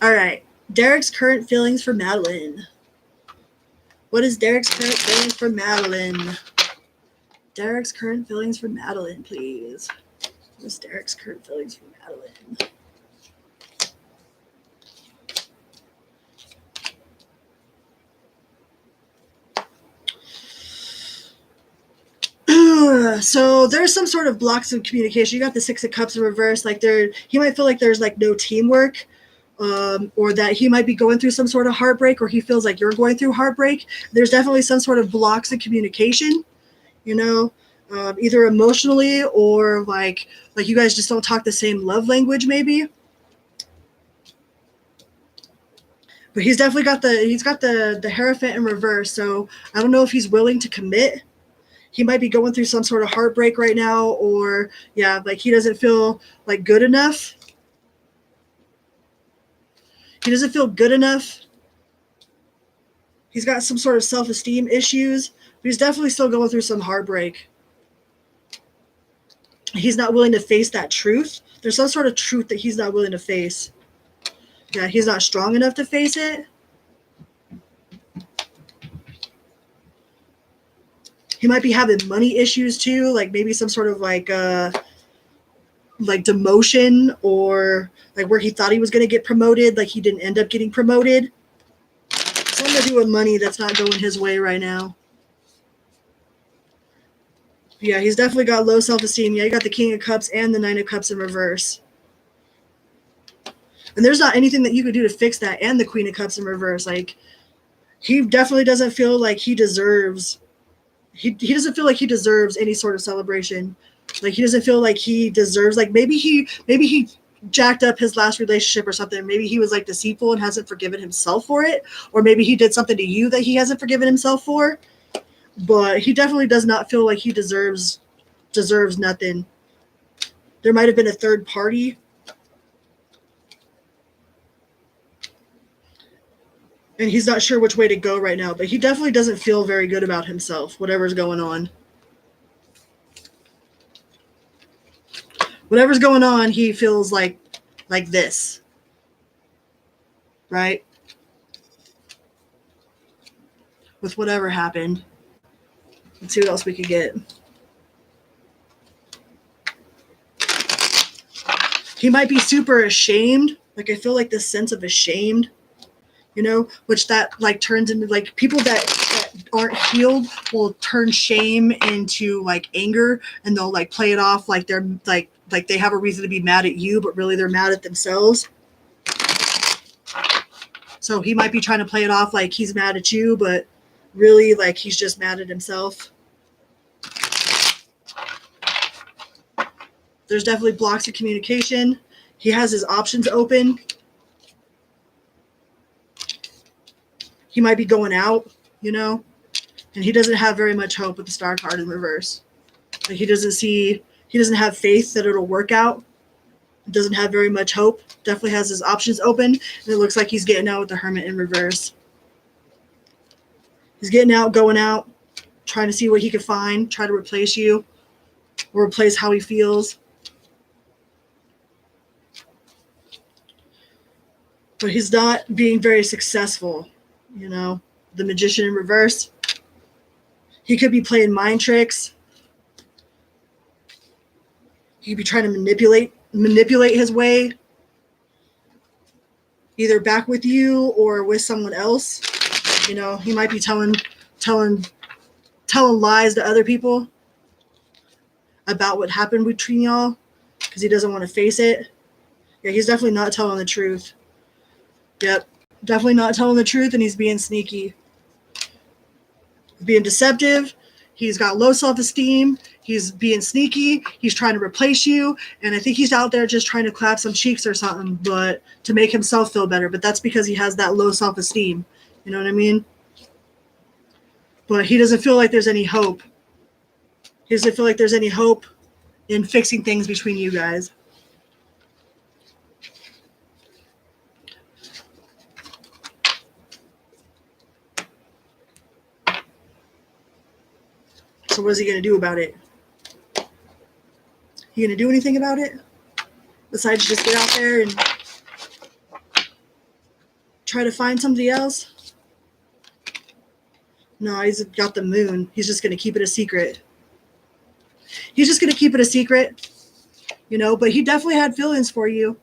All right, Derek's current feelings for Madeline. What is Derek's current feelings for Madeline? Derek's current feelings for Madeline, please. What is Derek's current feelings for Madeline? So there's some sort of blocks of communication. You got the 6 of Cups in reverse. Like he might feel like there's like no teamwork, or that he might be going through some sort of heartbreak, or he feels like you're going through heartbreak. There's definitely some sort of blocks in communication, you know, either emotionally or like you guys just don't talk the same love language, maybe. But he's definitely got the Hierophant in reverse. So I don't know if he's willing to commit. He might be going through some sort of heartbreak right now, or yeah, like he doesn't feel like good enough. He doesn't feel good enough. He's got some sort of self-esteem issues, but he's definitely still going through some heartbreak. He's not willing to face that truth. There's some sort of truth that he's not willing to face. Yeah, he's not strong enough to face it. He might be having money issues too, like maybe some sort of like demotion, or like where he thought he was going to get promoted, like he didn't end up getting promoted. Something to do with money that's not going his way right now. Yeah, he's definitely got low self-esteem. Yeah, you got the King of Cups and the 9 of Cups in reverse. And there's not anything that you could do to fix that, and the Queen of Cups in reverse. Like, he definitely doesn't feel like he deserves... He doesn't feel like he deserves any sort of celebration. Like, he doesn't feel like he deserves... Like, maybe he jacked up his last relationship or something. Maybe he was, like, deceitful and hasn't forgiven himself for it. Or maybe he did something to you that he hasn't forgiven himself for. But he definitely does not feel like he deserves nothing. There might have been a third party. And he's not sure which way to go right now. But he definitely doesn't feel very good about himself, whatever's going on. Whatever's going on, he feels like this. Right? With whatever happened. Let's see what else we could get. He might be super ashamed. Like, I feel like this sense of ashamed, you know, which that like turns into like people that aren't healed will turn shame into like anger, and they'll like play it off like they're like they have a reason to be mad at you, but really they're mad at themselves. So he might be trying to play it off like he's mad at you, but really like he's just mad at himself. There's definitely blocks of communication. He has his options open. He might be going out, you know, and he doesn't have very much hope with the Star card in reverse. Like he doesn't have faith that it'll work out. Doesn't have very much hope. Definitely has his options open, and it looks like he's getting out with the Hermit in reverse. He's getting out, going out, trying to see what he can find, try to replace you, or replace how he feels. But he's not being very successful, you know. The Magician in reverse. He could be playing mind tricks. He could be trying to manipulate his way, either back with you or with someone else. You know, he might be telling lies to other people about what happened between y'all because he doesn't want to face it. Yeah, he's definitely not telling the truth. Yep, definitely not telling the truth, and he's being sneaky. He's being deceptive. He's got low self-esteem. He's being sneaky. He's trying to replace you, and I think he's out there just trying to clap some cheeks or something, but to make himself feel better. But that's because he has that low self-esteem. You know what I mean? But he doesn't feel like there's any hope. He doesn't feel like there's any hope in fixing things between you guys. So what is he going to do about it? He going to do anything about it? Besides just get out there and try to find somebody else? No, he's got the Moon. He's just going to keep it a secret. He's just going to keep it a secret, you know, but he definitely had feelings for you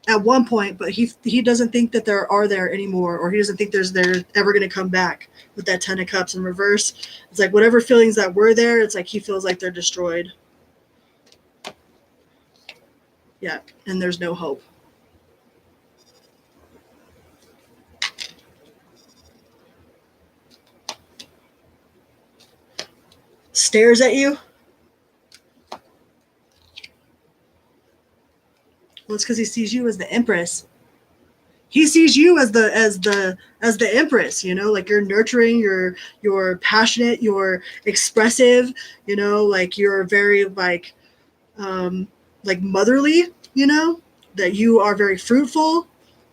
at one point, but he doesn't think that there are there anymore, or he doesn't think they're ever going to come back with that Ten of Cups in reverse. It's like whatever feelings that were there, it's like he feels like they're destroyed. Yeah, and there's no hope. Stares at you. Well, it's because he sees you as the Empress. He sees you as the Empress, you know, like you're nurturing, you're passionate, you're expressive, you know, like you're very like motherly, you know, that you are very fruitful,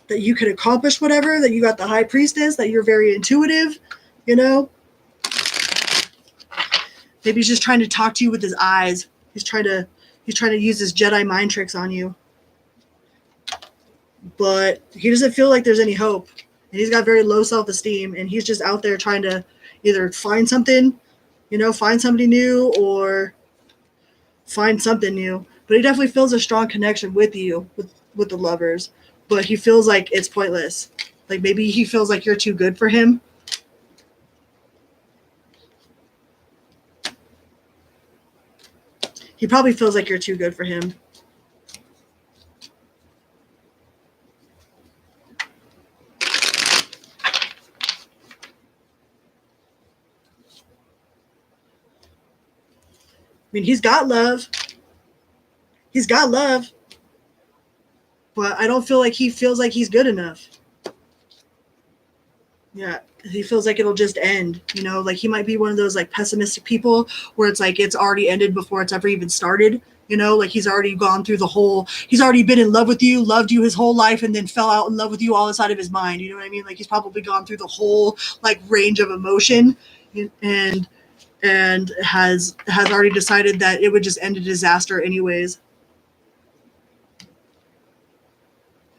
that you can accomplish whatever, that you got the High Priestess, that you're very intuitive, you know. Maybe he's just trying to talk to you with his eyes. He's trying to use his Jedi mind tricks on you. But he doesn't feel like there's any hope. And he's got very low self-esteem, and he's just out there trying to either find something, you know, find somebody new or find something new. But he definitely feels a strong connection with you, with the Lovers. But he feels like it's pointless. Like maybe he feels like you're too good for him. He probably feels like you're too good for him. I mean, he's got love. He's got love. But I don't feel like he feels like he's good enough. Yeah, he feels like it'll just end, you know, like he might be one of those like pessimistic people where it's like it's already ended before it's ever even started, you know, like he's already gone through he's already been in love with you, loved you his whole life, and then fell out in love with you all inside of his mind, you know what I mean? Like he's probably gone through the whole like range of emotion and has already decided that it would just end a disaster anyways.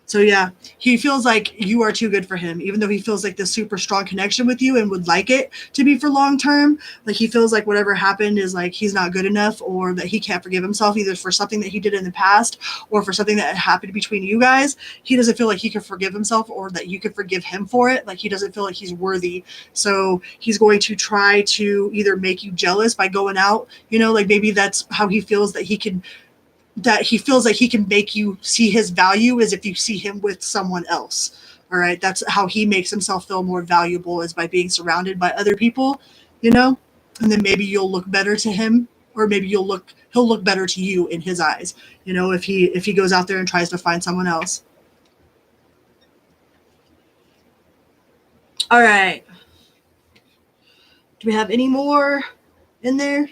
So yeah, he feels like you are too good for him, even though he feels like this super strong connection with you and would like it to be for long term. Like he feels like whatever happened is like he's not good enough, or that he can't forgive himself either for something that he did in the past or for something that happened between you guys. He doesn't feel like he can forgive himself or that you can forgive him for it. Like he doesn't feel like he's worthy. So he's going to try to either make you jealous by going out, you know, like maybe that's how he feels that he feels like he can make you see his value as if you see him with someone else. All right. That's how he makes himself feel more valuable, is by being surrounded by other people, you know, and then maybe you'll look better to him or maybe he'll look better to you in his eyes, you know, if he goes out there and tries to find someone else. All right. Do we have any more in there?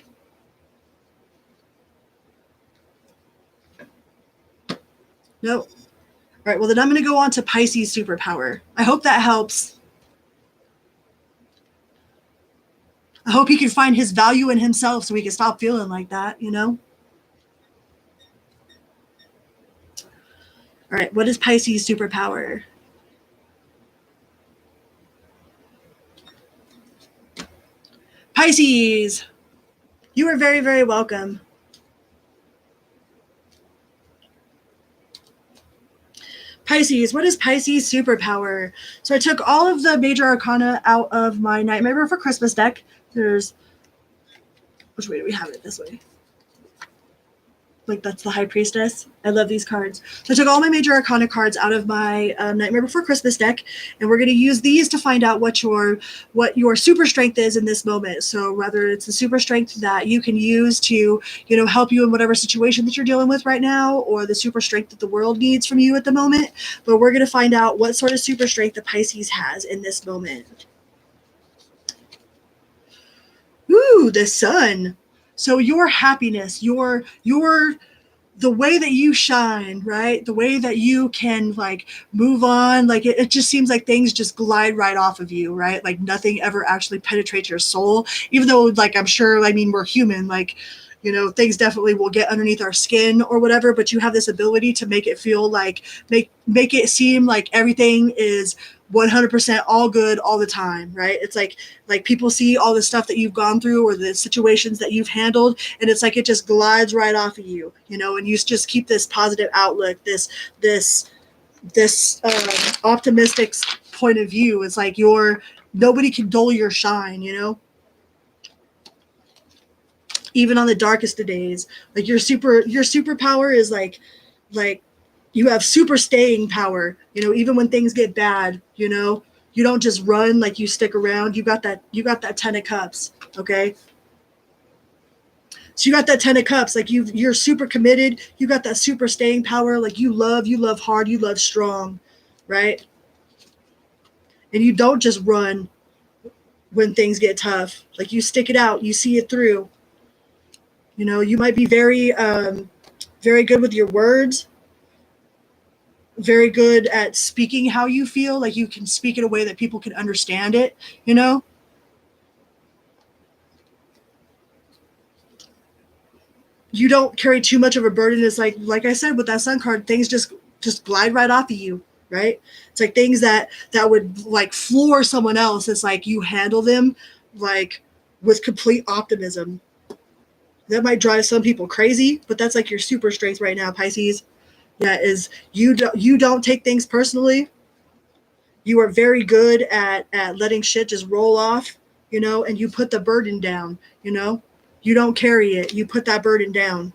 Nope. All right, well, then I'm going to go on to Pisces superpower. I hope that helps. I hope he can find his value in himself so he can stop feeling like that, you know? All right, what is Pisces superpower? Pisces, you are very, very welcome. Pisces, what is Pisces superpower? So I took all of the major arcana out of my Nightmare Before Christmas deck. There's, which way do we have it? This way. Like, that's the High Priestess. I love these cards. So I took all my major arcana cards out of my Nightmare Before Christmas deck, and we're going to use these to find out what your super strength is in this moment. So whether it's the super strength that you can use to, you know, help you in whatever situation that you're dealing with right now, or the super strength that the world needs from you at the moment. But we're going to find out what sort of super strength the Pisces has in this moment. Ooh, the Sun. So your happiness, your the way that you shine, right? The way that you can like move on, like it just seems like things just glide right off of you, right? Like nothing ever actually penetrates your soul, even though like I'm sure, I mean, we're human, like, you know, things definitely will get underneath our skin or whatever, but you have this ability to make it feel like, make it seem like everything is 100% all good all the time, right? It's like people see all the stuff that you've gone through or the situations that you've handled, and it's like it just glides right off of you, you know, and you just keep this positive outlook, this optimistic point of view. It's like nobody can dull your shine, you know, even on the darkest of days. Like your superpower is like you have super staying power, you know, even when things get bad, you know, you don't just run, like you stick around. You got that 10 of cups. Okay. So you got that 10 of cups, like you're super committed. You got that super staying power. Like you love hard, you love strong, right? And you don't just run when things get tough. Like you stick it out, you see it through. You know, you might be very, very good with your words, very good at speaking how you feel. Like you can speak in a way that people can understand it, you know? You don't carry too much of a burden. It's like I said, with that Sun card, things just glide right off of you, right? It's like things that would like floor someone else. It's like you handle them like with complete optimism. That might drive some people crazy, but that's like your super strength right now, Pisces. Yeah, is you don't take things personally. You are very good at letting shit just roll off, you know, and you put the burden down, you know. You don't carry it. You put that burden down.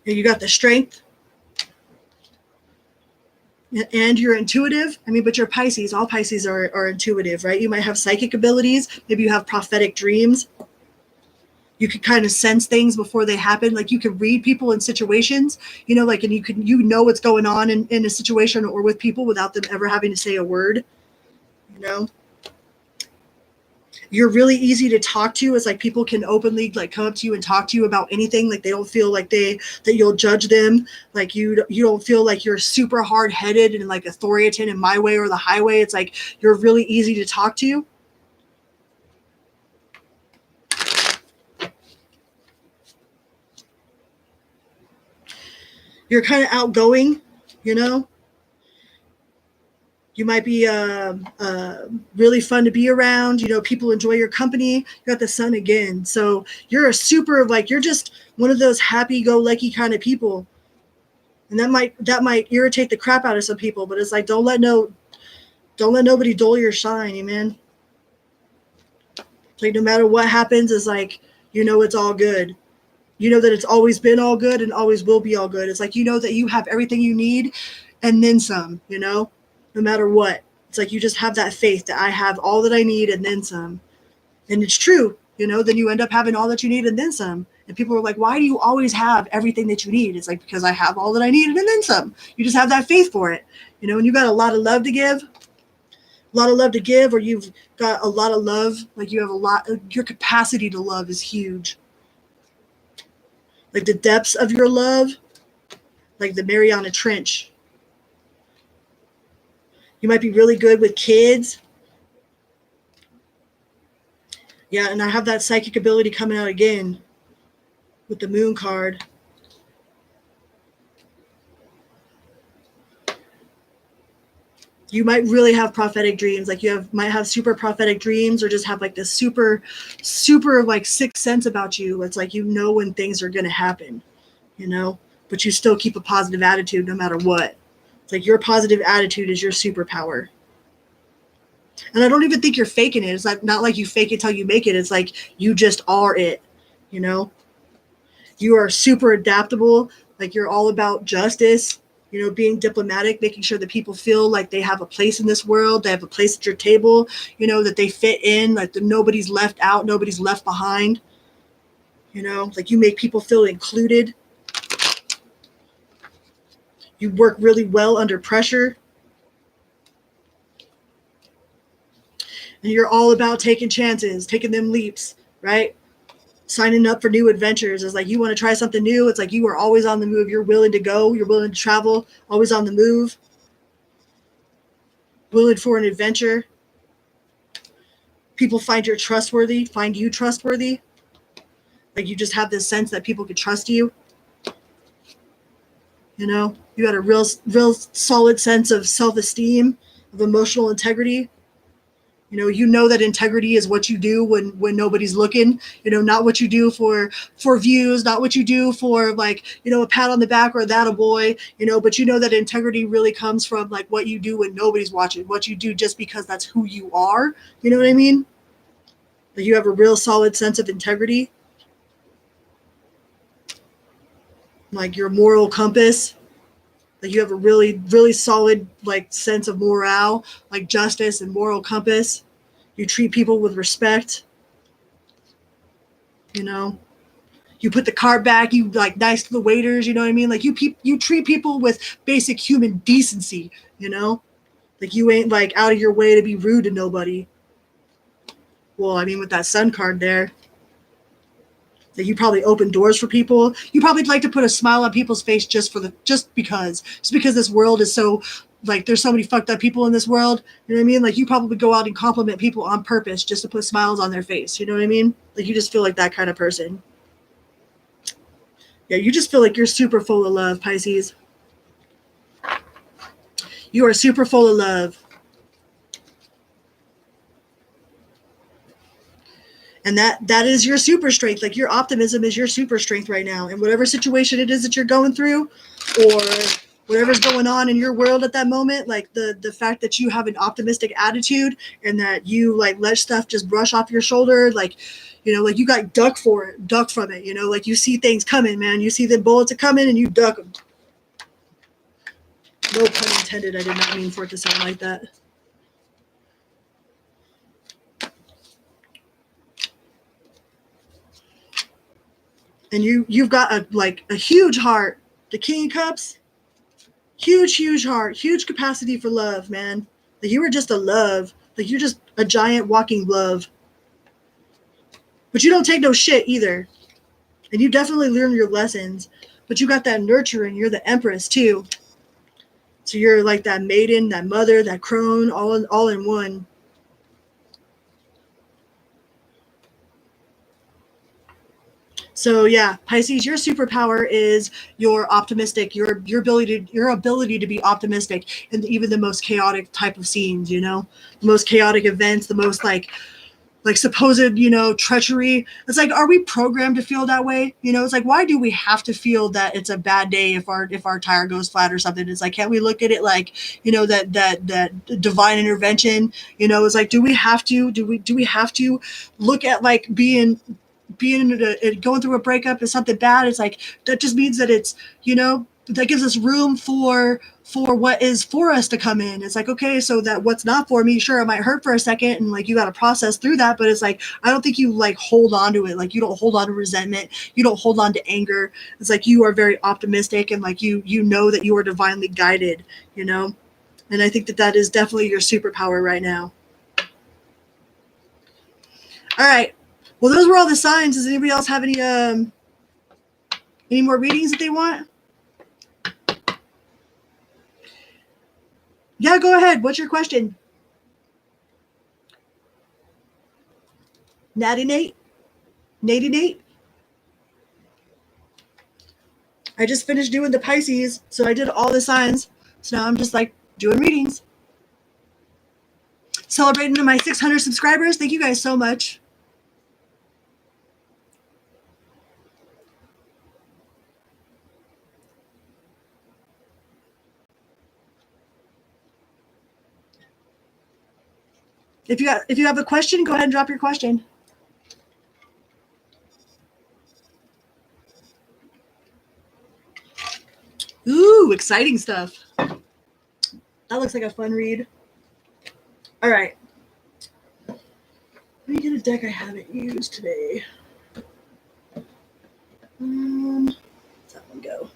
And you got the strength. And you're intuitive. I mean, but you're Pisces. All Pisces are intuitive, right? You might have psychic abilities. Maybe you have prophetic dreams. You could kind of sense things before they happen. Like you could read people in situations, you know, like, and you know what's going on in a situation or with people without them ever having to say a word, you know. You're really easy to talk to. It's like people can openly like come up to you and talk to you about anything. Like they don't feel like that you'll judge them. Like you don't feel like you're super hard headed and like authoritarian in my way or the highway. It's like you're really easy to talk to. You're kind of outgoing, you know. You might be really fun to be around. You know, people enjoy your company. You got the Sun again. So you're a super, like, you're just one of those happy-go-lucky kind of people. And that might irritate the crap out of some people, but it's like, don't let nobody dull your shine, man. Like, no matter what happens, it's like, you know, it's all good. You know that it's always been all good and always will be all good. It's like, you know that you have everything you need and then some, you know, no matter what. It's like you just have that faith that I have all that I need and then some. And it's true, then you end up having all that you need and then some. And people are like, why do you always have everything that you need? It's like, because I have all that I need and then some. You just have that faith for it. And you got a lot of love to give, or you've got a lot of love, like you have a lot, your capacity to love is huge. Like the depths of your love, like the Mariana Trench. You might be really good with kids. Yeah, and I have that psychic ability coming out again with the moon card. You might really have prophetic dreams. Like might have super prophetic dreams, or just have like this super, super like sixth sense about you. It's like when things are going to happen, but you still keep a positive attitude no matter what. It's like your positive attitude is your superpower. And I don't even think you're faking it. It's like not like you fake it till you make it. It's like you just are it, You are super adaptable. Like you're all about justice, being diplomatic, making sure that people feel like they have a place in this world, they have a place at your table, that they fit in, like that nobody's left out, nobody's left behind. Like you make people feel included. You work really well under pressure. And you're all about taking chances, taking them leaps, right? Signing up for new adventures. Is like you want to try something new. It's like you are always on the move. You're willing to go. You're willing to travel. Always on the move. Willing for an adventure. People find you trustworthy. Like you just have this sense that people can trust you. You got a real solid sense of self-esteem, of emotional integrity. That integrity is what you do when nobody's looking, not what you do for views, not what you do for like, a pat on the back or that a boy, but that integrity really comes from like what you do when nobody's watching, what you do just because that's who you are. You know what I mean? That you have a real solid sense of integrity. Like your moral compass. Like you have a really, really solid like sense of morale, like justice and moral compass. You treat people with respect. You put the cart back. You like nice to the waiters. You know what I mean? Like you treat people with basic human decency. Like you ain't like out of your way to be rude to nobody. Well, I mean, with that sun card there, that you probably open doors for people. You probably like to put a smile on people's face just because this world is so like there's so many fucked up people in this world. You know what I mean? Like you probably go out and compliment people on purpose just to put smiles on their face. You know what I mean? Like you just feel like that kind of person. Yeah, you just feel like you're super full of love, Pisces. You are super full of love. And that is your super strength. Like your optimism is your super strength right now. And whatever situation it is that you're going through, or whatever's going on in your world at that moment, like the fact that you have an optimistic attitude and that you like let stuff just brush off your shoulder, like, like you got duck from it, like you see things coming, man. You see the bullets are coming and you duck them. No pun intended. I did not mean for it to sound like that. And you've got a huge heart. The King of Cups, huge heart, huge capacity for love, man. Like you are just a love. Like you're just a giant walking love. But you don't take no shit either. And you definitely learn your lessons. But you got that nurturing. You're the Empress too. So you're like that maiden, that mother, that crone, all in one. So yeah, Pisces, your superpower is your optimistic, your ability to be optimistic in even the most chaotic type of scenes, the most chaotic events, the most like supposed, treachery. It's like, are we programmed to feel that way? It's like, why do we have to feel that it's a bad day if our tire goes flat or something? It's like, can't we look at it like, that divine intervention? It's like, do we have to look at like being going through a breakup is something bad? It's like, that just means that it's, that gives us room for what is for us to come in. It's like, okay, so that what's not for me, sure, it might hurt for a second, and like you got to process through that, but it's like I don't think you like hold on to it. Like you don't hold on to resentment, you don't hold on to anger. It's like you are very optimistic, and like you know that you are divinely guided, you know. And I think that that is definitely your superpower right now. All right, well, those were all the signs. Does anybody else have any more readings that they want? Yeah, go ahead. What's your question? Natty Nate? Natty Nate? I just finished doing the Pisces, so I did all the signs. So now I'm just like doing readings. Celebrating my 600 subscribers. Thank you guys so much. If you have a question, go ahead and drop your question. Ooh, exciting stuff. That looks like a fun read. All right. Let me get a deck I haven't used today. Where's that one go?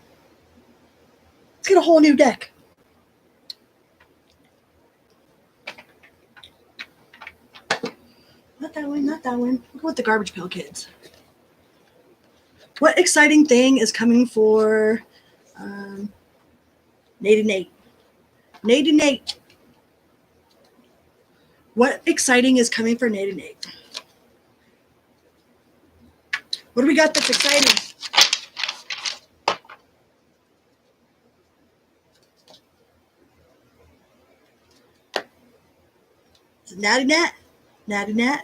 Let's get a whole new deck. Not that one, not that one. We'll go with the Garbage Pail Kids. What exciting thing is coming for Nate and Nate? Nate and Nate. What exciting is coming for Nate and Nate? What do we got that's exciting? Is it Natty Nat? Natty Nat?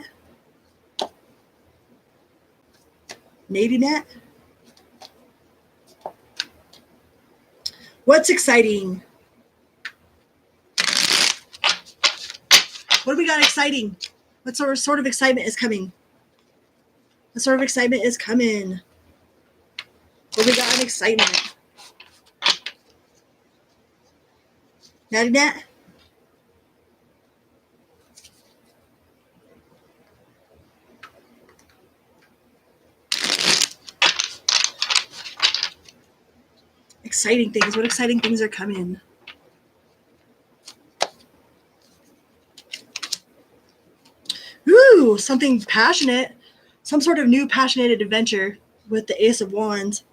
Natty Nat? What's exciting? What do we got exciting? What sort of excitement is coming? What sort of excitement is coming? What do we got in excitement? Natty Nat? Exciting things. What exciting things are coming? Ooh, something passionate. Some sort of new passionate adventure with the Ace of Wands.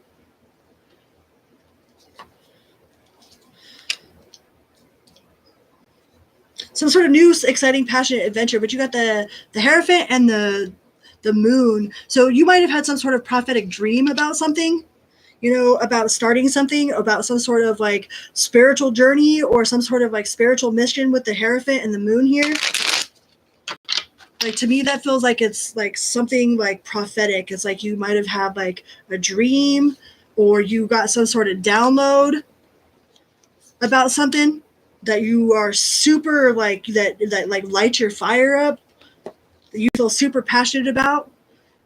Some sort of new, exciting, passionate adventure. But you got the Hierophant and the Moon. So you might have had some sort of prophetic dream about something, you know, about starting something, about some sort of like spiritual journey or some sort of like spiritual mission with the Hierophant and the Moon here. Like to me, that feels like it's like something like prophetic. It's like you might have had like a dream or you got some sort of download about something that you are super like that like lights your fire up, that you feel super passionate about,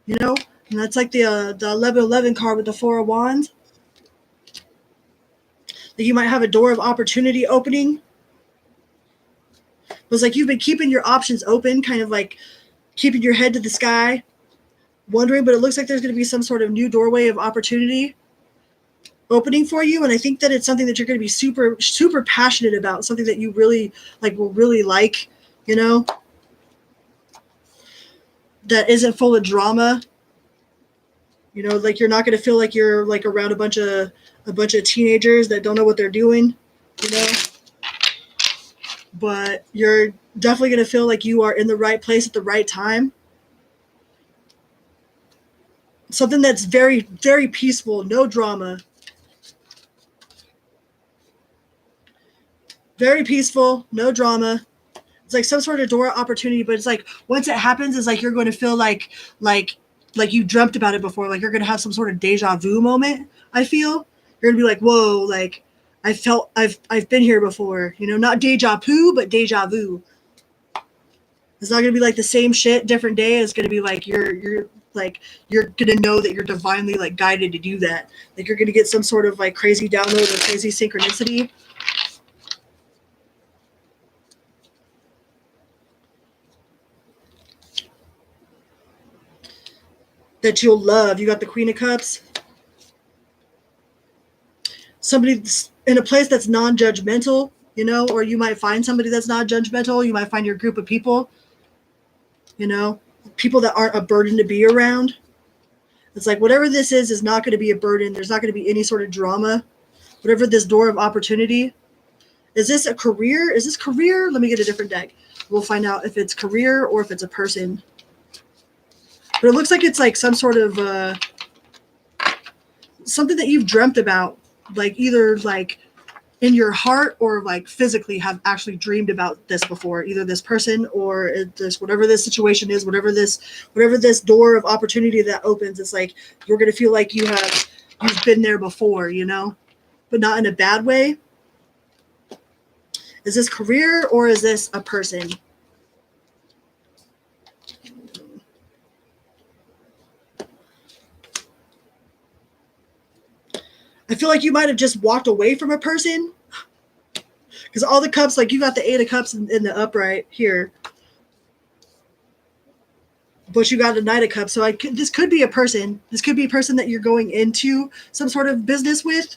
you know. And that's like the 1111 card with the Four of Wands. That you might have a door of opportunity opening. It was like you've been keeping your options open, kind of like keeping your head to the sky, wondering, but it looks like there's going to be some sort of new doorway of opportunity opening for you. And I think that it's something that you're going to be super, super passionate about, something that you really like, will really like, you know, that isn't full of drama. You know, like you're not going to feel like you're like around a bunch of teenagers that don't know what they're doing, you know, but you're definitely going to feel like you are in the right place at the right time. Something that's very, very peaceful, no drama. Very peaceful, no drama. It's like some sort of door opportunity, but it's like once it happens, it's like you're going to feel like you dreamt about it before. Like you're going to have some sort of deja vu moment. I feel you're going to be like, whoa, like I've been here before. You know, not deja vu, but deja vu. It's not going to be like the same shit, different day. It's going to be like you're like you're gonna know that you're divinely like guided to do that. Like you're gonna get some sort of like crazy download or crazy synchronicity. That you'll love. You got the Queen of Cups. Somebody in a place that's non-judgmental, you know, or you might find somebody that's not judgmental. You might find your group of people, you know, people that aren't a burden to be around. It's like whatever this is not going to be a burden. There's not going to be any sort of drama. Whatever this door of opportunity. Is this a career? Is this career? Let me get a different deck. We'll find out if it's career or if it's a person. But it looks like it's like some sort of something that you've dreamt about, like either like in your heart or like physically have actually dreamed about this before, either this person or this, whatever this situation is, whatever this door of opportunity that opens. It's like you're going to feel like you've been there before, you know, but not in a bad way. Is this career or is this a person? I feel like you might have just walked away from a person, because all the cups, like you got the 8 of Cups in the upright here, but you got a Knight of Cups. So this could be a person. This could be a person that you're going into some sort of business with.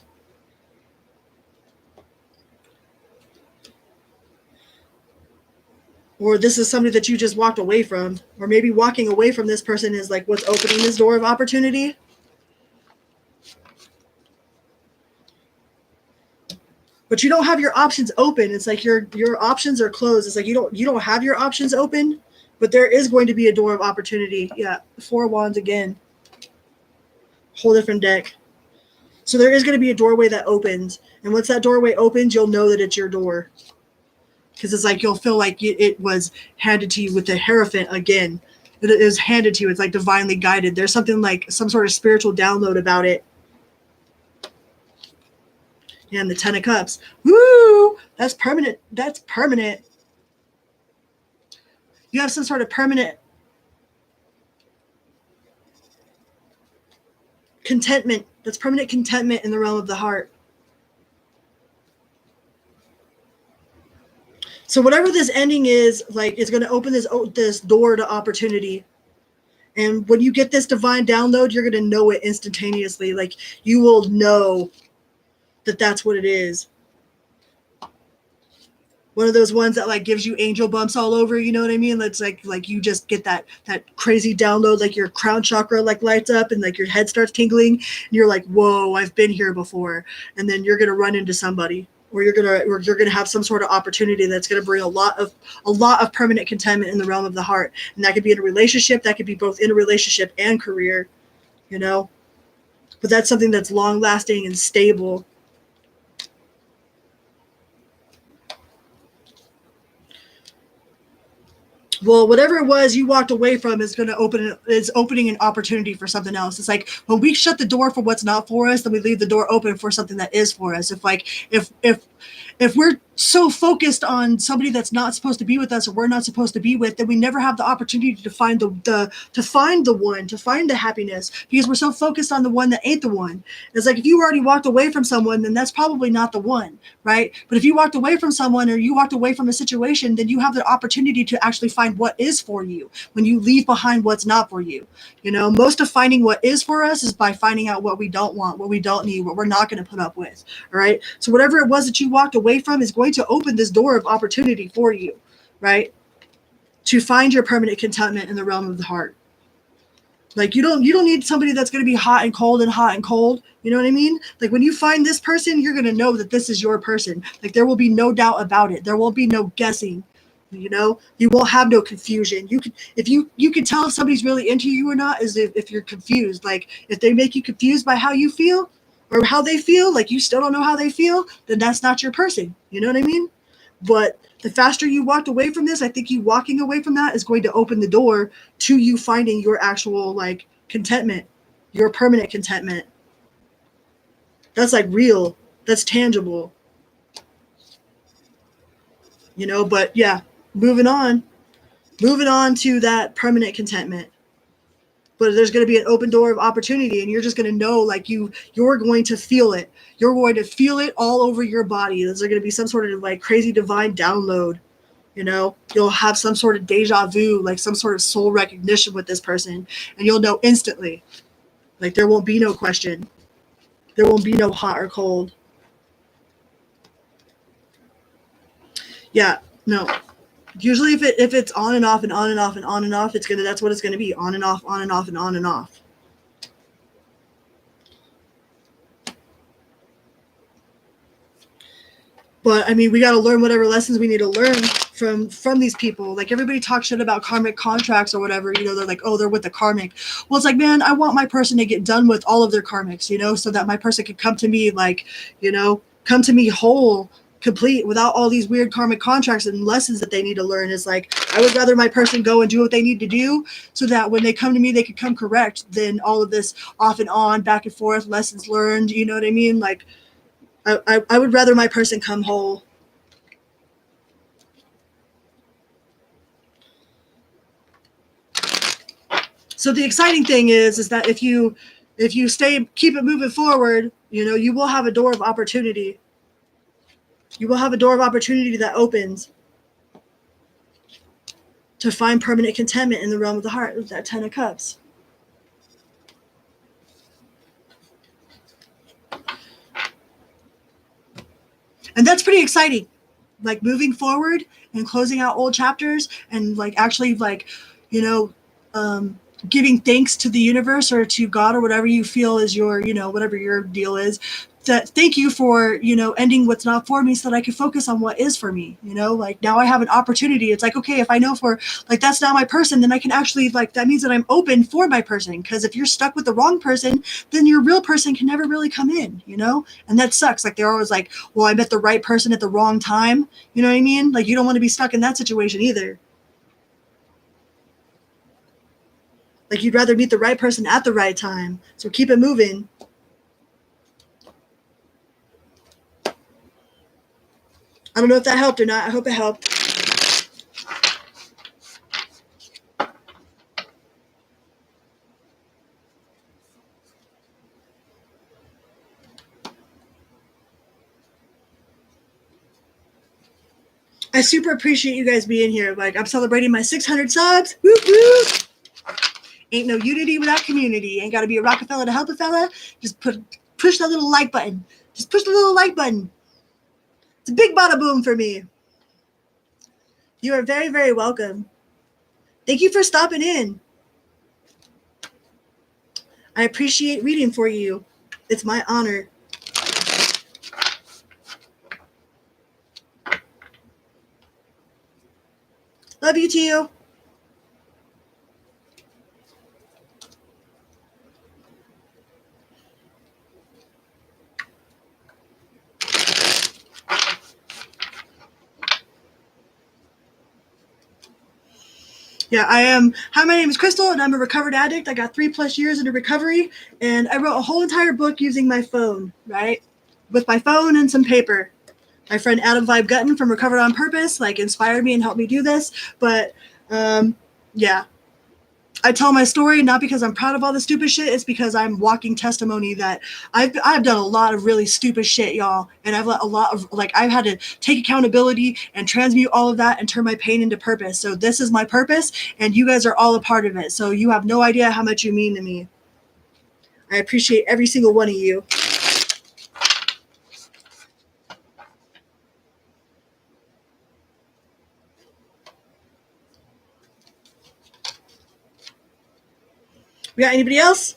Or this is somebody that you just walked away from. Or maybe walking away from this person is like what's opening this door of opportunity. But you don't have your options open. It's like your options are closed. It's like you don't have your options open, but there is going to be a door of opportunity. Yeah, 4 of Wands again. Whole different deck. So there is going to be a doorway that opens. And once that doorway opens, you'll know that it's your door. Because it's like you'll feel like it was handed to you with the Hierophant again. It is handed to you. It's like divinely guided. There's something like some sort of spiritual download about it. And the 10 of Cups. Woo! That's permanent. That's permanent. You have some sort of permanent contentment. That's permanent contentment in the realm of the heart. So whatever this ending is, like, it's going to open this door to opportunity. And when you get this divine download, you're going to know it instantaneously. Like, you will know that that's what it is. One of those ones that like gives you angel bumps all over, you know what I mean? That's like you just get that crazy download, like your crown chakra like lights up and like your head starts tingling and you're like, whoa, I've been here before. And then you're gonna run into somebody, or you're gonna have some sort of opportunity that's gonna bring a lot of permanent contentment in the realm of the heart. And that could be in a relationship, that could be both in a relationship and career, you know. But that's something that's long lasting and stable. Well, whatever it was you walked away from is opening an opportunity for something else. It's like when we shut the door for what's not for us, then we leave the door open for something that is for us. If we're so focused on somebody that's not supposed to be with us or we're not supposed to be with, then we never have the opportunity to find to find the happiness, because we're so focused on the one that ain't the one. It's like if you already walked away from someone, then that's probably not the one, right? But if you walked away from someone or you walked away from a situation, then you have the opportunity to actually find what is for you when you leave behind what's not for you. You know, most of finding what is for us is by finding out what we don't want, what we don't need, what we're not going to put up with. All right. So whatever it was that you walked away from is going to open this door of opportunity for you, right? To find your permanent contentment in the realm of the heart. Like you don't need somebody that's going to be hot and cold and hot and cold. You know what I mean? Like when you find this person, you're going to know that this is your person. Like there will be no doubt about it. There won't be no guessing. You know, you won't have no confusion. You can tell if somebody's really into you or not is if you're confused. Like if they make you confused by how you feel or how they feel, like you still don't know how they feel, then that's not your person. You know what I mean? But the faster you walked away from this, I think you walking away from that is going to open the door to you finding your actual like contentment, your permanent contentment. That's like real. That's tangible. You know, but yeah, moving on to that permanent contentment. but there's going to be an open door of opportunity, and you're just going to know, like, you're going to feel it. You're going to feel it all over your body. There's going to be some sort of like crazy divine download. You know, you'll have some sort of deja vu, like some sort of soul recognition with this person, and you'll know instantly. Like, there won't be no question. There won't be no hot or cold. Yeah, no. Usually if it's on and off and on and off and on and off, that's what it's gonna be. On and off, on and off, and on and off. But I mean, we gotta learn whatever lessons we need to learn from these people. Like, everybody talks shit about karmic contracts or whatever, you know, they're like, oh, they're with the karmic. Well, it's like, man, I want my person to get done with all of their karmics, you know, so that my person can come to me, like, you know, come to me whole, complete, without all these weird karmic contracts and lessons that they need to learn. Is like, I would rather my person go and do what they need to do, so that when they come to me, they can come correct, than all of this off and on, back and forth, lessons learned, you know what I mean? Like, I would rather my person come whole. So the exciting thing is that if you keep it moving forward, you know, you will have a door of opportunity. You will have a door of opportunity that opens to find permanent contentment in the realm of the heart with that 10 of Cups. And that's pretty exciting. Like, moving forward and closing out old chapters, and like actually, like, you know, giving thanks to the universe or to God or whatever you feel is your, you know, whatever your deal is, that thank you for, you know, ending what's not for me so that I can focus on what is for me. You know, like, now I have an opportunity. It's like, okay, if I know for, like, that's not my person, then I can actually, like, that means that I'm open for my person. Because if you're stuck with the wrong person, then your real person can never really come in, you know? And that sucks. Like, they're always like, well, I met the right person at the wrong time. You know what I mean? Like, you don't want to be stuck in that situation either. Like, you'd rather meet the right person at the right time. So keep it moving. I don't know if that helped or not. I hope it helped. I super appreciate you guys being here. Like, I'm celebrating my 600 subs. Whoop, whoop. Ain't no unity without community. Ain't got to be a Rockefeller to help a fella. Just push the little like button. Just push the little like button. It's a big bada boom for me. You are very, very welcome. Thank you for stopping in. I appreciate reading for you. It's my honor. Love you too. Yeah, I am. Hi, my name is Crystal, and I'm a recovered addict. I got 3+ years into recovery, and I wrote a whole entire book using my phone, right? With my phone and some paper. My friend Adam Vibe Gutton from Recovered on Purpose, like, inspired me and helped me do this. But, yeah. I tell my story not because I'm proud of all the stupid shit. It's because I'm walking testimony that I've done a lot of really stupid shit, y'all. And I've let a lot of, like, I've had to take accountability and transmute all of that and turn my pain into purpose. So this is my purpose, and you guys are all a part of it. So you have no idea how much you mean to me. I appreciate every single one of you. We got anybody else?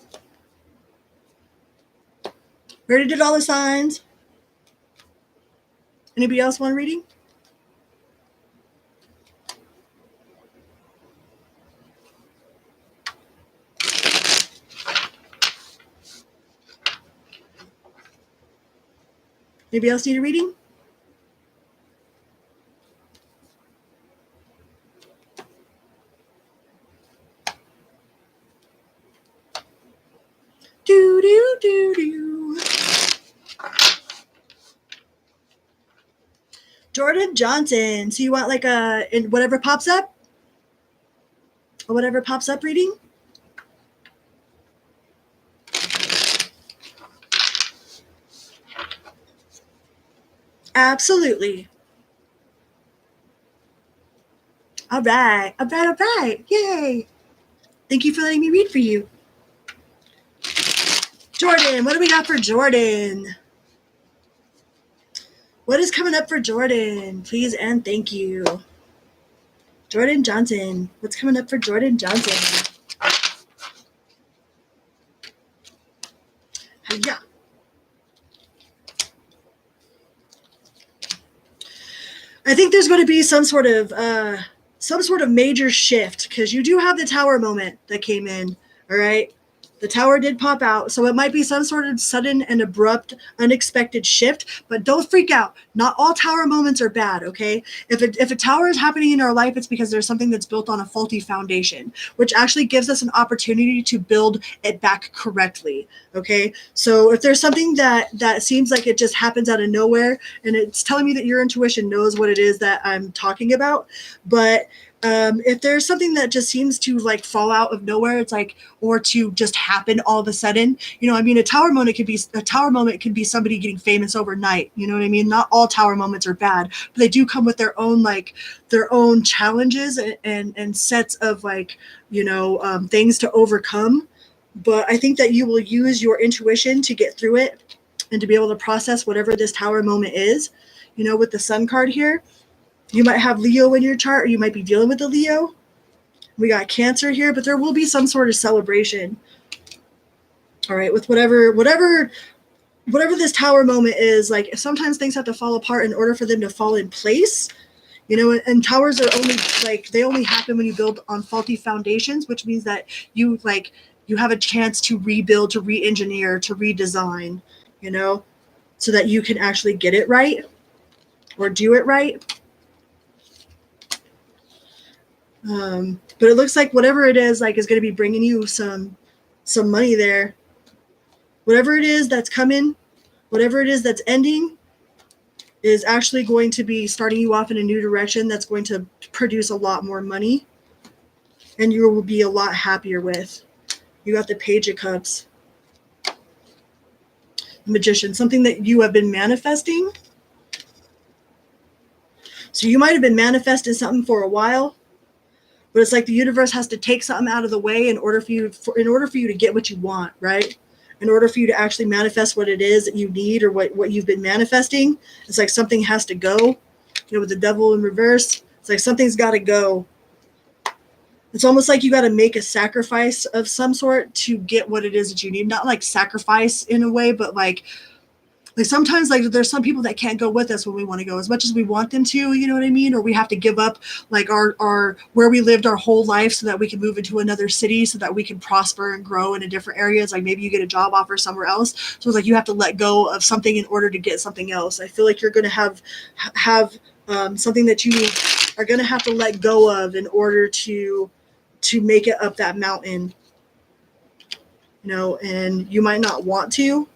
We already did all the signs. Anybody else want a reading? Anybody else need a reading? Do do do do. Jordan Johnson. So you want like in whatever pops up? Or whatever pops up reading? Absolutely. All right. All right. All right. Yay. Thank you for letting me read for you. Jordan, what do we got for Jordan? What is coming up for Jordan? Please and thank you. Jordan Johnson. What's coming up for Jordan Johnson? Hiya. I think there's going to be some sort of major shift, because you do have the tower moment that came in. All right. The tower did pop out, so it might be some sort of sudden and abrupt, unexpected shift, but don't freak out. Not all tower moments are bad, okay? If a tower is happening in our life, it's because there's something that's built on a faulty foundation, which actually gives us an opportunity to build it back correctly, okay? So if there's something that seems like it just happens out of nowhere, and it's telling me that your intuition knows what it is that I'm talking about, but if there's something that just seems to like fall out of nowhere, it's like, or to just happen all of a sudden, I mean, a tower moment could be somebody getting famous overnight. You know what I mean? Not all tower moments are bad, but they do come with their own challenges and sets of things to overcome. But I think that you will use your intuition to get through it and to be able to process whatever this tower moment is. With the Sun card here, you might have Leo in your chart, or you might be dealing with a Leo. We got Cancer here, but there will be some sort of celebration. All right, with whatever this tower moment is, like sometimes things have to fall apart in order for them to fall in place. And towers are they only happen when you build on faulty foundations, which means that you have a chance to rebuild, to re-engineer, to redesign, so that you can actually get it right or do it right. But it looks like whatever it is, is going to be bringing you some money there. Whatever it is that's coming, whatever it is that's ending, is actually going to be starting you off in a new direction that's going to produce a lot more money, and you will be a lot happier with. You got the Page of Cups. Magician, something that you have been manifesting. So you might have been manifesting something for a while, but it's like the universe has to take something out of the way in order for you to get what you want, right? In order for you to actually manifest what it is that you need, or what you've been manifesting. It's like something has to go. With the Devil in reverse, it's like something's got to go. It's almost like you got to make a sacrifice of some sort to get what it is that you need. Not like sacrifice in a way, but like sometimes there's some people that can't go with us when we want to go as much as we want them to, you know what I mean? Or we have to give up our where we lived our whole life so that we can move into another city, so that we can prosper and grow in a different areas. Like maybe you get a job offer somewhere else. So it's like you have to let go of something in order to get something else. I feel like you're going to have something that you are going to have to let go of in order to make it up that mountain, and you might not want to.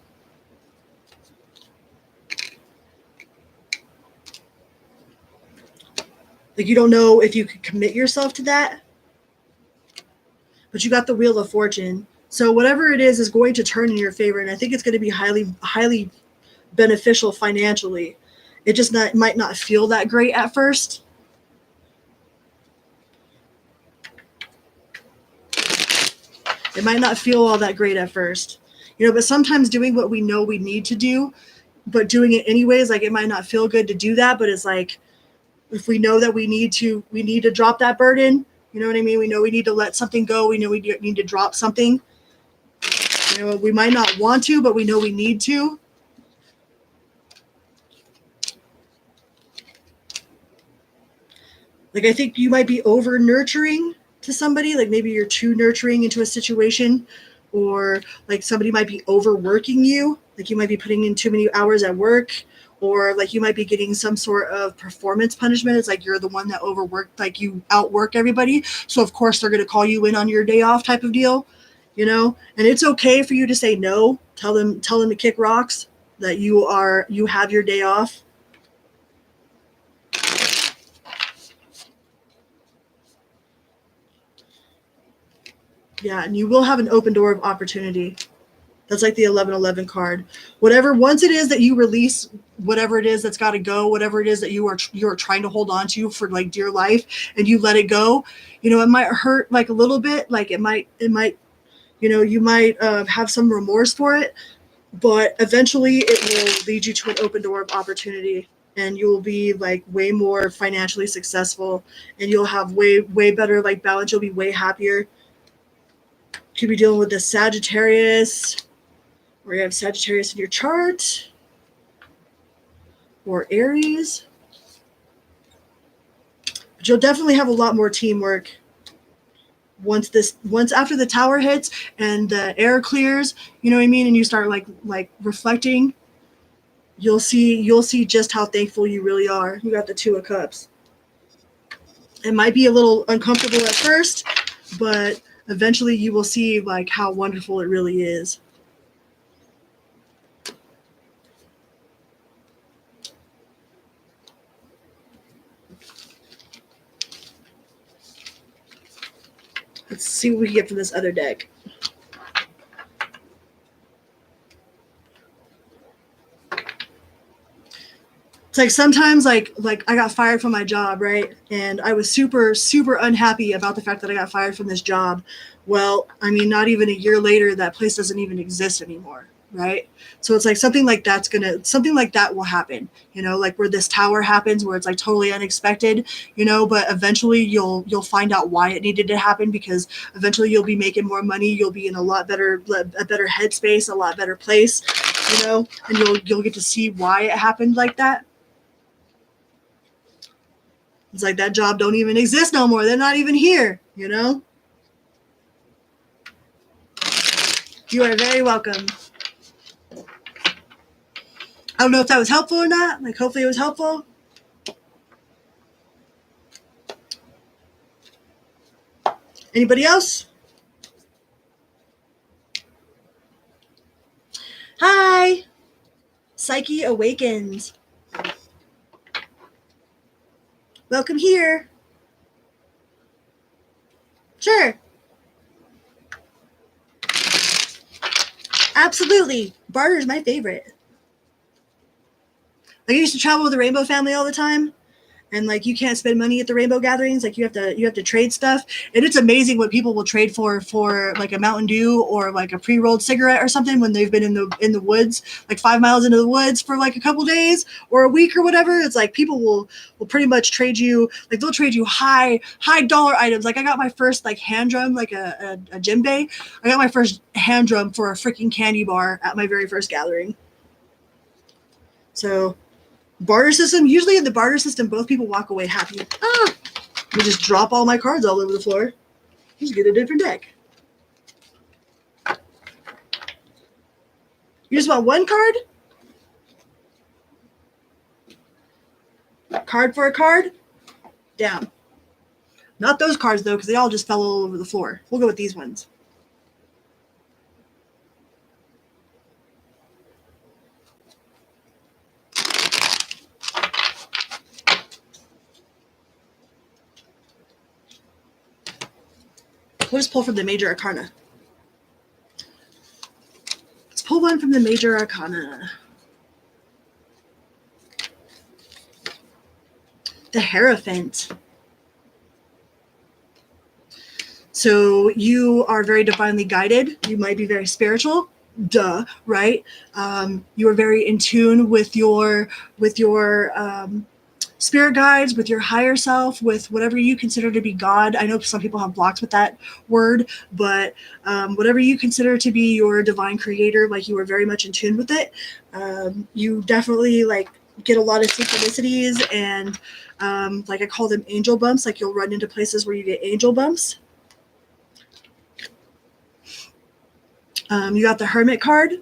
Like you don't know if you could commit yourself to that, but you got the Wheel of Fortune. So whatever it is going to turn in your favor, and I think it's going to be highly, highly beneficial financially. It just might not feel that great at first. It might not feel all that great at first, but sometimes doing what we know we need to do, but doing it anyways, like it might not feel good to do that, but it's like, if we know that we need to drop that burden, you know what I mean? We know we need to let something go. We know we need to drop something. We might not want to, but we know we need to. Like I think you might be over nurturing to somebody. Like maybe you're too nurturing into a situation, or like somebody might be overworking you. Like you might be putting in too many hours at work, or like you might be getting some sort of performance punishment. It's like you're the one that overworked, like you outwork everybody. So of course they're going to call you in on your day off type of deal, and it's okay for you to say no. Tell them to kick rocks, that you have your day off. Yeah, and you will have an open door of opportunity. That's like the 1111 card. Whatever, once it is that you release whatever it is that's got to go, whatever it is that you're trying to hold on to for like dear life, and you let it go, you know, it might hurt like a little bit, like it might, you know, you might have some remorse for it, but eventually it will lead you to an open door of opportunity, and you will be like way more financially successful, and you'll have way better like balance. You'll be way happier. Could be dealing with the Sagittarius, or you have Sagittarius in your chart, or Aries. But you'll definitely have a lot more teamwork once after the tower hits and the air clears, you know what I mean, and you start like reflecting, you'll see just how thankful you really are. You got the Two of Cups. It might be a little uncomfortable at first, but eventually you will see like how wonderful it really is. Let's see what we can get from this other deck. It's like sometimes like I got fired from my job, right? And I was super unhappy about the fact that I got fired from this job. Well, I mean, not even a year later, that place doesn't even exist anymore, right? So it's like something like that will happen, you know, like where this tower happens, where it's like totally unexpected, you know, but eventually you'll find out why it needed to happen, because eventually you'll be making more money, you'll be in a better headspace, a lot better place, you know, and you'll get to see why it happened like that. It's like that job don't even exist no more. They're not even here, you know? You are very welcome. I don't know if that was helpful or not. Like, hopefully it was helpful. Anybody else? Hi. Psyche Awakens. Welcome here. Sure. Absolutely. Barter is my favorite. Like, I used to travel with the Rainbow family all the time, and like you can't spend money at the rainbow gatherings, like you have to trade stuff, and it's amazing what people will trade for like a Mountain Dew or like a pre-rolled cigarette or something when they've been in the woods, like 5 miles into the woods for like a couple days or a week or whatever. It's like people will pretty much trade you, like they'll trade you high dollar items. Like I got my first like hand drum, like a djembe. I got my first hand drum for a freaking candy bar at my very first gathering. So barter system, usually in the barter system, both people walk away happy. You just drop all my cards all over the floor. Just get a different deck. You just want one card? Card for a card? Down. Not those cards, though, because they all just fell all over the floor. We'll go with these ones. We'll just pull from the Major Arcana. Let's pull one from the Major Arcana. The Hierophant. So you are very divinely guided. You might be very spiritual. Duh, right? You are very in tune with your spirit guides, with your higher self, with whatever you consider to be God. I know some people have blocks with that word, but whatever you consider to be your divine creator, like you are very much in tune with it. You definitely like get a lot of synchronicities, and like I call them angel bumps. Like you'll run into places where you get angel bumps. You got the Hermit card.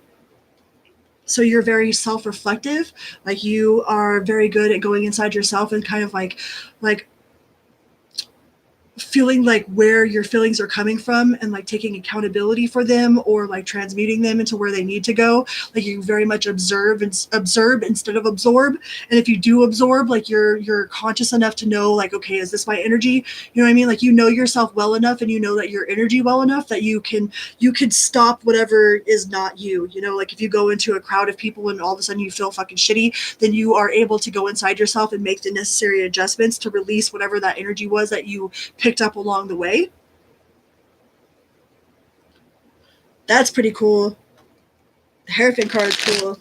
So you're very self-reflective. Like you are very good at going inside yourself and kind of like feeling like where your feelings are coming from and like taking accountability for them or like transmuting them into where they need to go. Like you very much observe instead of absorb. And if you do absorb, like you're conscious enough to know like, okay, is this my energy? You know what I mean? Like you know yourself well enough and you know that your energy well enough that you could stop whatever is not you. You know, like if you go into a crowd of people and all of a sudden you feel fucking shitty, then you are able to go inside yourself and make the necessary adjustments to release whatever that energy was that you picked up along the way. That's pretty cool. The Hierophant card is cool.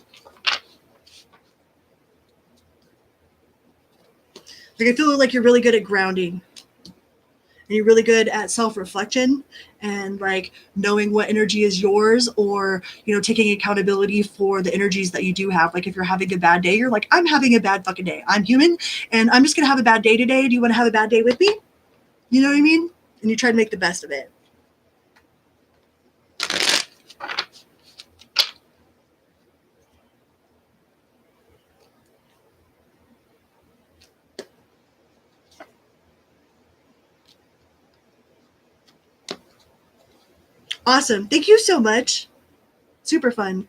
Like I feel like you're really good at grounding. And you're really good at self-reflection and like knowing what energy is yours, or you know, taking accountability for the energies that you do have. Like if you're having a bad day, you're like, I'm having a bad fucking day. I'm human and I'm just gonna have a bad day today. Do you want to have a bad day with me? You know what I mean? And you try to make the best of it. Awesome. Thank you so much. Super fun.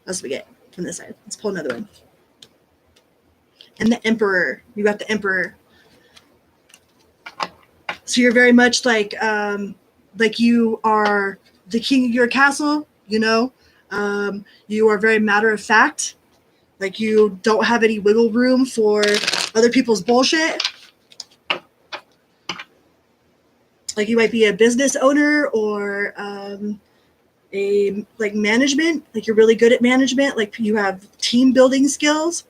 What else do we get from this side? Let's pull another one. And the Emperor. You got the Emperor. So you're very much like you are the king of your castle, you know? You are very matter of fact. Like you don't have any wiggle room for other people's bullshit. Like you might be a business owner or a like management. Like you're really good at management. Like you have team building skills.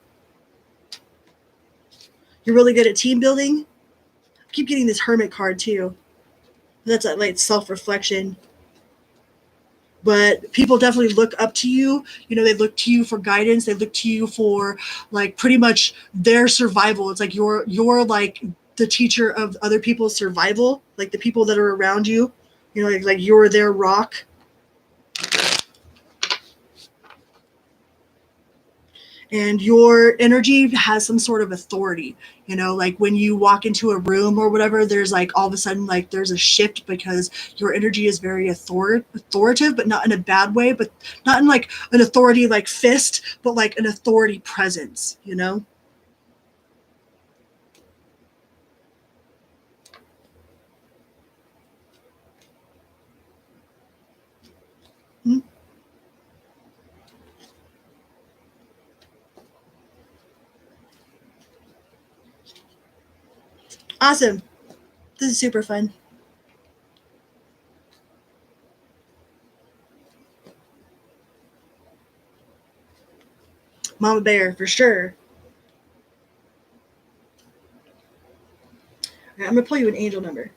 You're really good at team building. I keep getting this Hermit card too. That's like self-reflection. But people definitely look up to you. You know, they look to you for guidance. They look to you for like pretty much their survival. It's like you're like the teacher of other people's survival, like the people that are around you. You know, like you're their rock. And your energy has some sort of authority. You know, like when you walk into a room or whatever, there's like all of a sudden like there's a shift because your energy is very authoritative, but not in a bad way, but not in like an authority like fist, but like an authority presence, you know? Hmm? Awesome. This is super fun. Mama Bear, for sure. All right, I'm going to pull you an angel number.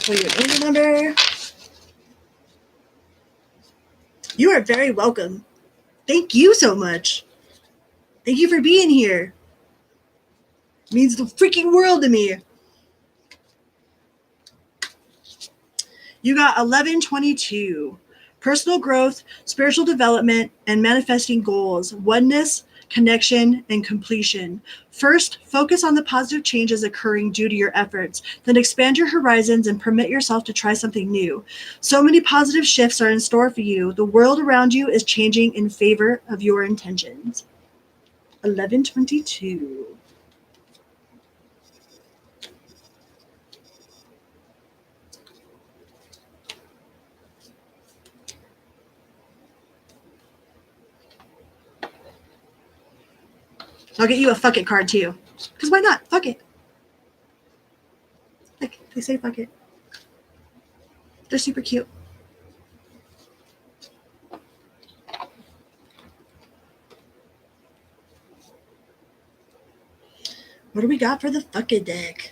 Pull you an angel number. You are very welcome. Thank you so much. Thank you for being here. It means the freaking world to me. You got 1122. Personal growth, spiritual development, and manifesting goals, oneness, connection, and completion. First, focus on the positive changes occurring due to your efforts. Then expand your horizons and permit yourself to try something new. So many positive shifts are in store for you. The world around you is changing in favor of your intentions. 1122. I'll get you a fuck it card too. Because why not? Fuck it. Like, they say fuck it. They're super cute. What do we got for the fuck it deck?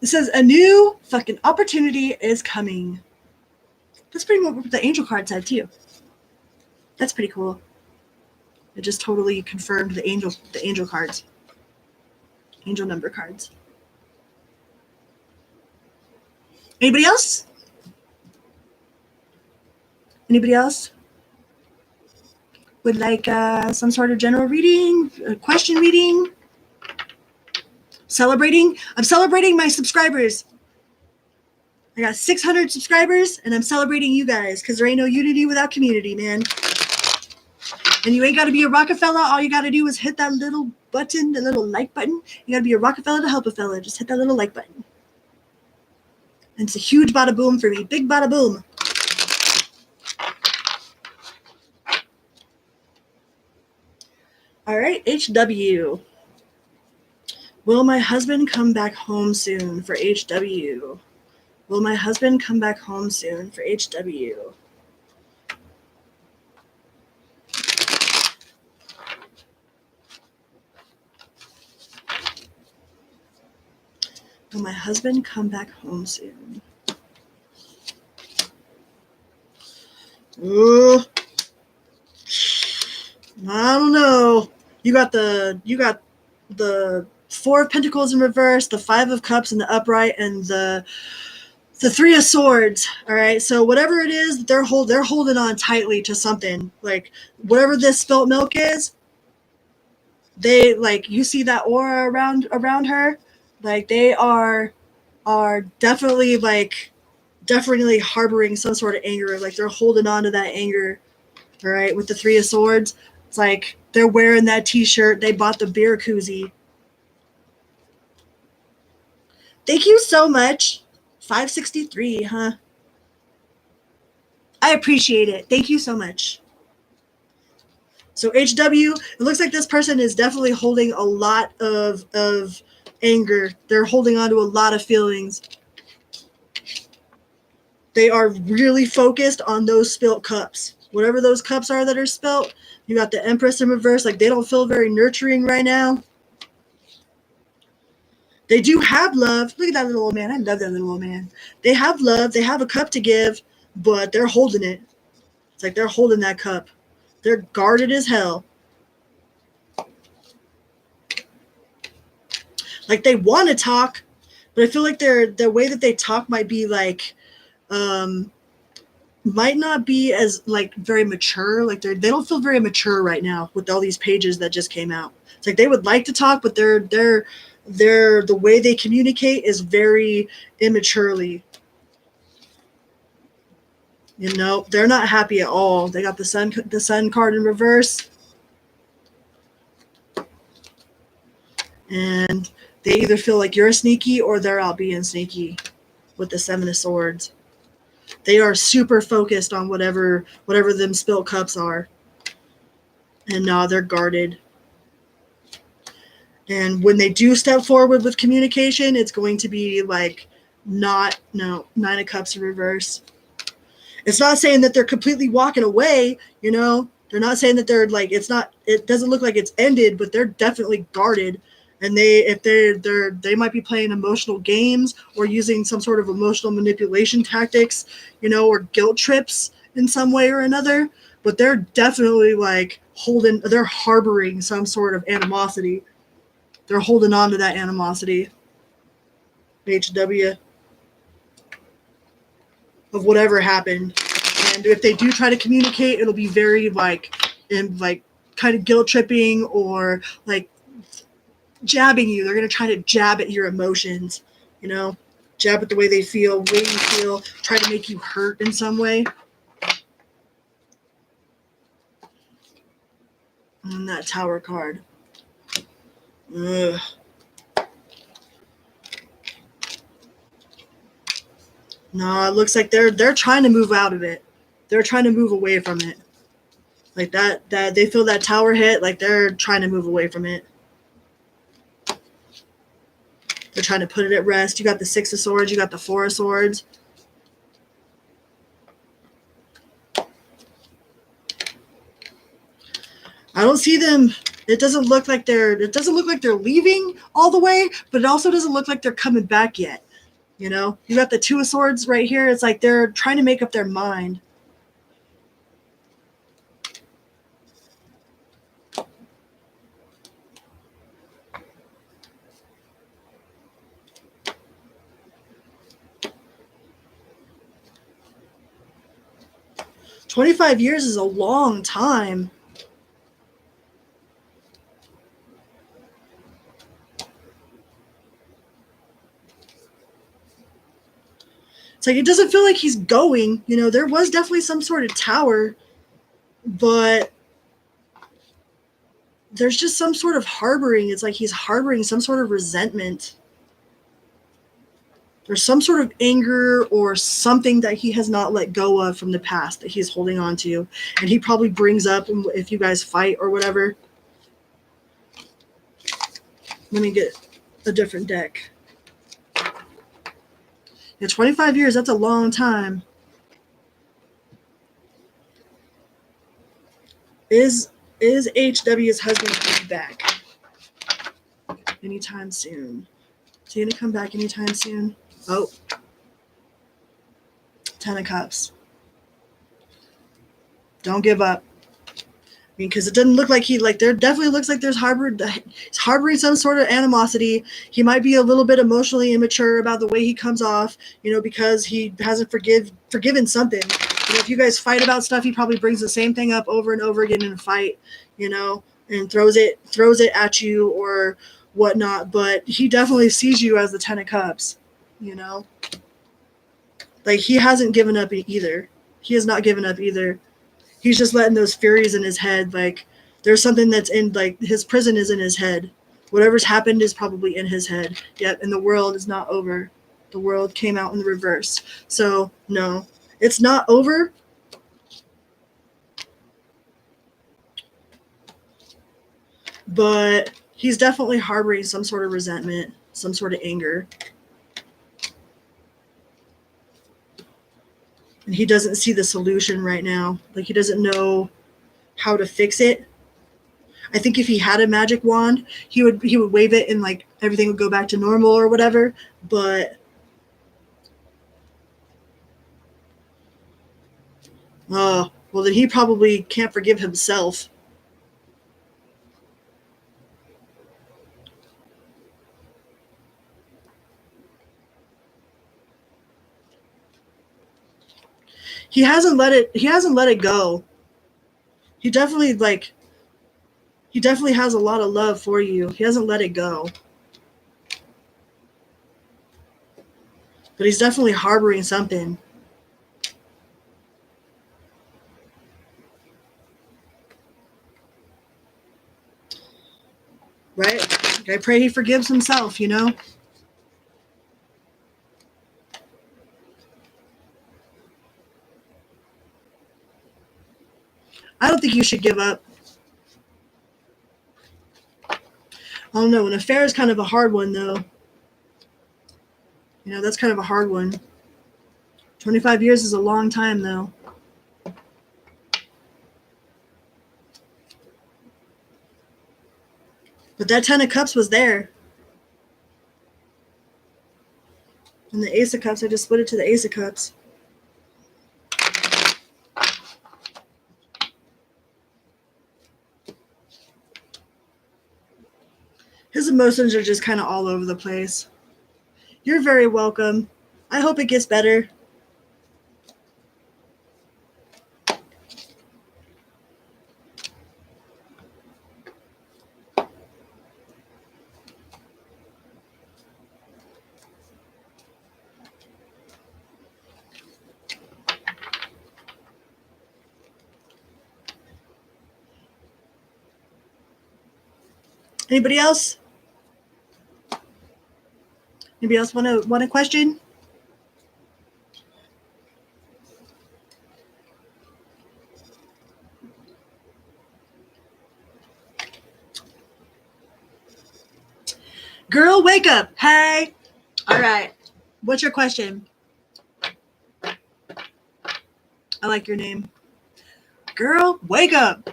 It says a new fucking opportunity is coming. That's pretty much what the angel card said too. That's pretty cool. It just totally confirmed the angel cards. Angel number cards. Anybody else? Anybody else would like some sort of general reading, a question reading? Celebrating? I'm celebrating my subscribers. I got 600 subscribers, and I'm celebrating you guys because there ain't no unity without community, man. And you ain't got to be a Rockefeller. All you got to do is hit that little button, the little like button. You got to be a Rockefeller to help a fella. Just hit that little like button. And it's a huge bada boom for me. Big bada boom. All right, HW. Will my husband come back home soon for HW? Will my husband come back home soon for HW? Will my husband come back home soon? Ooh. I don't know. You got the Four of Pentacles in reverse, the Five of Cups in the upright, and the Three of Swords. All right. So whatever it is, they're holding on tightly to something. Like whatever this spilt milk is, they like you see that aura around her. Like they are definitely harboring some sort of anger. Like they're holding on to that anger. All right. With the Three of Swords, it's like they're wearing that t-shirt. They bought the beer koozie. Thank you so much. 563, huh? I appreciate it. Thank you so much. So HW, it looks like this person is definitely holding a lot of anger. They're holding on to a lot of feelings. They are really focused on those spilt cups. Whatever those cups are that are spilt, you got the Empress in reverse. Like they don't feel very nurturing right now. They do have love. Look at that little old man. I love that little old man. They have love. They have a cup to give, but they're holding it. It's like they're holding that cup. They're guarded as hell. Like they want to talk, but I feel like the way that they talk might be like, might not be as like very mature. Like they don't feel very mature right now with all these pages that just came out. It's like they would like to talk, but the way they communicate is very immaturely. You know, they're not happy at all. They got the sun card in reverse. And they either feel like you're sneaky or they're out being sneaky with the Seven of Swords. They are super focused on whatever them spilt cups are. And now they're guarded. And when they do step forward with communication, it's going to be like Nine of Cups in reverse. It's not saying that they're completely walking away, you know. They're not saying that they're like it doesn't look like it's ended, but they're definitely guarded. And they might be playing emotional games or using some sort of emotional manipulation tactics, you know, or guilt trips in some way or another. But they're definitely like they're harboring some sort of animosity. They're holding on to that animosity. HW. Of whatever happened. And if they do try to communicate, it'll be very kind of guilt tripping or like jabbing you. They're going to try to jab at your emotions, you know, jab at the way they feel, way you feel, try to make you hurt in some way. And that Tower card. Ugh. No, it looks like they're trying to move out of it. They're trying to move away from it. Like that they feel that Tower hit, like they're trying to move away from it. They're trying to put it at rest. You got the Six of Swords, you got the Four of Swords. I don't see them. It doesn't look like they're leaving all the way, but it also doesn't look like they're coming back yet. You know, you got the Two of Swords right here. It's like they're trying to make up their mind. "25 years is a long time." It's like it doesn't feel like he's going. You know, there was definitely some sort of tower, but there's just some sort of harboring. It's like he's harboring some sort of resentment. There's some sort of anger or something that he has not let go of from the past that he's holding on to. And he probably brings up if you guys fight or whatever. Let me get a different deck. Yeah, 25 years, that's a long time. Is HW's husband coming back anytime soon? Is he going to come back anytime soon? Oh, 10 of Cups. Don't give up. I mean, because it doesn't look like there definitely looks like he's harboring some sort of animosity. He might be a little bit emotionally immature about the way he comes off, you know, because he hasn't forgiven something. You know, if you guys fight about stuff, he probably brings the same thing up over and over again in a fight, you know, and throws it at you or whatnot. But he definitely sees you as the 10 of Cups, you know. Like, he hasn't given up either. He has not given up either. He's just letting those furies in his head. Like, there's something that's in, like, his prison is in his head. Whatever's happened is probably in his head. Yet, and the world is not over. The world came out in the reverse. So, no, it's not over. But he's definitely harboring some sort of resentment, some sort of anger. And he doesn't see the solution right now. Like, he doesn't know how to fix it. I think if he had a magic wand, he would wave it and, like, everything would go back to normal or whatever. But well, then he probably can't forgive himself. He hasn't let it go. He definitely has a lot of love for you. He hasn't let it go. But he's definitely harboring something. Right? I pray he forgives himself, you know? I don't think you should give up. I don't know. An affair is kind of a hard one, though. You know, that's kind of a hard one. 25 years is a long time, though. But that 10 of Cups was there. And the Ace of Cups, I just split it to the Ace of Cups. His emotions are just kind of all over the place. You're very welcome. I hope it gets better. Anybody else? Anybody else want a question? Girl, wake up. Hey. All right. What's your question? I like your name. Girl, wake up.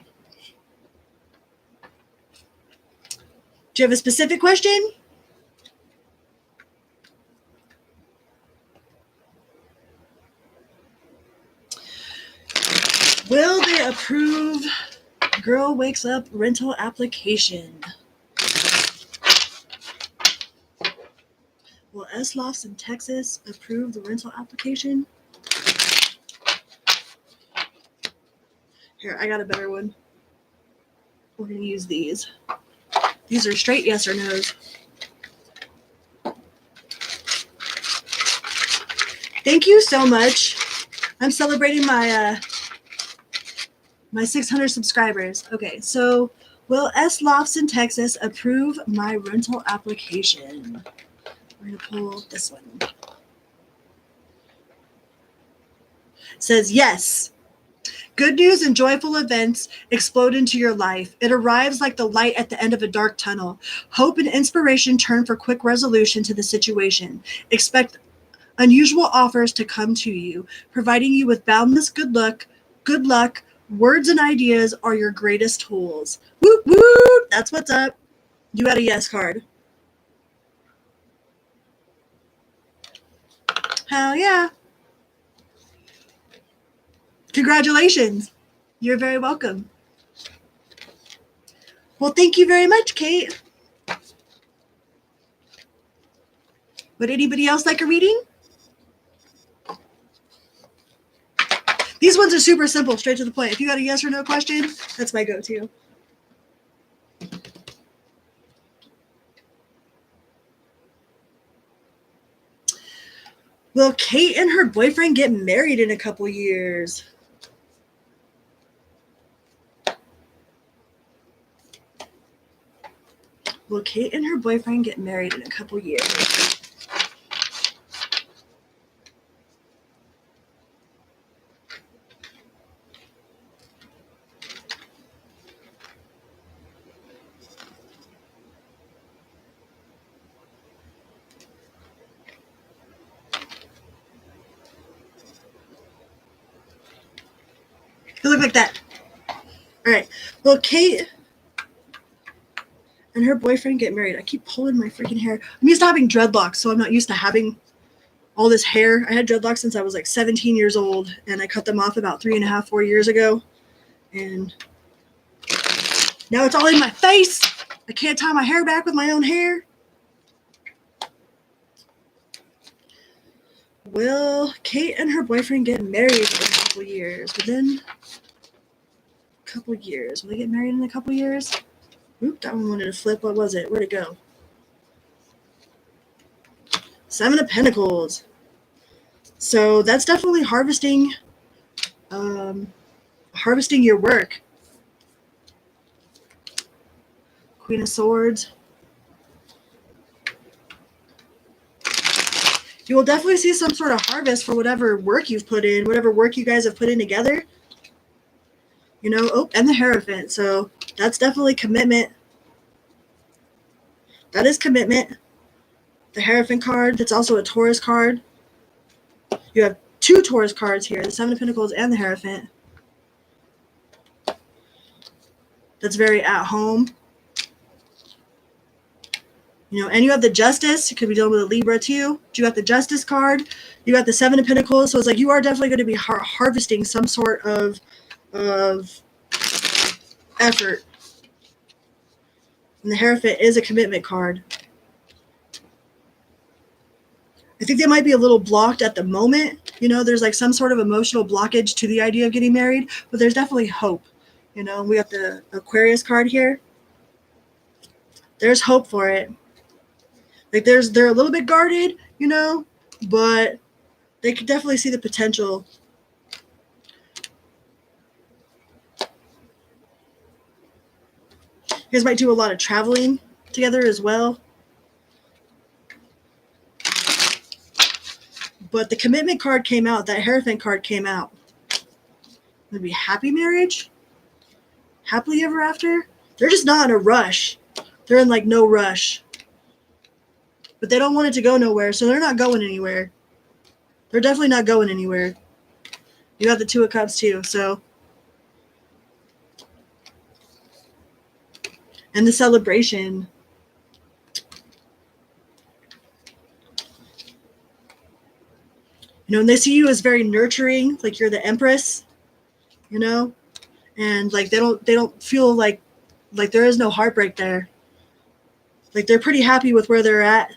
Do you have a specific question? Approve. Girl wakes up rental application. Will s.y.l.sayyoulove in Texas approve the rental application? Here, I got a better one. We're going to use these. These are straight yes or no's. Thank you so much. I'm celebrating my 600 subscribers. Okay, so will s.y.l.sayyoulove in Texas approve my rental application? We're going to pull this one. It says yes. Good news and joyful events explode into your life. It arrives like the light at the end of a dark tunnel. Hope and inspiration turn for quick resolution to the situation. Expect unusual offers to come to you, providing you with boundless good luck. Words and ideas are your greatest tools. Woo woo! That's what's up. You got a yes card. Hell yeah. Congratulations. You're very welcome. Well, thank you very much, Kate. Would anybody else like a reading? These ones are super simple, straight to the point. If you got a yes or no question, that's my go-to. Will Kate and her boyfriend get married in a couple years? Will Kate and her boyfriend get married in a couple years? They look like that. All right. Will Kate and her boyfriend get married? I keep pulling my freaking hair. I'm used to having dreadlocks, so I'm not used to having all this hair. I had dreadlocks since I was like 17 years old, and I cut them off about 3.5, 4 years ago. And now it's all in my face. I can't tie my hair back with my own hair. Will Kate and her boyfriend get married in a couple years? Within a couple years. Will they get married in a couple years? Oop, that one wanted to flip. What was it? Where'd it go? 7 of Pentacles. So that's definitely harvesting your work. Queen of Swords. You will definitely see some sort of harvest for whatever work you've put in, whatever work you guys have put in together. You know, oh, and the Hierophant. So that's definitely commitment. That is commitment. The Hierophant card, that's also a Taurus card. You have 2 Taurus cards here, the 7 of Pentacles and the Hierophant. That's very at home. You know, and you have the Justice. You could be dealing with a Libra too. You got the Justice card. You got the 7 of Pentacles. So it's like you are definitely going to be harvesting some sort of effort. And the Hierophant is a commitment card. I think they might be a little blocked at the moment. You know, there's like some sort of emotional blockage to the idea of getting married, but there's definitely hope. You know, we got the Aquarius card here. There's hope for it. Like they're a little bit guarded, you know, but they could definitely see the potential. You guys might do a lot of traveling together as well. But the commitment card came out. That Hierophant card came out. Maybe happy marriage? Happily ever after? They're just not in a rush. They're in like no rush. But they don't want it to go nowhere, so they're not going anywhere. They're definitely not going anywhere. You got the 2 of Cups too, so. And the celebration. You know, and they see you as very nurturing, like you're the Empress, you know. and like they don't feel like there is no heartbreak there. Like they're pretty happy with where they're at.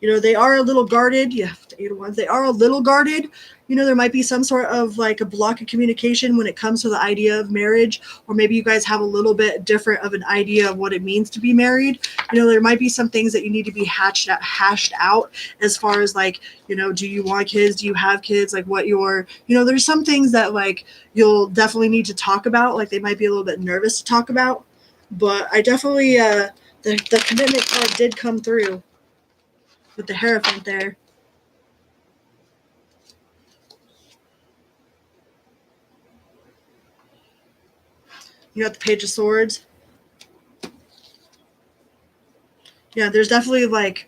You know, they are a little guarded. Yeah, the 8 of Wands. They are a little guarded. You know, there might be some sort of like a block of communication when it comes to the idea of marriage, or maybe you guys have a little bit different of an idea of what it means to be married. You know, there might be some things that you need to be hashed out as far as like, you know, do you want kids? Do you have kids? Like what your, you know, there's some things that like you'll definitely need to talk about. Like they might be a little bit nervous to talk about, but I definitely, the commitment card did come through with the Hierophant there. You got the Page of Swords. Yeah, there's definitely like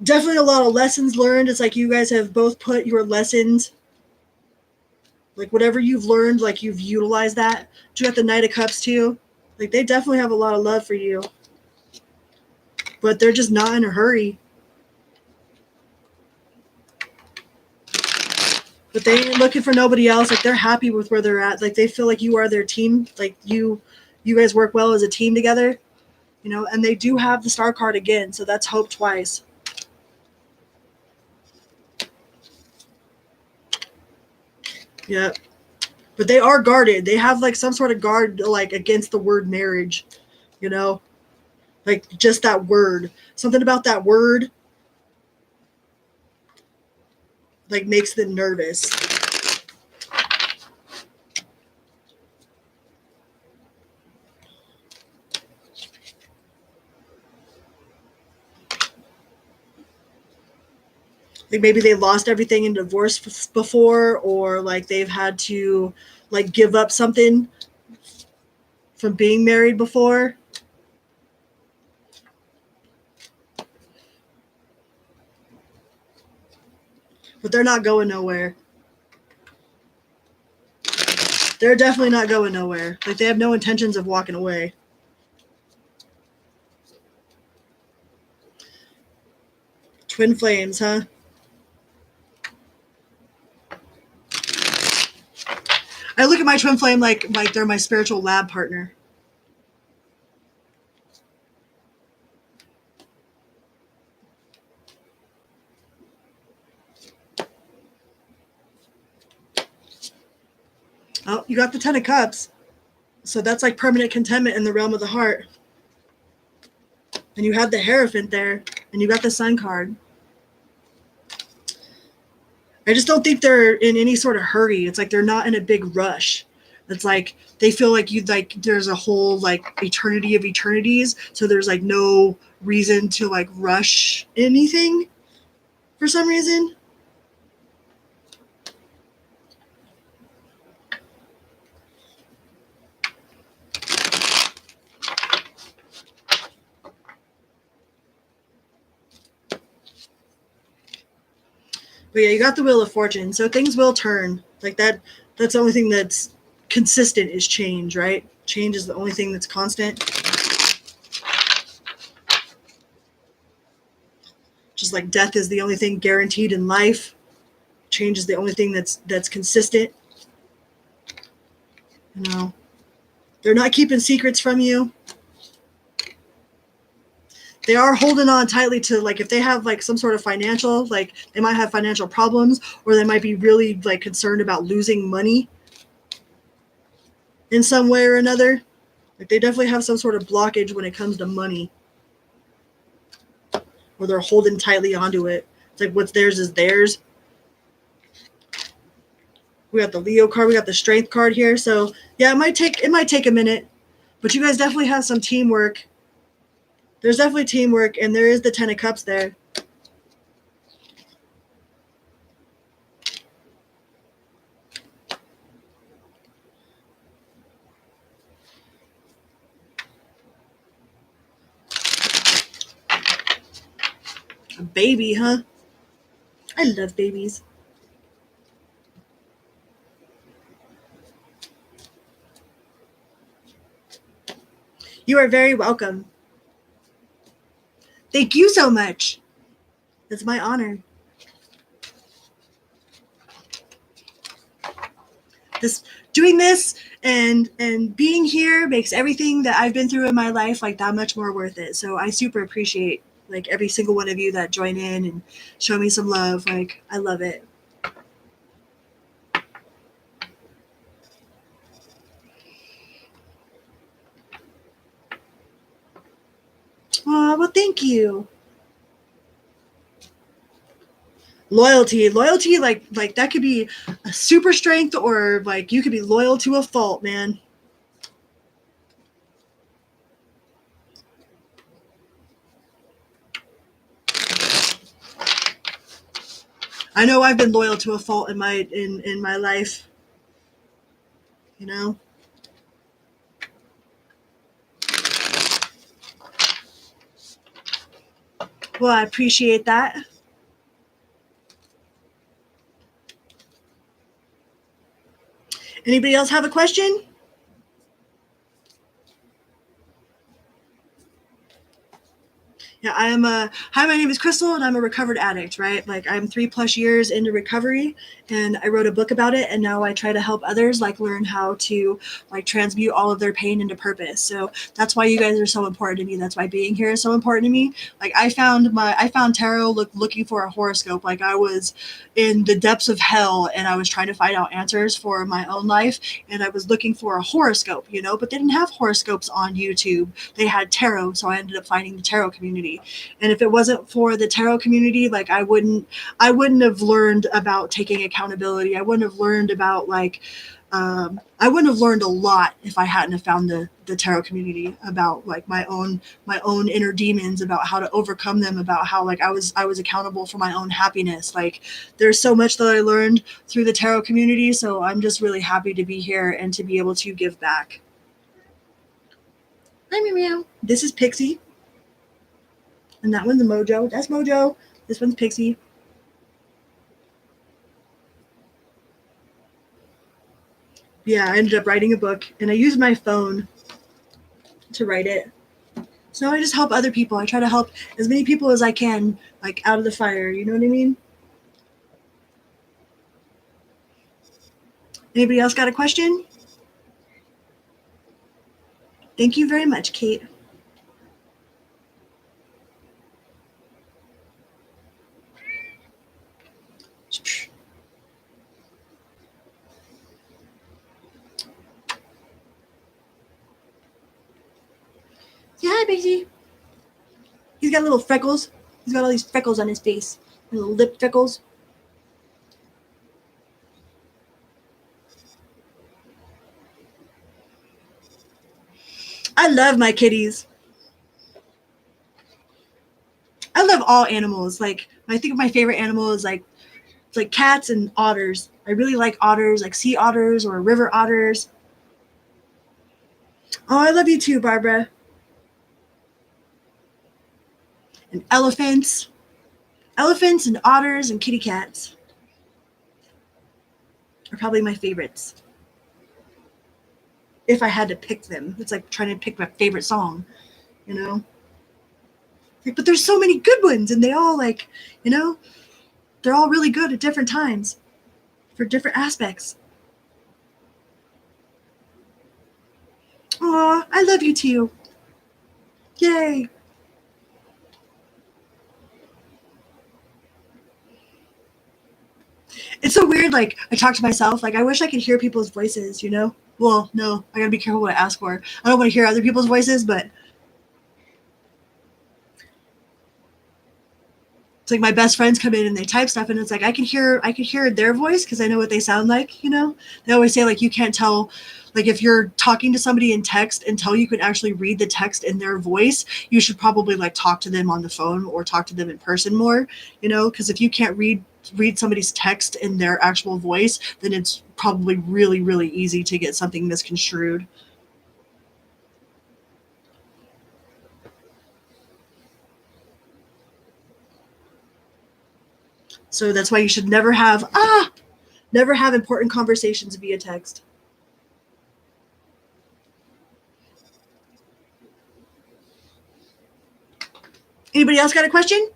a lot of lessons learned. It's like you guys have both put your lessons, like whatever you've learned, like you've utilized that. But you got the Knight of Cups too. Like they definitely have a lot of love for you, but they're just not in a hurry. But they ain't looking for nobody else. Like they're happy with where they're at. Like they feel like you are their team. Like you guys work well as a team together. You know, and they do have the Star card again, so that's hope twice. Yep. But they are guarded. They have like some sort of guard like against the word marriage, you know? Like just that word. Something about that word like makes them nervous. Like maybe they lost everything in divorce before, or like they've had to like give up something from being married before. But they're not going nowhere. They're definitely not going nowhere. Like they have no intentions of walking away. Twin flames, huh? I look at my twin flame like they're my spiritual lab partner. Oh, you got the Ten of Cups. So that's like permanent contentment in the realm of the heart. And you have the Hierophant there, and you got the Sun card. I just don't think they're in any sort of hurry. It's like they're not in a big rush. It's like they feel like there's a whole like eternity of eternities, so there's like no reason to like rush anything for some reason. But yeah, you got the Wheel of Fortune, so things will turn. Like that's the only thing that's consistent is change, right? Change is the only thing that's constant. Just like death is the only thing guaranteed in life, change is the only thing that's consistent. You know, they're not keeping secrets from you. They are holding on tightly to, like, if they have like some sort of financial, like they might have financial problems, or they might be really like concerned about losing money in some way or another. Like they definitely have some sort of blockage when it comes to money, or they're holding tightly onto it. It's like what's theirs is theirs. We got the Leo card, we got the Strength card here. So yeah, it might take a minute, but you guys definitely have some teamwork. There's definitely teamwork, and there is the Ten of Cups there. A baby, huh? I love babies. You are very welcome. Thank you so much. It's my honor. doing this and being here makes everything that I've been through in my life like that much more worth it. So I super appreciate like every single one of you that join in and show me some love. Like, I love it. Oh, well, thank you. Loyalty, like that could be a super strength, or like you could be loyal to a fault, man. I know I've been loyal to a fault in my life, you know. Well, I appreciate that. Anybody else have a question? Yeah, I am a hi, my name is Crystal and I'm a recovered addict, right? Like I'm 3+ years into recovery and I wrote a book about it, and now I try to help others like learn how to like transmute all of their pain into purpose. So that's why you guys are so important to me. That's why being here is so important to me. Like I found tarot looking for a horoscope. Like I was in the depths of hell and I was trying to find out answers for my own life, and I was looking for a horoscope, you know, but they didn't have horoscopes on YouTube. They had tarot, so I ended up finding the tarot community. And if it wasn't for the tarot community, like I wouldn't have learned about taking accountability. I wouldn't have learned about like I wouldn't have learned a lot if I hadn't have found the tarot community about like my own inner demons, about how to overcome them, about how like I was accountable for my own happiness. Like there's so much that I learned through the tarot community, so I'm just really happy to be here and to be able to give back. Hi, Meow. This is Pixie. And that one's Mojo. That's Mojo. This one's Pixie. Yeah, I ended up writing a book, and I used my phone to write it. So I just help other people. I try to help as many people as I can, like out of the fire. You know what I mean? Anybody else got a question? Thank you very much, Kate. Yeah, hi, Pixie. He's got little freckles. He's got all these freckles on his face. Little lip freckles. I love my kitties. I love all animals. Like I think of my favorite animal is like cats and otters. I really like otters, like sea otters or river otters. Oh, I love you too, Barbara. And elephants. Elephants and otters and kitty cats are probably my favorites. If I had to pick them, it's like trying to pick my favorite song, you know? Like, but there's so many good ones, and they all like, you know, they're all really good at different times for different aspects. Aw, I love you too. Yay. It's so weird. Like, I talk to myself. Like, I wish I could hear people's voices, you know? Well, no, I gotta be careful what I ask for. I don't want to hear other people's voices, but it's like my best friends come in and they type stuff, and it's like I can hear their voice because I know what they sound like, you know? They always say like you can't tell, like if you're talking to somebody in text until you can actually read the text in their voice, you should probably like talk to them on the phone or talk to them in person more, you know? Because if you can't read somebody's text in their actual voice, then it's probably really, really easy to get something misconstrued. So that's why you should never have important conversations via text. Anybody else got a question?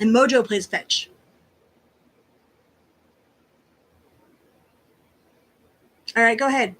And Mojo plays fetch. All right, go ahead.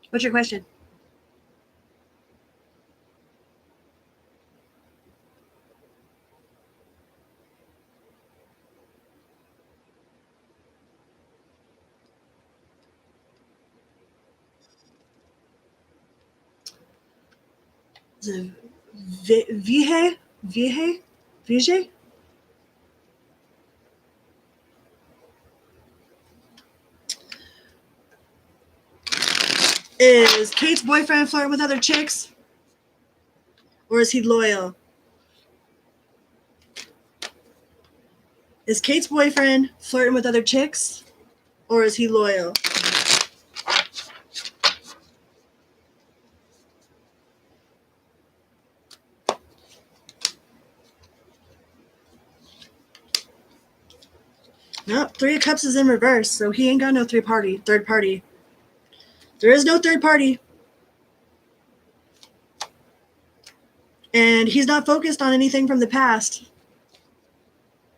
What's your question? The Vijay? Is Kate's boyfriend flirting with other chicks? Or is he loyal? Is Kate's boyfriend flirting with other chicks? Or is he loyal? Nope, 3 of Cups is in reverse, so he ain't got no third party. There is no third party. And he's not focused on anything from the past.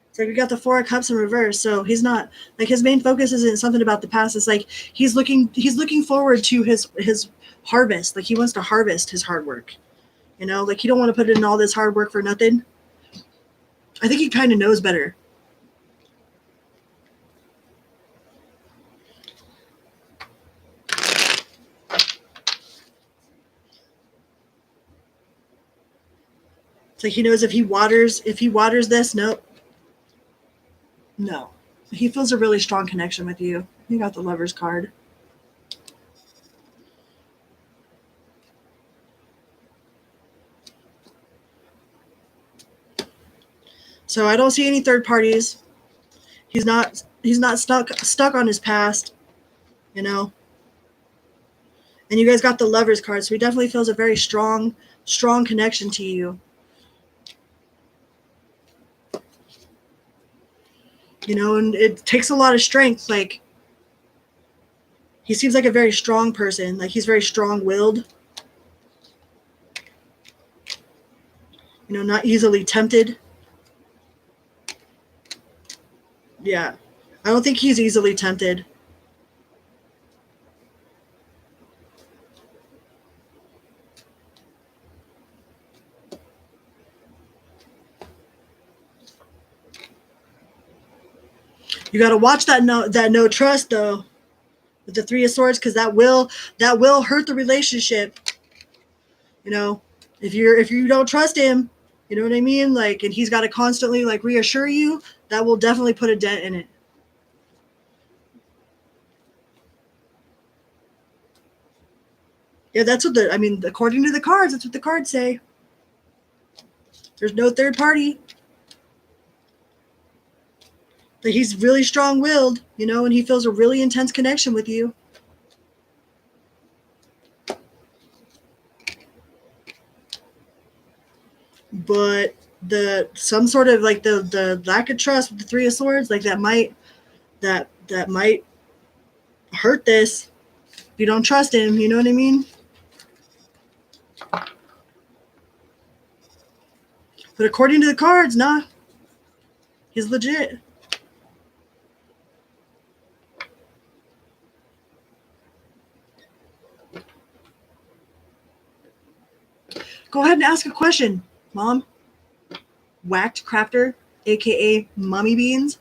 It's like we got the 4 of Cups in reverse, so he's not, like, his main focus isn't something about the past. It's like he's looking forward to his harvest. Like, he wants to harvest his hard work. You know, like, he don't want to put in all this hard work for nothing. I think he kind of knows better. It's like he knows if he waters this, nope. No. He feels a really strong connection with you. You got the Lover's card. So I don't see any third parties. He's not stuck on his past, you know. And you guys got the Lover's card, so he definitely feels a very strong connection to you. You know, and it takes a lot of strength. Like, he seems like a very strong person. Like, he's very strong-willed. You know, not easily tempted. Yeah. I don't think he's easily tempted. You got to watch that no trust, though, with the 3 of Swords, because that will hurt the relationship. You know, if you don't trust him, you know what I mean? Like, and he's got to constantly, like, reassure you, that will definitely put a dent in it. Yeah, that's what according to the cards, that's what the cards say. There's no third party. That he's really strong-willed, you know, and he feels a really intense connection with you. But some sort of, like, the lack of trust with the 3 of Swords, like, that might hurt this if you don't trust him, you know what I mean? But according to the cards, nah. He's legit. Go ahead and ask a question, Mom. Whacked Crafter, a.k.a. Mommy Beans.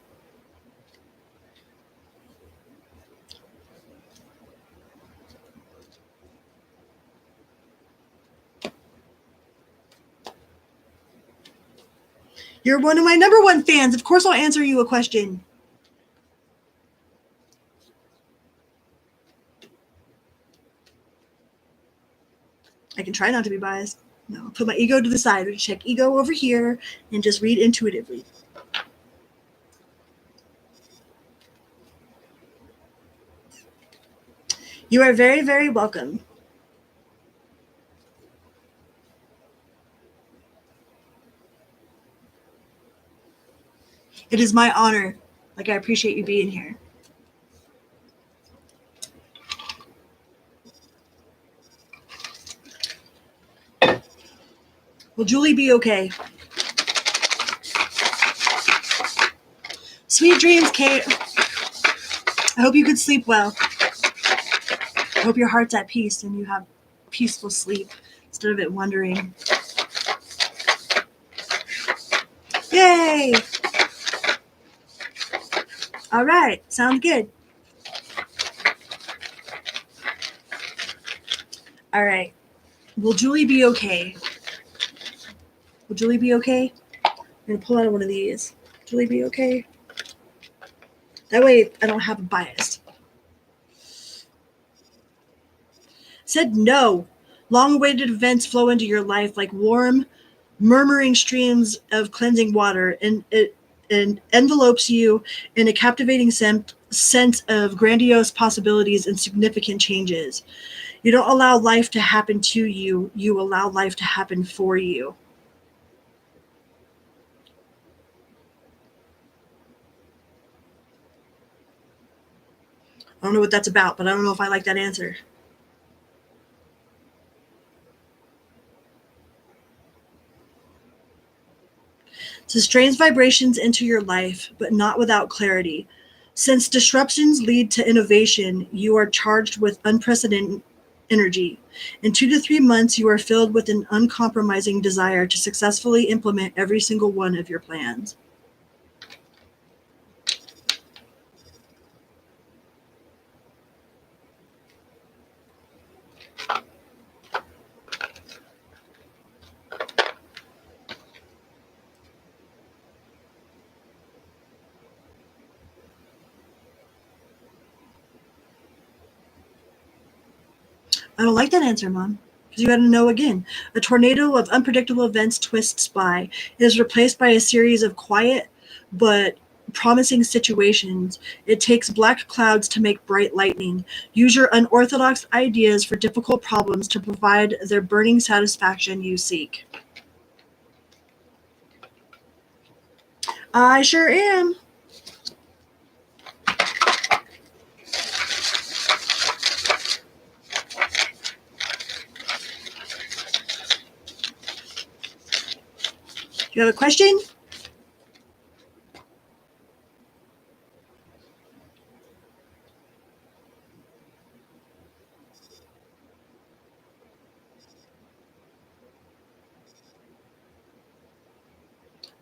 You're one of my number 1 fans. Of course I'll answer you a question. I can try not to be biased. No, put my ego to the side. Check ego over here and just read intuitively. You are very, very welcome. It is my honor. Like, I appreciate you being here. Will Julie be okay? Sweet dreams, Kate. I hope you could sleep well. I hope your heart's at peace and you have peaceful sleep instead of it wandering. Yay! All right, sounds good. All right. Will Julie be okay? Will Julie be okay? I'm going to pull out one of these. Julie be okay? That way I don't have a bias. Said no. Long-awaited events flow into your life like warm, murmuring streams of cleansing water, and it envelopes you in a captivating sense of grandiose possibilities and significant changes. You don't allow life to happen to you. You allow life to happen for you. I don't know what that's about, but I don't know if I like that answer. It says strains vibrations into your life, but not without clarity. Since disruptions lead to innovation, you are charged with unprecedented energy. In 2 to 3 months, you are filled with an uncompromising desire to successfully implement every single one of your plans. I don't like that answer, Mom, because you got to know again. A tornado of unpredictable events twists by. It is replaced by a series of quiet but promising situations. It takes black clouds to make bright lightning. Use your unorthodox ideas for difficult problems to provide the burning satisfaction you seek. I sure am. You have a question?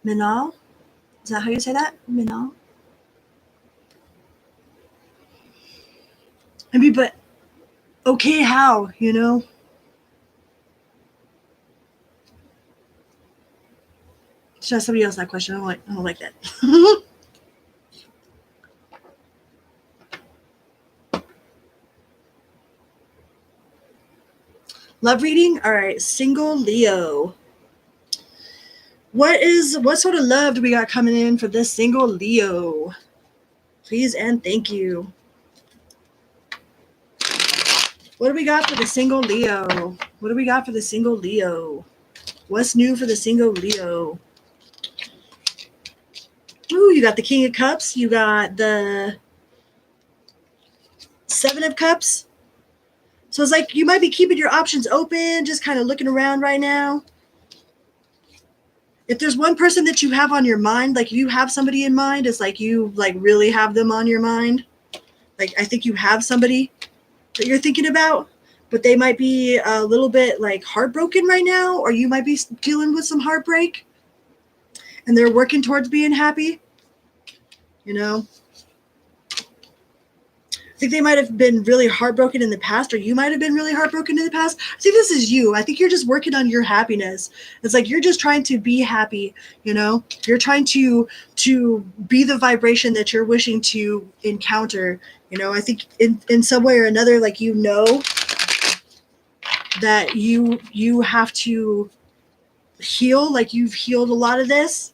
Minal? Is that how you say that? Minal? I mean, but okay, how, you know? Should ask somebody else that question. I don't like that. Love reading? All right, single Leo. What sort of love do we got coming in for this single Leo? Please and thank you. What do we got for the single Leo? What do we got for the single Leo? What's new for the single Leo? Ooh, you got the King of Cups. You got the Seven of Cups. So it's like you might be keeping your options open, just kind of looking around right now. If there's one person that you have on your mind, like if you have somebody in mind, it's like you like really have them on your mind. Like I think you have somebody that you're thinking about, but they might be a little bit like heartbroken right now, or you might be dealing with some heartbreak and they're working towards being happy, you know. I think they might have been really heartbroken in the past, or you might have been really heartbroken in the past. I think this is you. I think you're just working on your happiness. It's like you're just trying to be happy, you know? You're trying to be the vibration that you're wishing to encounter, you know? I think in some way or another, like, you know that you have to heal, like you've healed a lot of this.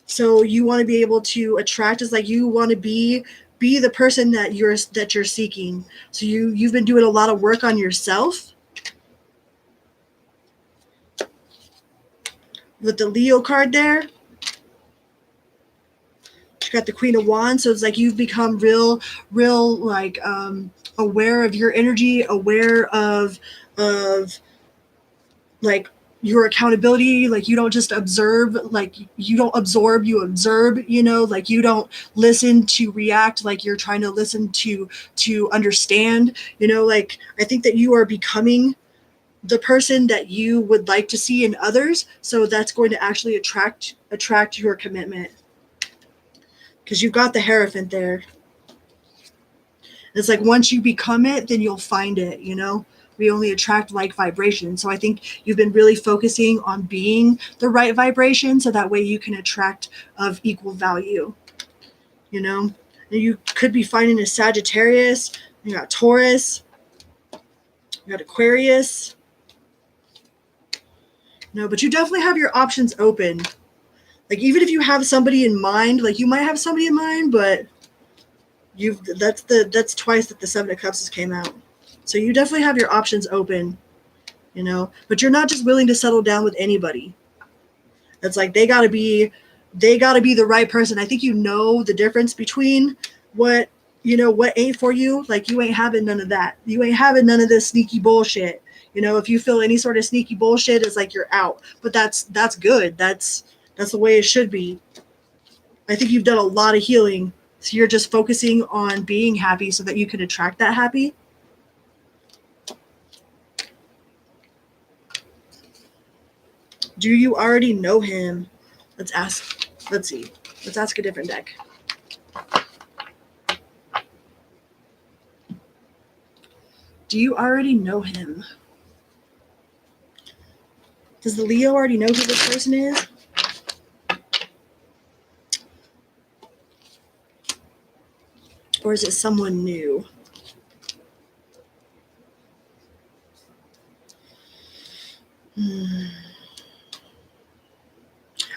So you want to be able to attract, is like you want to be the person that you're seeking. So you've been doing a lot of work on yourself. With the Leo card there, you got the Queen of Wands, so it's like you've become real like aware of your energy, aware of like your accountability. Like you don't just observe, like you don't absorb, you observe, you know, like you don't listen to react, like you're trying to listen to understand, you know. Like I think that you are becoming the person that you would like to see in others, so that's going to actually attract your commitment, because you've got the Hierophant there. It's like once you become it, then you'll find it, you know. We only attract like vibration. So I think you've been really focusing on being the right vibration, so that way you can attract of equal value, you know. And you could be finding a Sagittarius, you got Taurus, you got Aquarius. No, but you definitely have your options open. Like even if you have somebody in mind, like you might have somebody in mind, but that's twice that the Seven of Cups came out. So you definitely have your options open, you know, but you're not just willing to settle down with anybody. It's like they gotta be the right person. I think you know the difference between what, you know, what ain't for you. Like you ain't having none of that. You ain't having none of this sneaky bullshit. You know, if you feel any sort of sneaky bullshit, it's like you're out. But that's good. That's the way it should be. I think you've done a lot of healing. So you're just focusing on being happy so that you can attract that happy. Do you already know him? Let's ask. Let's see. Let's ask a different deck. Do you already know him? Does the Leo already know who this person is? Or is it someone new?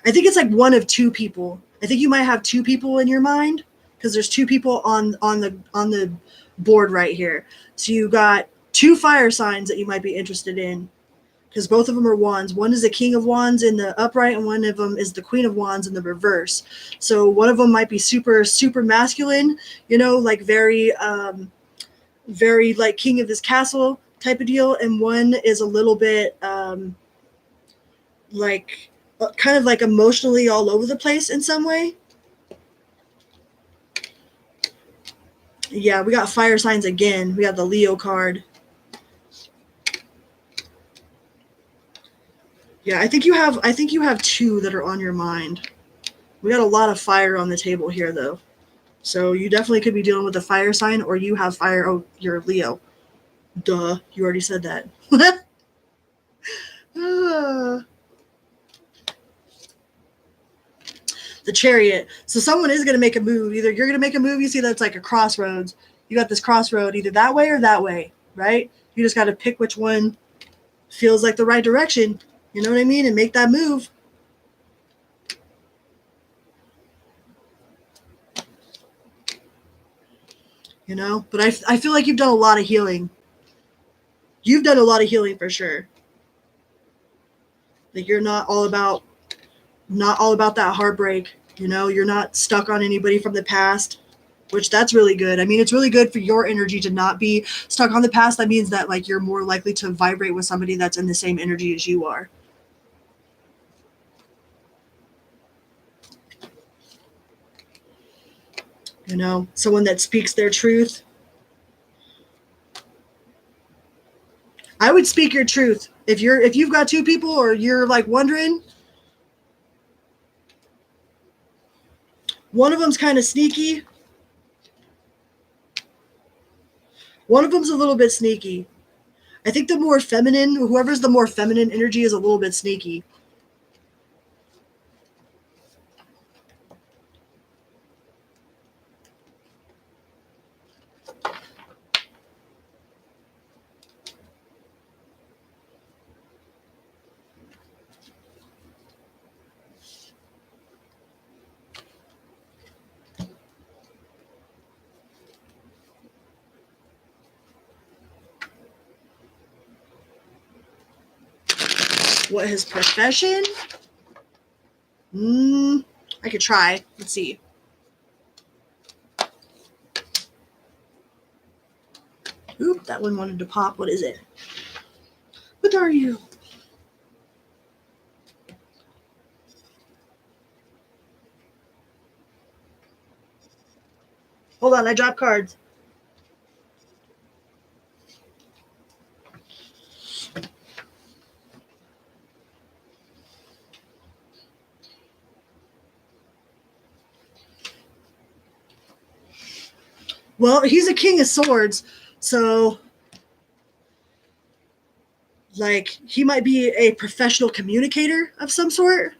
I think it's like one of two people. I think you might have two people in your mind, because there's two people on the board right here. So you got two fire signs that you might be interested in, because both of them are wands. One is the King of Wands in the upright, and one of them is the Queen of Wands in the reverse. So one of them might be super masculine, you know, like very like king of his castle type of deal, and one is a little bit like kind of like emotionally all over the place in some way. Yeah, we got fire signs again. We got the Leo card. Yeah, I think you have two that are on your mind. We got a lot of fire on the table here, though. So you definitely could be dealing with a fire sign, or you have fire. Oh, you're Leo. Duh, you already said that. The Chariot. So someone is going to make a move. Either you're going to make a move, you see that's like a crossroads. You got this crossroad, either that way or that way, right? You just got to pick which one feels like the right direction. You know what I mean? And make that move. You know? But I feel like you've done a lot of healing. You've done a lot of healing for sure. Like you're not all about that heartbreak. You know, you're not stuck on anybody from the past, which that's really good. I mean, it's really good for your energy to not be stuck on the past. That means that like you're more likely to vibrate with somebody that's in the same energy as you are. You know, someone that speaks their truth. I would speak your truth. If you've got two people, or you're like wondering, one of them's kind of sneaky. One of them's a little bit sneaky. I think the more feminine, whoever's the more feminine energy is a little bit sneaky. What his profession? I could try. Let's see. Oop, that one wanted to pop. What is it? What are you? Hold on, I dropped cards. Well, he's a king of swords, so like he might be a professional communicator of some sort.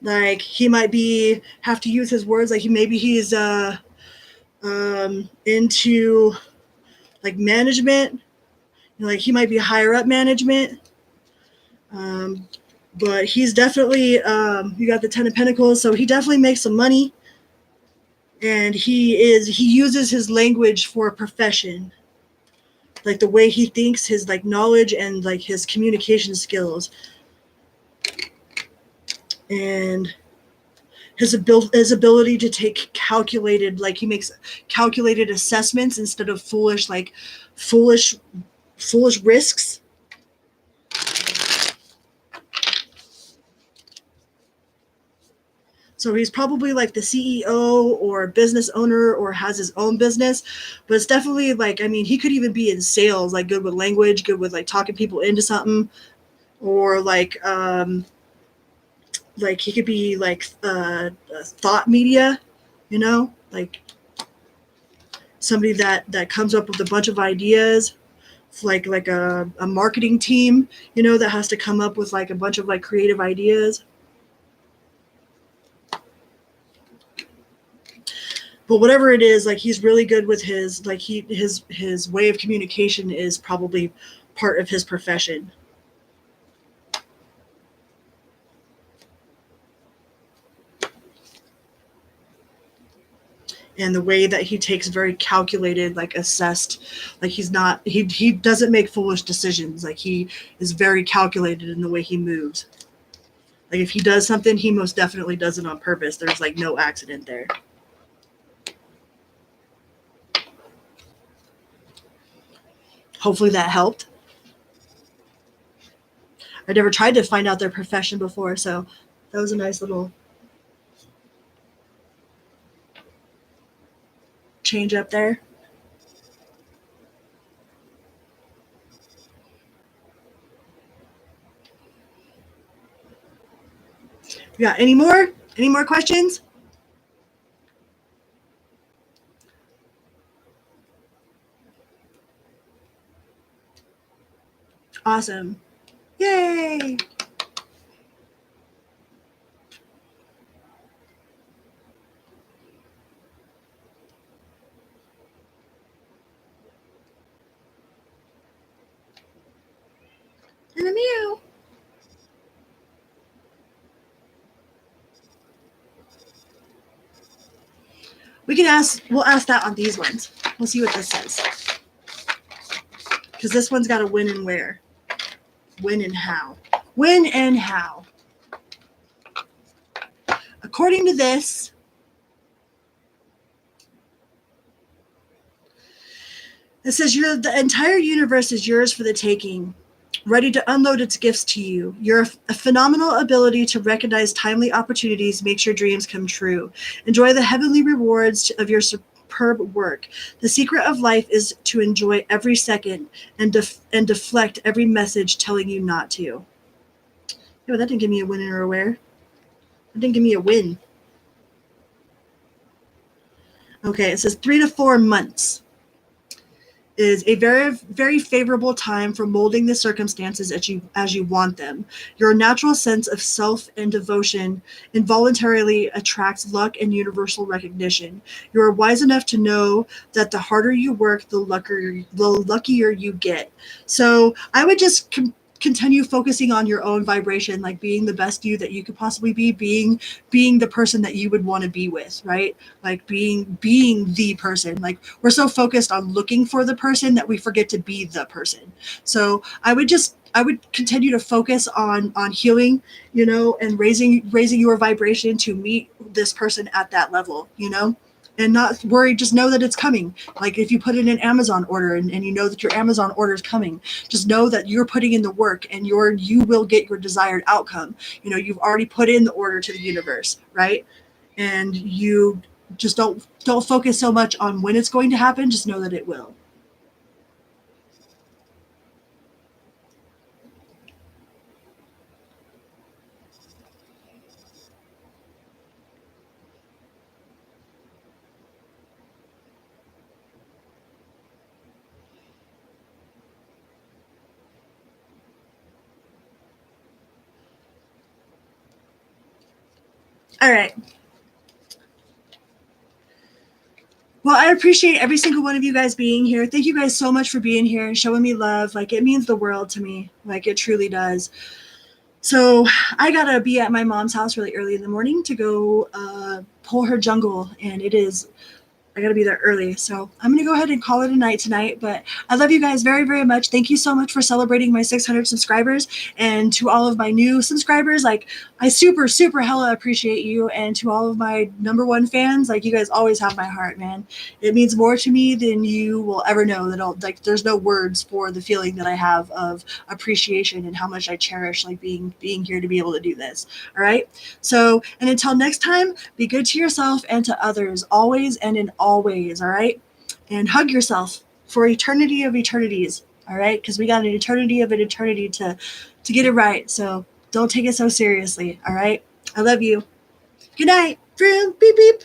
Like he might be have to use his words. Like he's into like management. Like he might be higher up management. But he's definitely you got the 10 of Pentacles, so he definitely makes some money. And he uses his language for a profession. Like the way he thinks, his like knowledge and like his communication skills. And his ability to take calculated, like he makes calculated assessments instead of foolish risks. So he's probably like the CEO or business owner or has his own business, but it's definitely like, I mean, he could even be in sales, like good with language, good with like talking people into something, or like he could be like thought media, like somebody that comes up with a bunch of ideas, like a marketing team, that has to come up with like a bunch of like creative ideas. But whatever it is, like he's really good with his like his way of communication is probably part of his profession. And the way that he takes very calculated, like assessed, like he doesn't make foolish decisions. Like he is very calculated in the way he moves. Like if he does something, he most definitely does it on purpose. There's like no accident there. Hopefully that helped. I never tried to find out their profession before, so that was a nice little change up there. Yeah, any more questions? Awesome. Yay! And a meow. We'll ask that on these ones. We'll see what this says. Because this one's got a when and where. When and how. When and how. According to this, it says the entire universe is yours for the taking, ready to unload its gifts to you. Your phenomenal ability to recognize timely opportunities makes your dreams come true. Enjoy the heavenly rewards of your superb work. The secret of life is to enjoy every second and deflect every message telling you not to. Yeah, but that didn't give me a win or a where. That didn't give me a win. Okay, it says 3 to 4 months is a very, very favorable time for molding the circumstances as you want them. Your natural sense of self and devotion involuntarily attracts luck and universal recognition. You are wise enough to know that the harder you work, the luckier you get. So I would just continue focusing on your own vibration, like being the best you that you could possibly be, being the person that you would want to be with, right? Like being the person. Like we're so focused on looking for the person that we forget to be the person. So I would continue to focus on healing, you know, and raising your vibration to meet this person at that level, you know, and not worry. Just know that it's coming. Like if you put in an Amazon order and you know that your Amazon order is coming, just know that you're putting in the work and you will get your desired outcome. You know, you've already put in the order to the universe, right? And you just don't focus so much on when it's going to happen. Just know that it will. All right. Well, I appreciate every single one of you guys being here. Thank you guys so much for being here and showing me love. Like it means the world to me. Like it truly does. So I gotta be at my mom's house really early in the morning to go pull her jungle, and I gotta be there early. So I'm gonna go ahead and call it a night tonight. But I love you guys very, very much. Thank you so much for celebrating my 600 subscribers. And to all of my new subscribers, like I super, super hella appreciate you. And to all of my #1 fans, like you guys always have my heart, man. It means more to me than you will ever know. Like there's no words for the feeling that I have of appreciation and how much I cherish like being here to be able to do this. All right. So, and until next time, be good to yourself and to others, always and in all ways, all right? And hug yourself for eternity of eternities, all right? Because we got an eternity of an eternity to get it right. So don't take it so seriously, all right? I love you. Good night. Vroom, beep, beep.